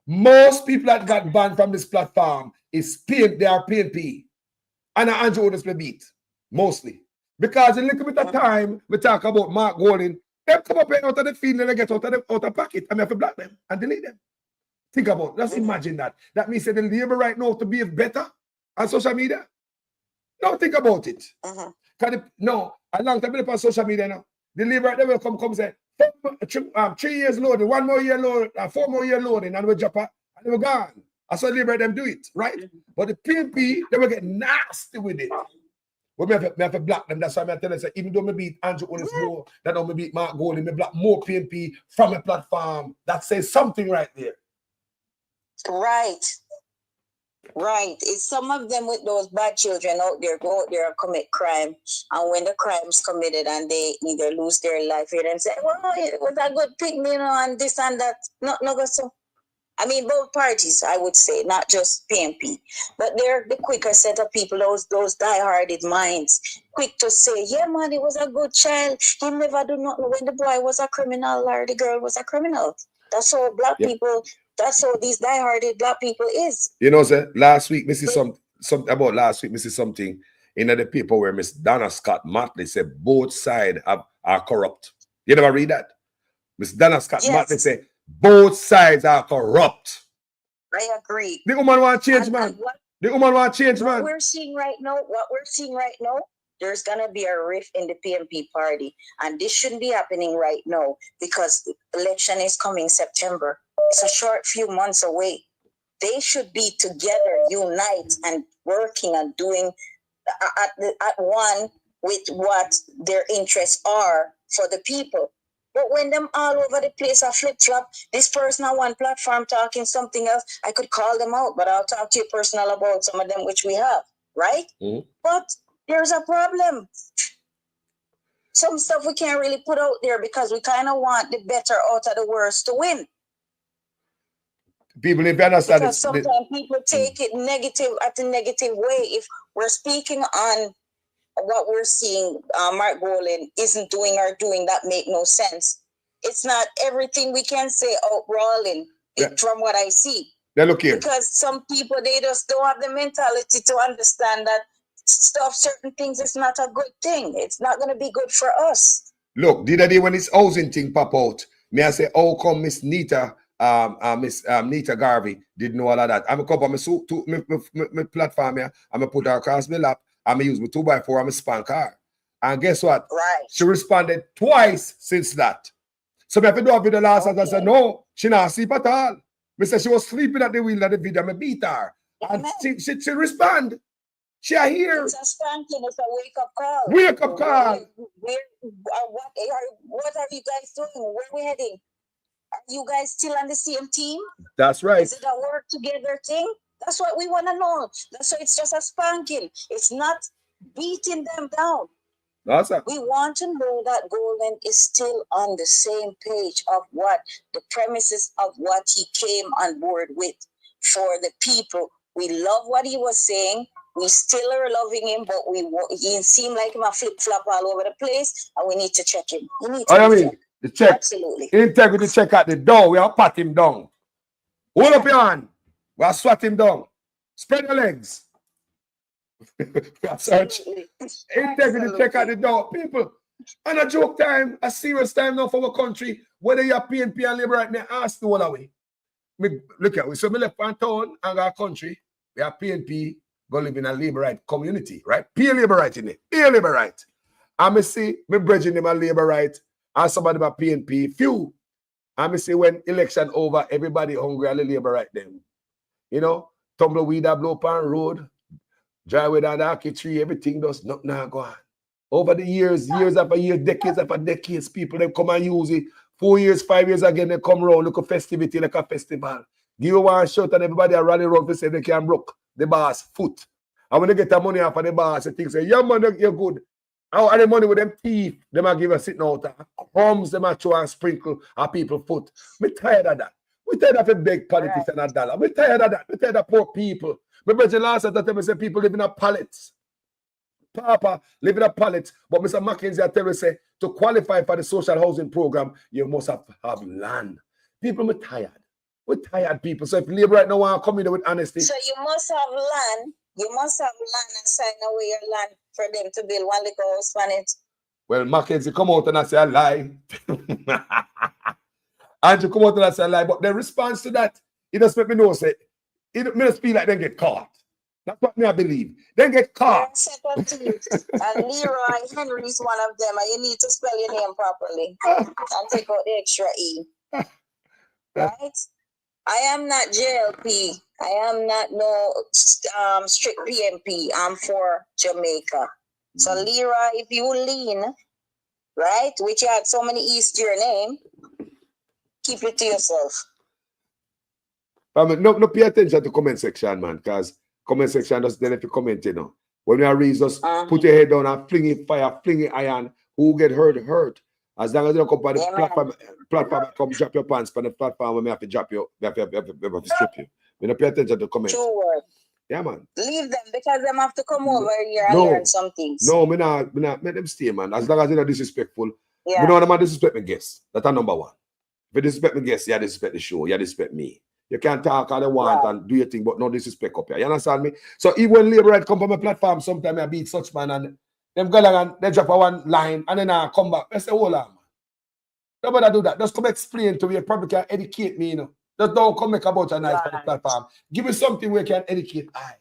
Most people that got banned from this platform is PNP, they are PNP. And Andrew Otis play beat. Mostly. Because in a little bit of time, we talk about Mark Golding. They come up out of the field and they get out of the pocket and we have to block them and delete them. Think about it. Just imagine that. That means that the labor right now to behave better on social media. Now think about it. No, a long time on social media now. The labor right there will come say 3 years loading, 1 more year loading, 4 more year loading, and we drop and they were gone. I saw the labor them do it, right? But the PNP, they will get nasty with it. But we have to block them. That's why I'm telling you, even though we beat Andrew Otis more, that don't beat Mark Golding, we block more PNP from a platform. That says something right there. Right. Right. It's some of them with those bad children out there go out there and commit crime. And when the crime is committed and they either lose their life here and say, well, it was a good thing, you know, and this and that. No, so. I mean, both parties, I would say, not just PNP. But they're the quicker set of people, those die-hearted minds, quick to say, yeah, man, he was a good child. He never do nothing when the boy was a criminal or the girl was a criminal. That's how black people, that's how these die-hearted black people is. You know, sir, last week, something in the paper where Miss Donna Scott Motley said both sides are corrupt. You never read that? Miss Donna Scott Motley said, both sides are corrupt. I agree. The woman want to change, man. The woman want to change, man. What we're seeing right now, there's going to be a rift in the PNP party. And this shouldn't be happening right now because the election is coming September. It's a short few months away. They should be together, unite, and working and doing at one with what their interests are for the people. But when them all over the place are flip-flop, this person on one platform talking something else, I could call them out, but I'll talk to you personal about some of them which we have, right? But there's a problem. Some stuff we can't really put out there because we kind of want the better out of the worst to win. People, if you understand Because this, sometimes people take it negative at a negative way. If we're speaking on what we're seeing, Mark Golan isn't doing or doing, that make no sense. It's not everything we can say outrawling from what I see. Now look here. Because some people, they just don't have the mentality to understand that certain things is not a good thing. It's not going to be good for us. Look, the other day when this housing thing pop out, me I say, how come Miss Nita, Miss Nita Garvey didn't know all of that? I'm a couple of my platform here, I'm gonna put her across my lap, I'm gonna use my 2x4, I'm a spank her. And guess what? Right. She responded twice since that. So me have to do a video last night. I said, no, she not sleep at all. Me said she was sleeping at the wheel of the video, me beat her. And she respond. She are here. It's a spanking, it's a wake-up call. Wake-up call. What are you guys doing? Where are we heading? Are you guys still on the same team? That's right. Is it a work together thing? That's what we want to know. That's why it's just a spanking. It's not beating them down. That's it. We want to know that Golan is still on the same page of what the premises of what he came on board with for the people. We love what he was saying. We still are loving him, but he seemed like him a flip-flop all over the place, and we need to check him. We need to check. The check. Absolutely. Integrity check at the door. We are pat him down. Hold up your hand. We are swat him down. Spread your legs. We are search. Integrity check at the door. People, and a joke time, a serious time now for our country, whether you're PNP and Labour right now, ask the whole away. Look at we. So we left our town and our country. We are PNP. Go live in a Labourite community, right? Pure Labourite in it. Pure Labourite. And me see, me bridging them a Labourite, and somebody about PNP, few. And me see when election over, everybody hungry and the Labourite them. You know, tumbleweed a blow upon road, driveway down the Aki tree, everything does not now go on. Over the years after years, decades after decades, people they come and use it. 4 years, 5 years again, they come around, look a festivity like a festival. Give you one shot and everybody are running around to say they can broke the boss foot. And when they get the money off of the boss, they think say, yeah, man, you're good. And the money with them teeth, they might give us sitting out. Crumbs, they might try and sprinkle our people's foot. We're tired of that. We're tired of a big politician and dollar. We're tired of that. We're tired of poor people. My brother last time I said people live in a pallets. Papa live in a pallet. But Mr. Mackenzie, I tell you, say, to qualify for the social housing program, you must have land. People are tired. We're tired people. So if Labour right now want to come in with honesty. So you must have land. You must have land and sign away your land for them to build one little house on it. Well, Mackenzie come out and I say a lie. Andrew come out and I say a lie. But the response to that, it just make me know, say, it makes me feel like they get caught. That's what me I believe. They get caught. And Leroy Henry is one of them, and you need to spell your name properly and take out the extra E. Right? I am not JLP. I am not no strict PMP. I'm for Jamaica. So Leroy, if you lean, right, which you had so many E's to your name, keep it to yourself. No pay attention to comment section, man, because comment section doesn't tell if you comment, you know. When you read, just put your head down and fling it fire, fling it iron. Who get hurt. As long as you don't come on the platform, come drop your pants on the platform when we have to drop you, we have to strip you. We don't pay attention to comments. True word. Yeah, man. Leave them because they have to come over here and learn some things. No, me not make them stay, man. As long as you're not disrespectful. Yeah. You don't want to disrespect my guests. That's our number one. If you disrespect my guests, you disrespect the show, you disrespect me. You can't talk all you want and do your thing, but no disrespect up here. You understand me? So even when Labour right come from my platform, sometimes I beat such man and them go along and they drop a one line and then I come back. I say, hold on, man. Nobody do that. Just come explain to me. You probably can educate me, you know. Just don't come make about a nice platform. Give me something where you can educate I.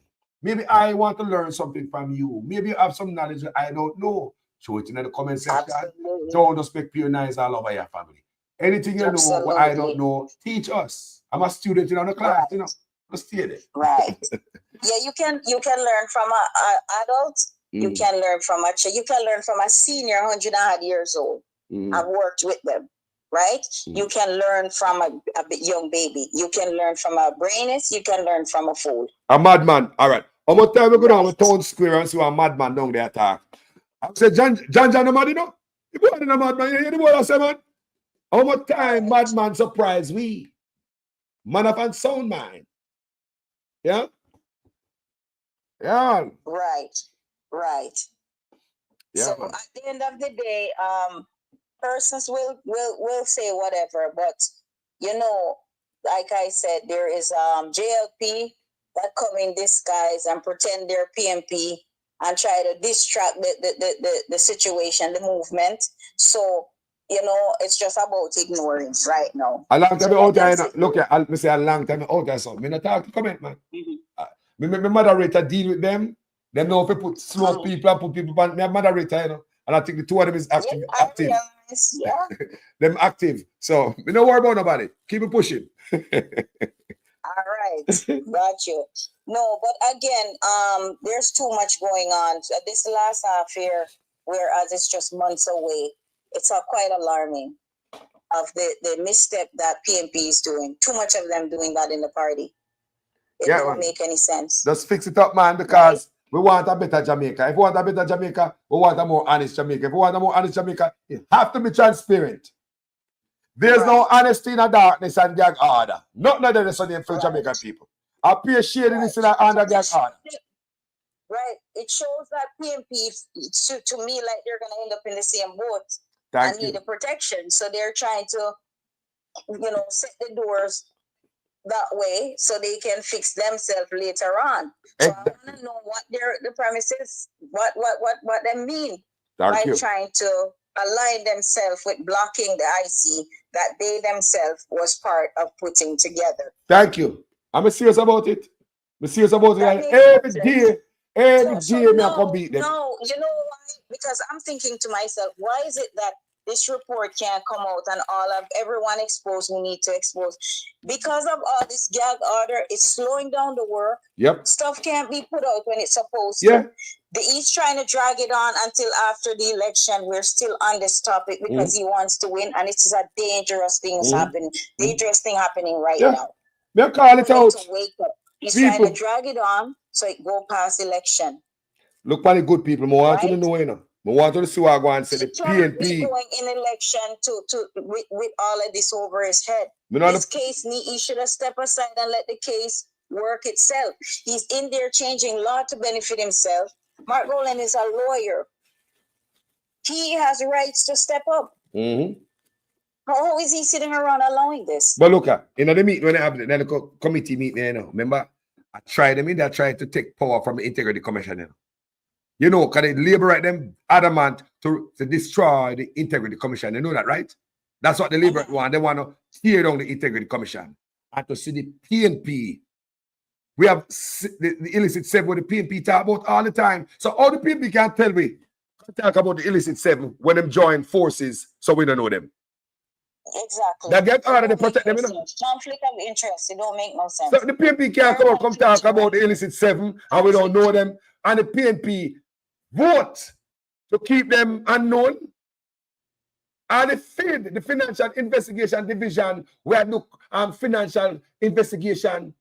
Maybe I want to learn something from you. Maybe you have some knowledge that I don't know. Show it in the comment section. Absolutely. Don't just make pure nice all over your family. Anything you know, what I don't know, teach us. I'm a student in the class, you know. Just stay there. Right. Yeah, you can learn from an adult. You can learn from a child. You can learn from a senior, 100 years old. I've worked with them, right? You can learn from a young baby. You can learn from a brainless. You can learn from a fool. A madman. All right. How much time we go down to town square and see a madman down there attack? I said, John, the mad, you know? The boy in the madman. You hear the boy I say, man? How much time madman surprise we? Man of unsound mind. Yeah? Yeah. Right. Yeah, So man. at the end of the day, persons will say whatever, but you know, like I said, there is JLP that come in disguise and pretend they're PMP and try to distract the situation, the movement. So, you know, it's just about ignoring right now. A long time So out there, that's it. look at me say a long time out there, so me not talk to comment, man. Me moderator deal with them. Them know if you put slow people and put people on me a moderator, you know. And I think the two of them is active. I realize, yeah. Them active. So me don't worry about nobody. Keep it pushing. All right, got you. No, but again, there's too much going on. So this last half year, whereas it's just months away, it's quite alarming of the misstep that PMP is doing. Too much of them doing that in the party. It Yeah, don't man. make any sense. Just fix it up, man, because we want a better Jamaica. If we want a better Jamaica, we want a more honest Jamaica. If we want a more honest Jamaica, it have to be transparent. There's no honesty in the darkness and gag order. Nothing of that is on the for Jamaican people. I appreciate this in the under gag order. Right. It shows that PMP, to me, like they're going to end up in the same boat Thank and you. need a protection. So they're trying to, you know, set the doors that way so they can fix themselves later on. So I want to know what the premises, what they mean by trying to align themselves with blocking the IC that they themselves was part of putting together. Thank you. I'm serious about it. I'm serious about it. And every day, me I come beat them. No, you know why? Because I'm thinking to myself, why is it that this report can't come out and all of everyone exposed who need to expose? Because of all this gag order, it's slowing down the work. Yep. Stuff can't be put out when it's supposed Yeah. to. He's trying to drag it on until after the election. We're still on this topic because he wants to win, and it is a dangerous thing happening. Dangerous thing happening right now. Me call it out. To wake up. He's People. trying to drag it on so it go past election. Look for the good people. I want you to know, you know. I want you to see what I go and say the PNP. Going in election with all of this over his head. This case, he should have stepped aside and let the case work itself. He's in there changing law to benefit himself. Mark Rowland is a lawyer. He has rights to step up. How is he sitting around allowing this? But look, in the meeting when they have the committee meeting, you know, remember, I tried them in there, tried to take power from the Integrity Commission. You know, because they liberate them adamant to destroy the Integrity Commission. You know that, right? That's what the liberate want. They want to tear down the Integrity Commission. And to see the PNP. We have the illicit 7 with the PNP talk about all the time. So all the PNP can tell me, talk about the illicit 7 when them join forces, so we don't know them. Exactly. They get order to protect them, you know? Conflict of interest, it don't make no sense. So the PNP can't come talk about the illicit 7 and we don't know them. And the PNP vote to keep them unknown. And the FID, the Financial Investigation Division, where look financial investigation,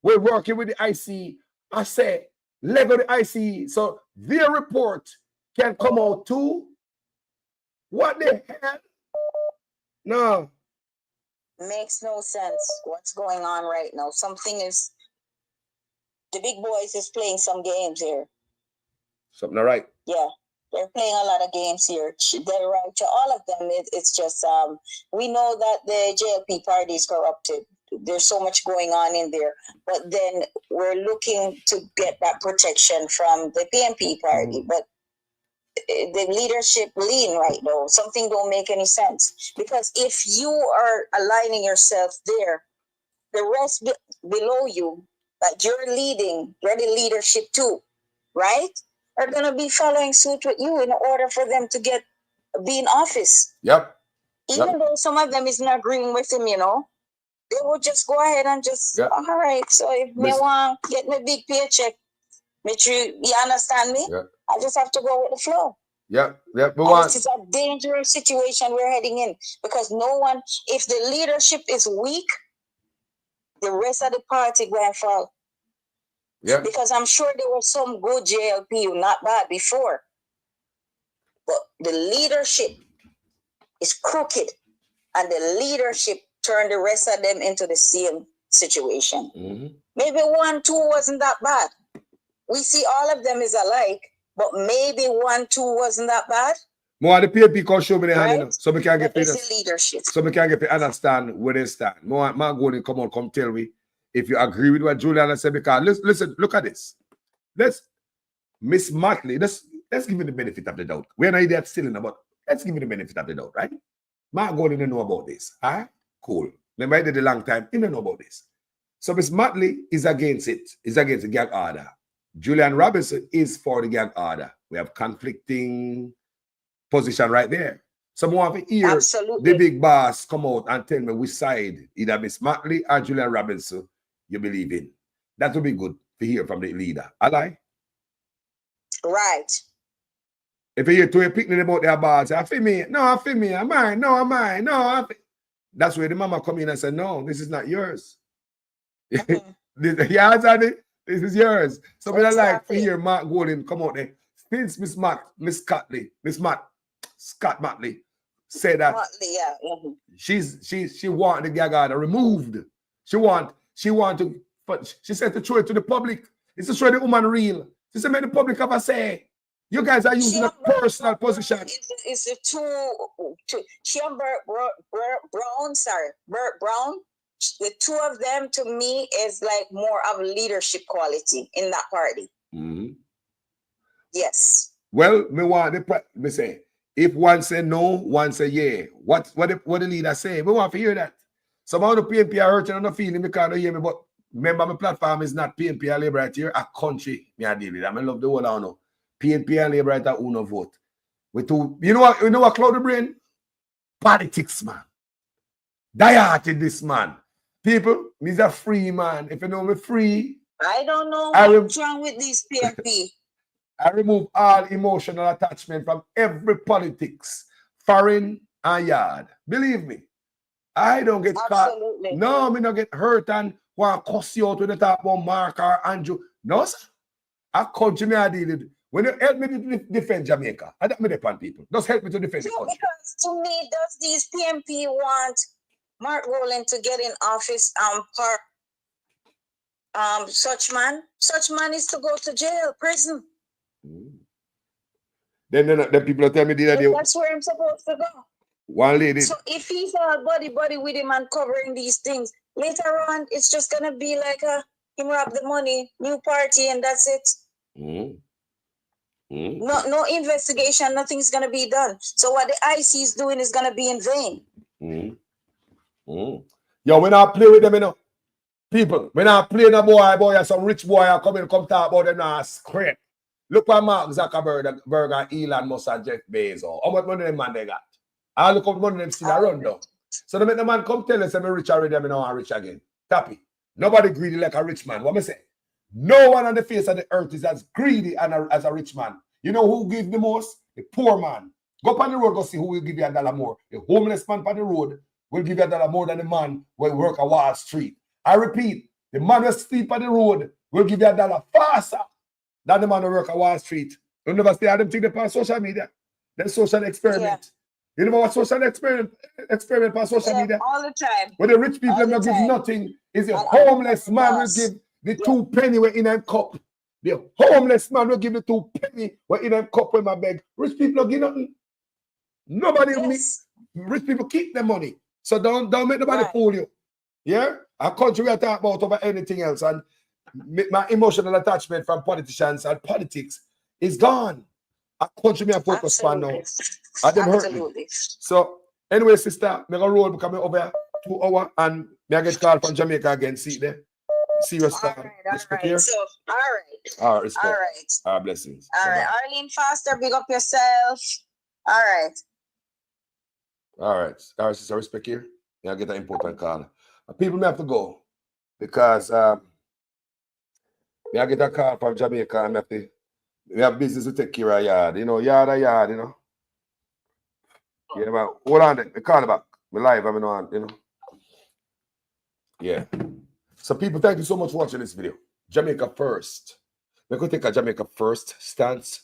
we're working with the IC. I say, level the IC so their report can come out too. What the hell? No. Makes no sense what's going on right now. Something is, the big boys is playing some games here. Something all right. Yeah, they're playing a lot of games here. They're right to all of them. It's just, we know that the JLP party is corrupted. There's so much going on in there. But then we're looking to get that protection from the PNP party. But the leadership lean right now. Something don't make any sense. Because if you are aligning yourself there, the rest below you, that you're leading, you're the leadership too, right? Are going to be following suit with you in order for them to be in office. Yep. Even though some of them is not agreeing with him, you know, they would just go ahead and just, all right, so if me want get me big paycheck, you understand me? Yeah. I just have to go with the flow. Yeah. This is a dangerous situation we're heading in because no one, if the leadership is weak, the rest of the party going to fall. Yeah. Because I'm sure there was some good JLP, not bad before. But the leadership is crooked and the leadership turned the rest of them into the same situation. Mm-hmm. Maybe 1, 2 wasn't that bad. We see all of them is alike, but maybe 1, 2 wasn't that bad. More the PNP can show me the hand, Right? you know, so we can get But it's this. the leadership. So we can get to understand where they stand. More going come tell me if you agree with what Juliana said. Because listen, look at this. Let's Miss Motley. Let's give you the benefit of the doubt. We're not idiots still in about. Let's give you the benefit of the doubt, right? Mark Gordon didn't know about this. Cool. Remember, I did a long time. He didn't know about this. So Miss Motley is against it. Is against the gag order. Julian Robinson is for the gag order. We have conflicting position right there. So more of a hear the big boss come out and tell me which side, either Miss Motley or Julian Robinson, you believe in. That would be good to hear from the leader. Ally? Right. If you hear two picking about their boss, I feel me. No, I feel me. Am I? No, am I? No, I feel. That's where the mama come in and say, no, this is not yours. Yeah, this is yours. So we don't like to hear Mark Golden come out there. Since Scott Motley said that she want the gag order removed. She want to, but she said to show it to the public. It's to show the woman real. She said, make the public have a say. You guys are using a personal position. It's the two she and Bert Brown. The two of them to me is like more of leadership quality in that party. Mm-hmm. Yes. Well, me say, if one say no, one say yeah. What the leader say? We want to hear that. Some of the PNP are hurting on the feeling because they hear me, but remember my platform is not PNP and Labour right here, a country. Me I deal with. I love the whole I know. PNP and Labour right at uno vote. We two, you know what cloud the brain? Politics, man. Die-hearted this man. People, me's a free man. If you know me free. I don't know what's wrong with these PNP. I remove all emotional attachment from every politics, foreign and yard. Believe me, I don't get caught. No, me not get hurt and want to cuss you out when you talk about Mark or Andrew. No, sir. I country me I deal with. When you help me to defend Jamaica, I don't me depend people. Just help me to defend the country. Because to me, does these PNP want Mark Rowland to get in office such man is to go to jail, prison. Then people tell me that's where I'm supposed to go. One lady. So if he's all buddy with him and covering these things, later on it's just gonna be like him rob the money, new party, and that's it. No investigation, nothing's gonna be done. So what the IC is doing is gonna be in vain. Yo, when I play with them, you know, people, when I play the boy, some rich boy, I come talk about them now, scrape. Look what Mark Zuckerberg and Elon Musk and Jeff Bezos. How much money them man they got? I look up money them still around though. So they make the man come tell us I'm rich already, I'm now rich again. Tappy. Nobody greedy like a rich man. What me say? No one on the face of the earth is as greedy as a rich man. You know who gives the most? The poor man. Go up on the road, go see who will give you $1 more. The homeless man on the road will give you $1 more than the man who work at Wall Street. I repeat, the man who sleep on the road will give you $1 faster than the man who work at Wall Street. You never see them think on social media. That's social experiment. You know what social experiment on social media? All the time. When the rich people don't give nothing, is the homeless man will give the 2 penny in a cup. The homeless man will give the 2 penny in a cup when my beg. Rich people don't give nothing. Nobody rich people keep their money. So don't make nobody fool you. Yeah? A country we talk about over anything else, and my emotional attachment from politicians and politics is gone. A country me a focus on now. And them hurt me. So anyway, sister, me gonna roll becoming over 2 hours and me I get called from Jamaica again. See there. Serious time. Respect here. So, all right. Respect. All right. Blessings. All right. Arlene Foster, big up yourself. All right. Sister, respect here. I get an important call. People may have to go because me I get a call from Jamaica and we have business to take care of yard. You know, yard, you know. Yeah, man. Hold on then. Me call back. Me live, I'm on, you know. Yeah. So people, thank you so much for watching this video. Jamaica first. We're going to take a Jamaica first stance.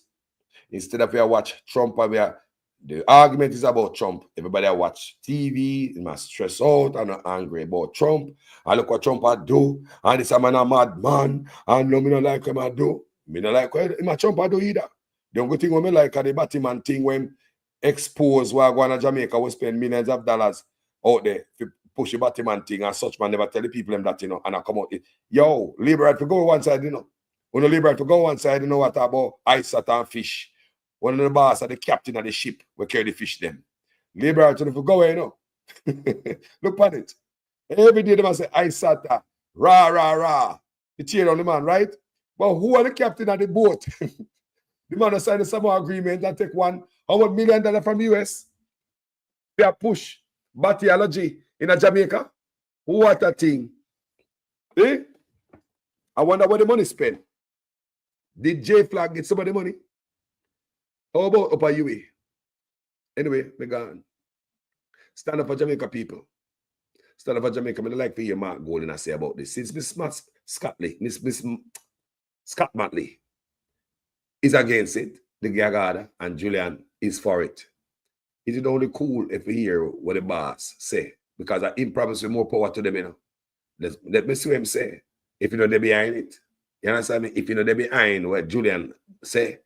Instead of we watch Trump and we are The argument is about Trump. Everybody watch TV, they must stress out and are angry about Trump. I look what Trump I do, and this man a mad man, and no, me not like him I do. Me not like what him a Trump I do either. The only thing we like are the Batman thing when expose where going to Jamaica will spend millions of dollars out there to push the Batman thing, and such man never tell the people them that, you know, and I come out. Yo, liberate to go one side, you know. When you liberate to go one side, you know what about ice and fish. One of the boss are the captain of the ship we carry the fish them. Liberate to go away, you know. Look at it. Every day they must say ice sata, rah, rah, rah. You cheer on the man, right? But who are the captain of the boat? The man signed the Samoa agreement and take $100 million from the US. They are push bacteriology in a Jamaica. What a thing. Eh? I wonder where the money spent. Did J Flag get some of the money? How about Upper UA? Anyway, we're gone. Stand up for Jamaica people. Stand up for Jamaica. I like to hear Mark Golding I say about this. Since Miss Scott Matley is against it, the Gagada, and Julian is for it. It is only cool if we hear what the boss say, because I promise with more power to them, you know. Let me see what him say. If you know they're behind it. You understand me? If you know they're behind what Julian say,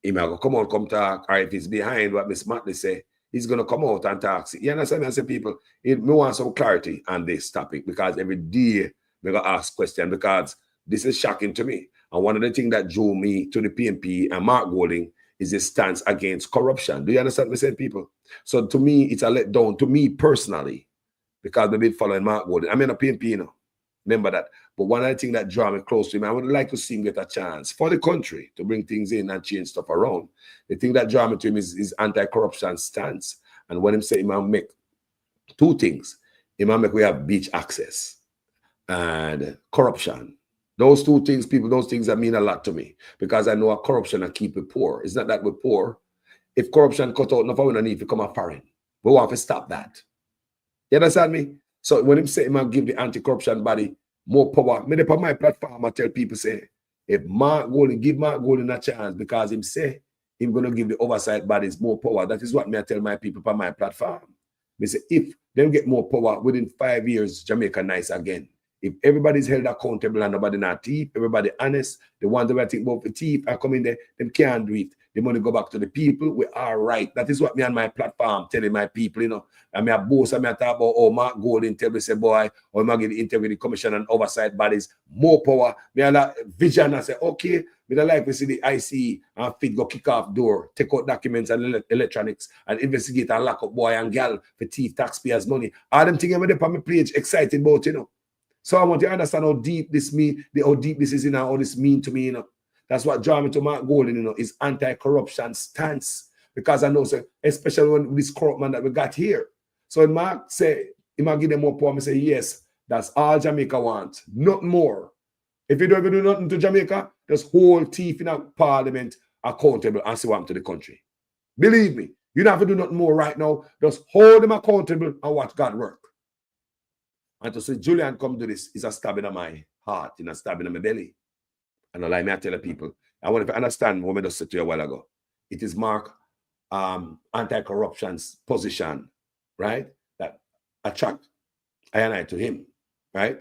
he might come out, come talk, or if he's behind what Miss Matley say, he's going to come out and talk. You understand me? I say, people, we want some clarity on this topic, because every day we're going to ask questions, because this is shocking to me. And one of the things that drew me to the PNP and Mark Golding is his stance against corruption. Do you understand what I'm saying, people? So to me, it's a letdown, to me personally, because we've been following Mark Golding. I'm in a PNP, you know. Remember that. But one of the things that draw me close to him, I would like to see him get a chance for the country to bring things in and change stuff around. The thing that draw me to him is his anti-corruption stance. And when him say he might make two things. He might make we have beach access and corruption. Those two things, people, those things that mean a lot to me, because I know a corruption and keep it poor. It's not that we're poor. If corruption cut out, enough, we don't need to come up foreign. We want to stop that. You understand me? So when him say him and give the anti-corruption body more power, me on my platform, I tell people, say, if Mark Golding, give Mark Golding a chance, because him say him going to give the oversight bodies more power. That is what me I tell my people on my platform. Me say, if them get more power, within 5 years, Jamaica nice again. If everybody's held accountable and nobody not thief, everybody honest, the ones that I think about the thief are coming there, them can't do it. The money go back to the people. We are right. That is what me on my platform telling my people, you know. And me a boss, and me a talk about, oh, Mark Golding tell me, say, boy, or me give the Integrity Commission and oversight bodies more power. Me a that vision and say, okay, me don't like to see the IC and fit go kick off door, take out documents and electronics and investigate and lock up boy and gal for thief taxpayers' money. All them things I'm on my page excited about, you know. So I want you to understand how deep this how deep this is, you know, how this mean to me, you know. That's what draw me to Mark Golding, you know, is anti-corruption stance. Because I know, so, especially when this corrupt man that we got here. So when Mark say, he might give them more power, I say, yes, that's all Jamaica wants. Nothing more. If you don't even do nothing to Jamaica, just hold thief in a parliament accountable and see what happened to the country. Believe me, you don't have to do nothing more right now. Just hold them accountable and watch God work. And to say Julian come do this is a stabbing in my heart, a stabbing in my belly. And I like me, I tell the people, I want to understand what I just said to you a while ago. It is Mark anti-corruption's position, right? That attract I and I to him, right?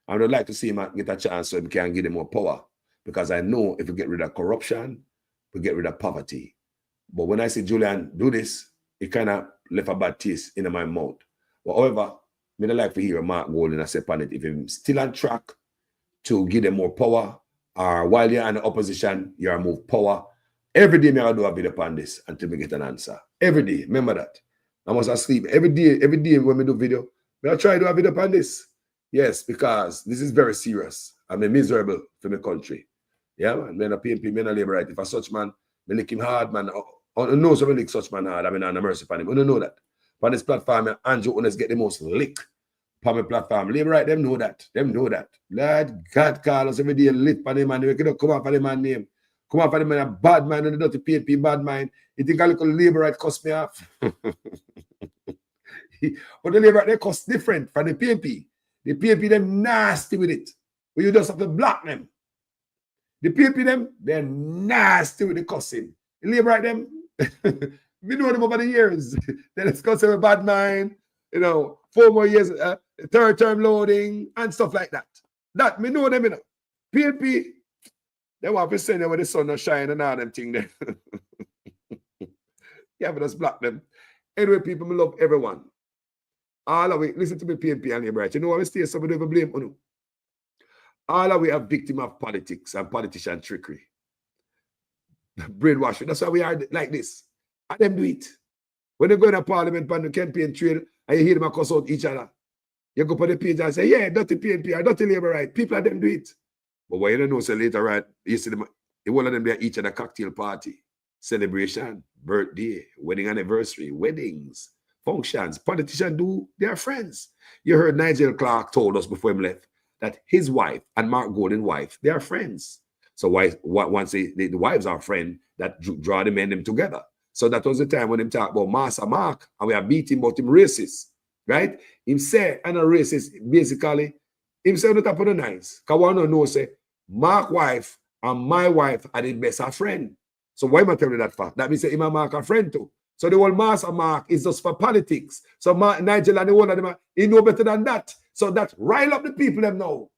I would like to see him get a chance so he can give them more power. Because I know if we get rid of corruption, we get rid of poverty. But when I see Julian do this, it kind of left a bad taste in my mouth. But however, I don't like to hear Mark Golding say upon it. If he's still on track to give them more power, or while you're in the opposition, you're move power. Every day, I do a video upon this until we get an answer. Every day, remember that. I must sleep. Every day when we do video, I'll try to do a video upon this. Yes, because this is very serious. I'm miserable for my country. Yeah, man. I'm a PNP, I'm a labor right. If a such man, I lick him hard, man. I know so many lick such man hard. I mean, I'm mercy upon him. I don't know that. On this platform, Andrew Ones get the most lick. On my platform, labor right, them know that. Them know that. Lord God call us every day, lit on him, and we can come up for the man name. Come up for the man, a bad man, and the dirty PNP bad mind. You think a little labor right cost me off? But the labor right, they cost different from the PNP. The PNP, them nasty with it. But you just have to block them. The PNP, them, they're nasty with the cussing. The labor right, them, We know them over the years. They discuss with bad mind, 4 more years, third term loading, and stuff like that. That, me know them, PNP, they want to send them where the sun not shine and all them thing there. Yeah, but just block them. Anyway, people, me love everyone. All of it, listen to me, PNP and Labour. You know what we say? Somebody ever blame on you. All of we are victim of politics and politician trickery. Brainwashing. That's why we are like this. And them do it. When they go in a parliament on the campaign trail and you hear them cuss out each other, you go on the page and say, yeah, dirty PNP or dirty Labour right. People of them do it. But what you don't know, so later, right, you see them, all of them there each at a cocktail party, celebration, birthday, wedding anniversary, weddings, functions. Politicians do their friends. You heard Nigel Clark told us before he left that his wife and Mark Gordon's wife, they are friends. So once the wives are friends, that draw them and them together. So that was the time when him talk about Master Mark, and we are beating about him racist, right? Him say, and a racist, basically, him say on the top of the nice. Because one know say, Mark wife and my wife are the best of friend. So why am I telling you that fact? That means him and Mark are friend too. So the whole Master Mark is just for politics. So Nigel and the one of them, he know better than that. So that rile up the people them now.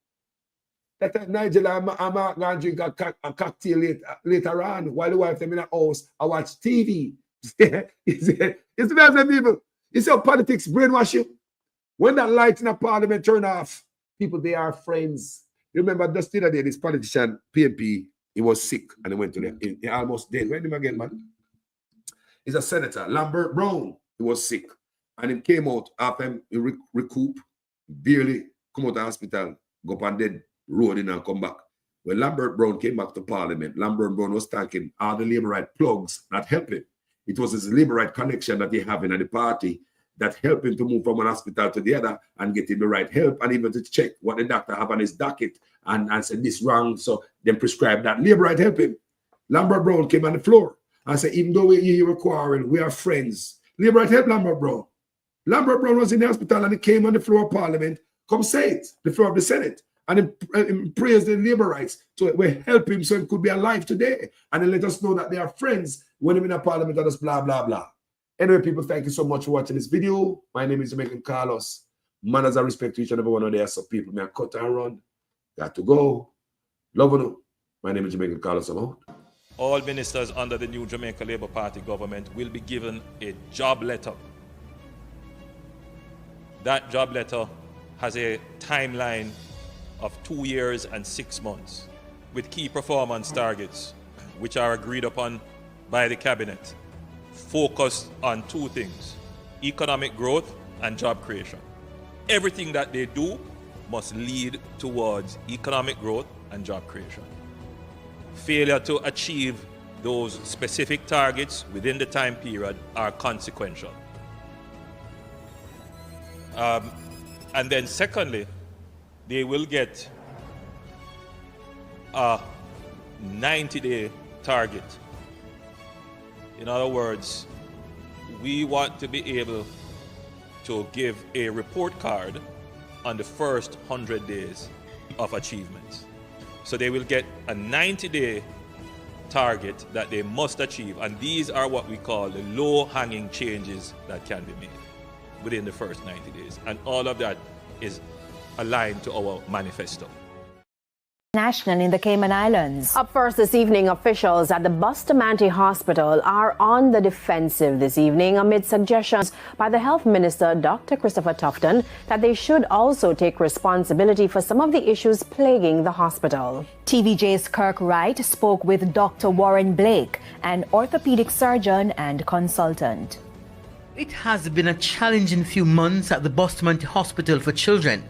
That Nigel and Mark going to drink a cocktail later on while the wife them in the house I watch TV. It's the best people. You see how politics brainwash you? When that light in the parliament turn off, people, they are friends. You remember just the other day, this politician, PNP, he was sick and he went to them. He almost dead. Where him again, man? He's a senator, Lambert Brown. He was sick. And he came out after him, he recoup, barely come out of the hospital, go up on dead road and come back. When Lambert Brown came back to Parliament, Lambert Brown was thanking all the Labour right plugs that helped him. It was his Labour right connection that he having at the party that helped him to move from one hospital to the other and get him the right help and even to check what the doctor have on his docket and said this wrong, so then prescribe that. Labour right help him. Lambert Brown came on the floor and said, even though we were quarreling, we are friends. Labour right help Lambert Brown. Lambert Brown was in the hospital and he came on the floor of Parliament, come say it, the floor of the Senate. And he praised the Labour rights. So we help him so he could be alive today. And then let us know that they are friends when he's in the parliament and just blah, blah, blah. Anyway, people, thank you so much for watching this video. My name is Jamaican Carlos. Manners and respect to each and every one of there. So people, may I cut and run. Got to go. Love you. My name is Jamaican Carlos. I'm out. All ministers under the new Jamaica Labour Party government will be given a job letter. That job letter has a timeline of 2 years and 6 months with key performance targets which are agreed upon by the cabinet, focused on 2 things: economic growth and job creation. Everything that they do must lead towards economic growth and job creation. Failure to achieve those specific targets within the time period are consequential. And then secondly, they will get a 90-day target. In other words, we want to be able to give a report card on the first 100 days of achievements. So they will get a 90-day target that they must achieve, and these are what we call the low-hanging changes that can be made within the first 90 days. And all of that is aligned to our manifesto. National in the Cayman Islands. Up first this evening, officials at the Bustamante Hospital are on the defensive this evening amid suggestions by the Health Minister, Dr. Christopher Tufton, that they should also take responsibility for some of the issues plaguing the hospital. TVJ's Kirk Wright spoke with Dr. Warren Blake, an orthopedic surgeon and consultant. It has been a challenging few months at the Bustamante Hospital for Children.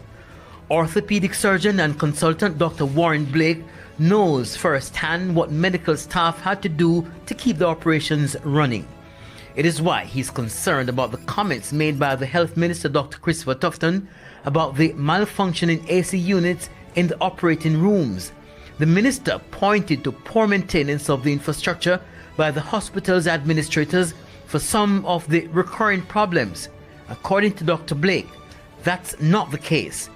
Orthopedic surgeon and consultant Dr. Warren Blake knows firsthand what medical staff had to do to keep the operations running. It is why he's concerned about the comments made by the Health Minister Dr. Christopher Tufton about the malfunctioning AC units in the operating rooms. The minister pointed to poor maintenance of the infrastructure by the hospital's administrators for some of the recurring problems. According to Dr. Blake, that's not the case.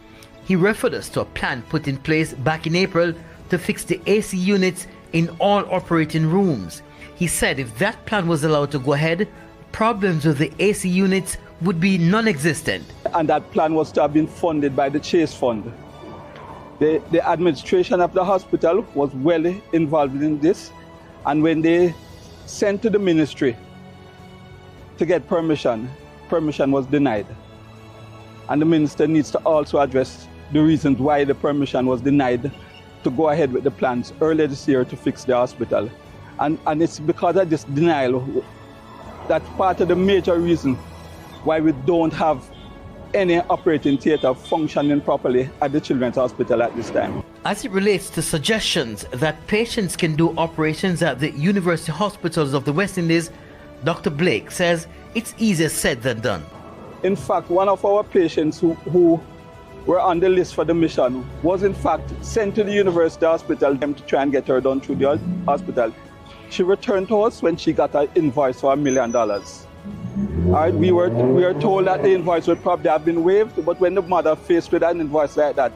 He referred us to a plan put in place back in April to fix the AC units in all operating rooms. He said if that plan was allowed to go ahead, problems with the AC units would be non-existent. And that plan was to have been funded by the Chase Fund. The administration of the hospital was well involved in this, and when they sent to the ministry to get permission was denied. And the minister needs to also address the reasons why the permission was denied to go ahead with the plans earlier this year to fix the hospital. And it's because of this denial that's part of the major reason why we don't have any operating theatre functioning properly at the Children's Hospital at this time. As it relates to suggestions that patients can do operations at the university hospitals of the West Indies, Dr. Blake says it's easier said than done. In fact, one of our patients who were on the list for the mission was in fact sent to the university hospital to try and get her done through the hospital. She returned to us when she got an invoice for $1 million. All right, we were told that the invoice would probably have been waived, but when the mother faced with an invoice like that,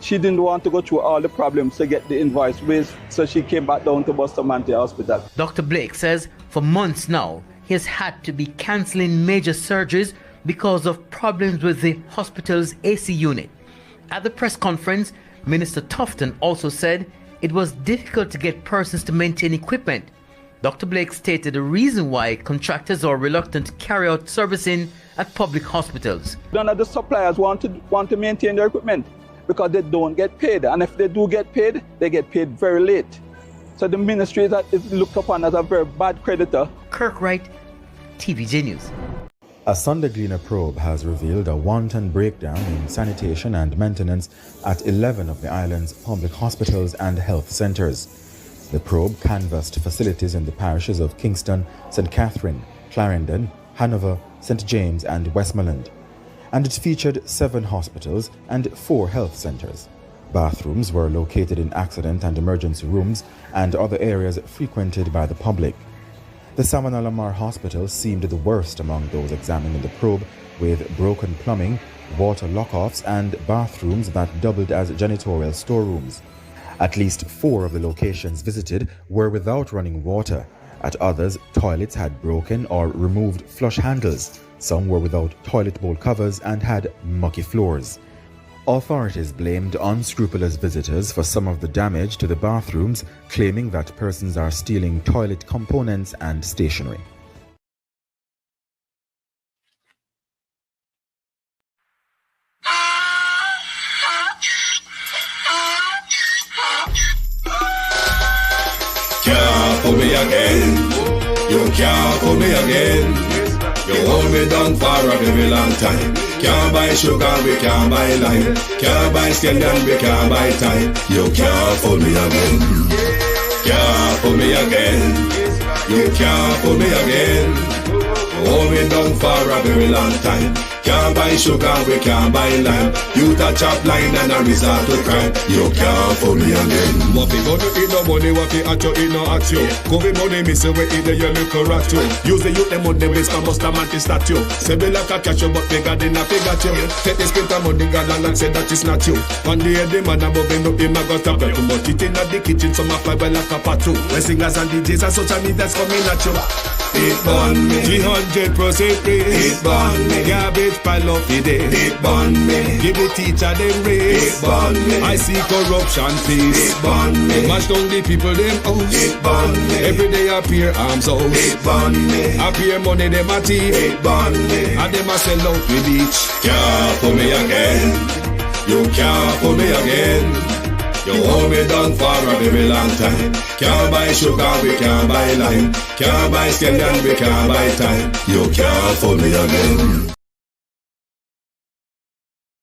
she didn't want to go through all the problems to get the invoice waived, so she came back down to Bustamante Hospital. Dr. Blake says for months now, he has had to be cancelling major surgeries because of problems with the hospital's AC unit. At the press conference, Minister Tufton also said it was difficult to get persons to maintain equipment. Dr. Blake stated the reason why contractors are reluctant to carry out servicing at public hospitals. None of the suppliers want to maintain their equipment because they don't get paid. And if they do get paid, they get paid very late. So the ministry is looked upon as a very bad creditor. Kirk Wright, TVJ News. A Sunday Gleaner probe has revealed a wanton breakdown in sanitation and maintenance at 11 of the island's public hospitals and health centres. The probe canvassed facilities in the parishes of Kingston, St. Catherine, Clarendon, Hanover, St. James and Westmoreland, and it featured 7 hospitals and 4 health centres. Bathrooms were located in accident and emergency rooms and other areas frequented by the public. The Savannah Lamar Hospital seemed the worst among those examined in the probe, with broken plumbing, water lock-offs and bathrooms that doubled as janitorial storerooms. At least 4 of the locations visited were without running water. At others, toilets had broken or removed flush handles. Some were without toilet bowl covers and had mucky floors. Authorities blamed unscrupulous visitors for some of the damage to the bathrooms, claiming that persons are stealing toilet components and stationery. Can't fool me again. You can't fool me again. You hold me down for a very long time. Can't buy sugar, we can't buy lime. Can't buy scallion, we can't buy time. You can't fool me again. Can't fool me again. You can't fool me again. You hold me down for a very long time. Can't buy sugar, we can't buy lime. You touch up line and a resort to crime. You can't fool me again. What we gonna eat no money, what we at you, eat no at you. Covid money, miss we eat the yellow rat you. Use the youth, them on the base, and bust a mantis statue. Say be like a catch you, but bigger than a figure you. Take the spit of money, God and say that is not you. On the head, the man above him, him a got up. Too much eating at the kitchen, some a fly by like a patu. When singers and DJs and social media's coming at you. It burn me, 300% free. It burn me, garbage pile up the day. It burn me, give the teacher them raise. It burn me, I see corruption please. It burn me, mash down the people them house. It burn me, every day appear arms out. It burn me, appear money them a thief. It burn me, and them a sell out with each. Can't fool me again. You can't fool me again. You hold me down for a very long time. Can't buy sugar, we can't buy lime. Can't buy scallion, we can't buy time. You can't fool me again.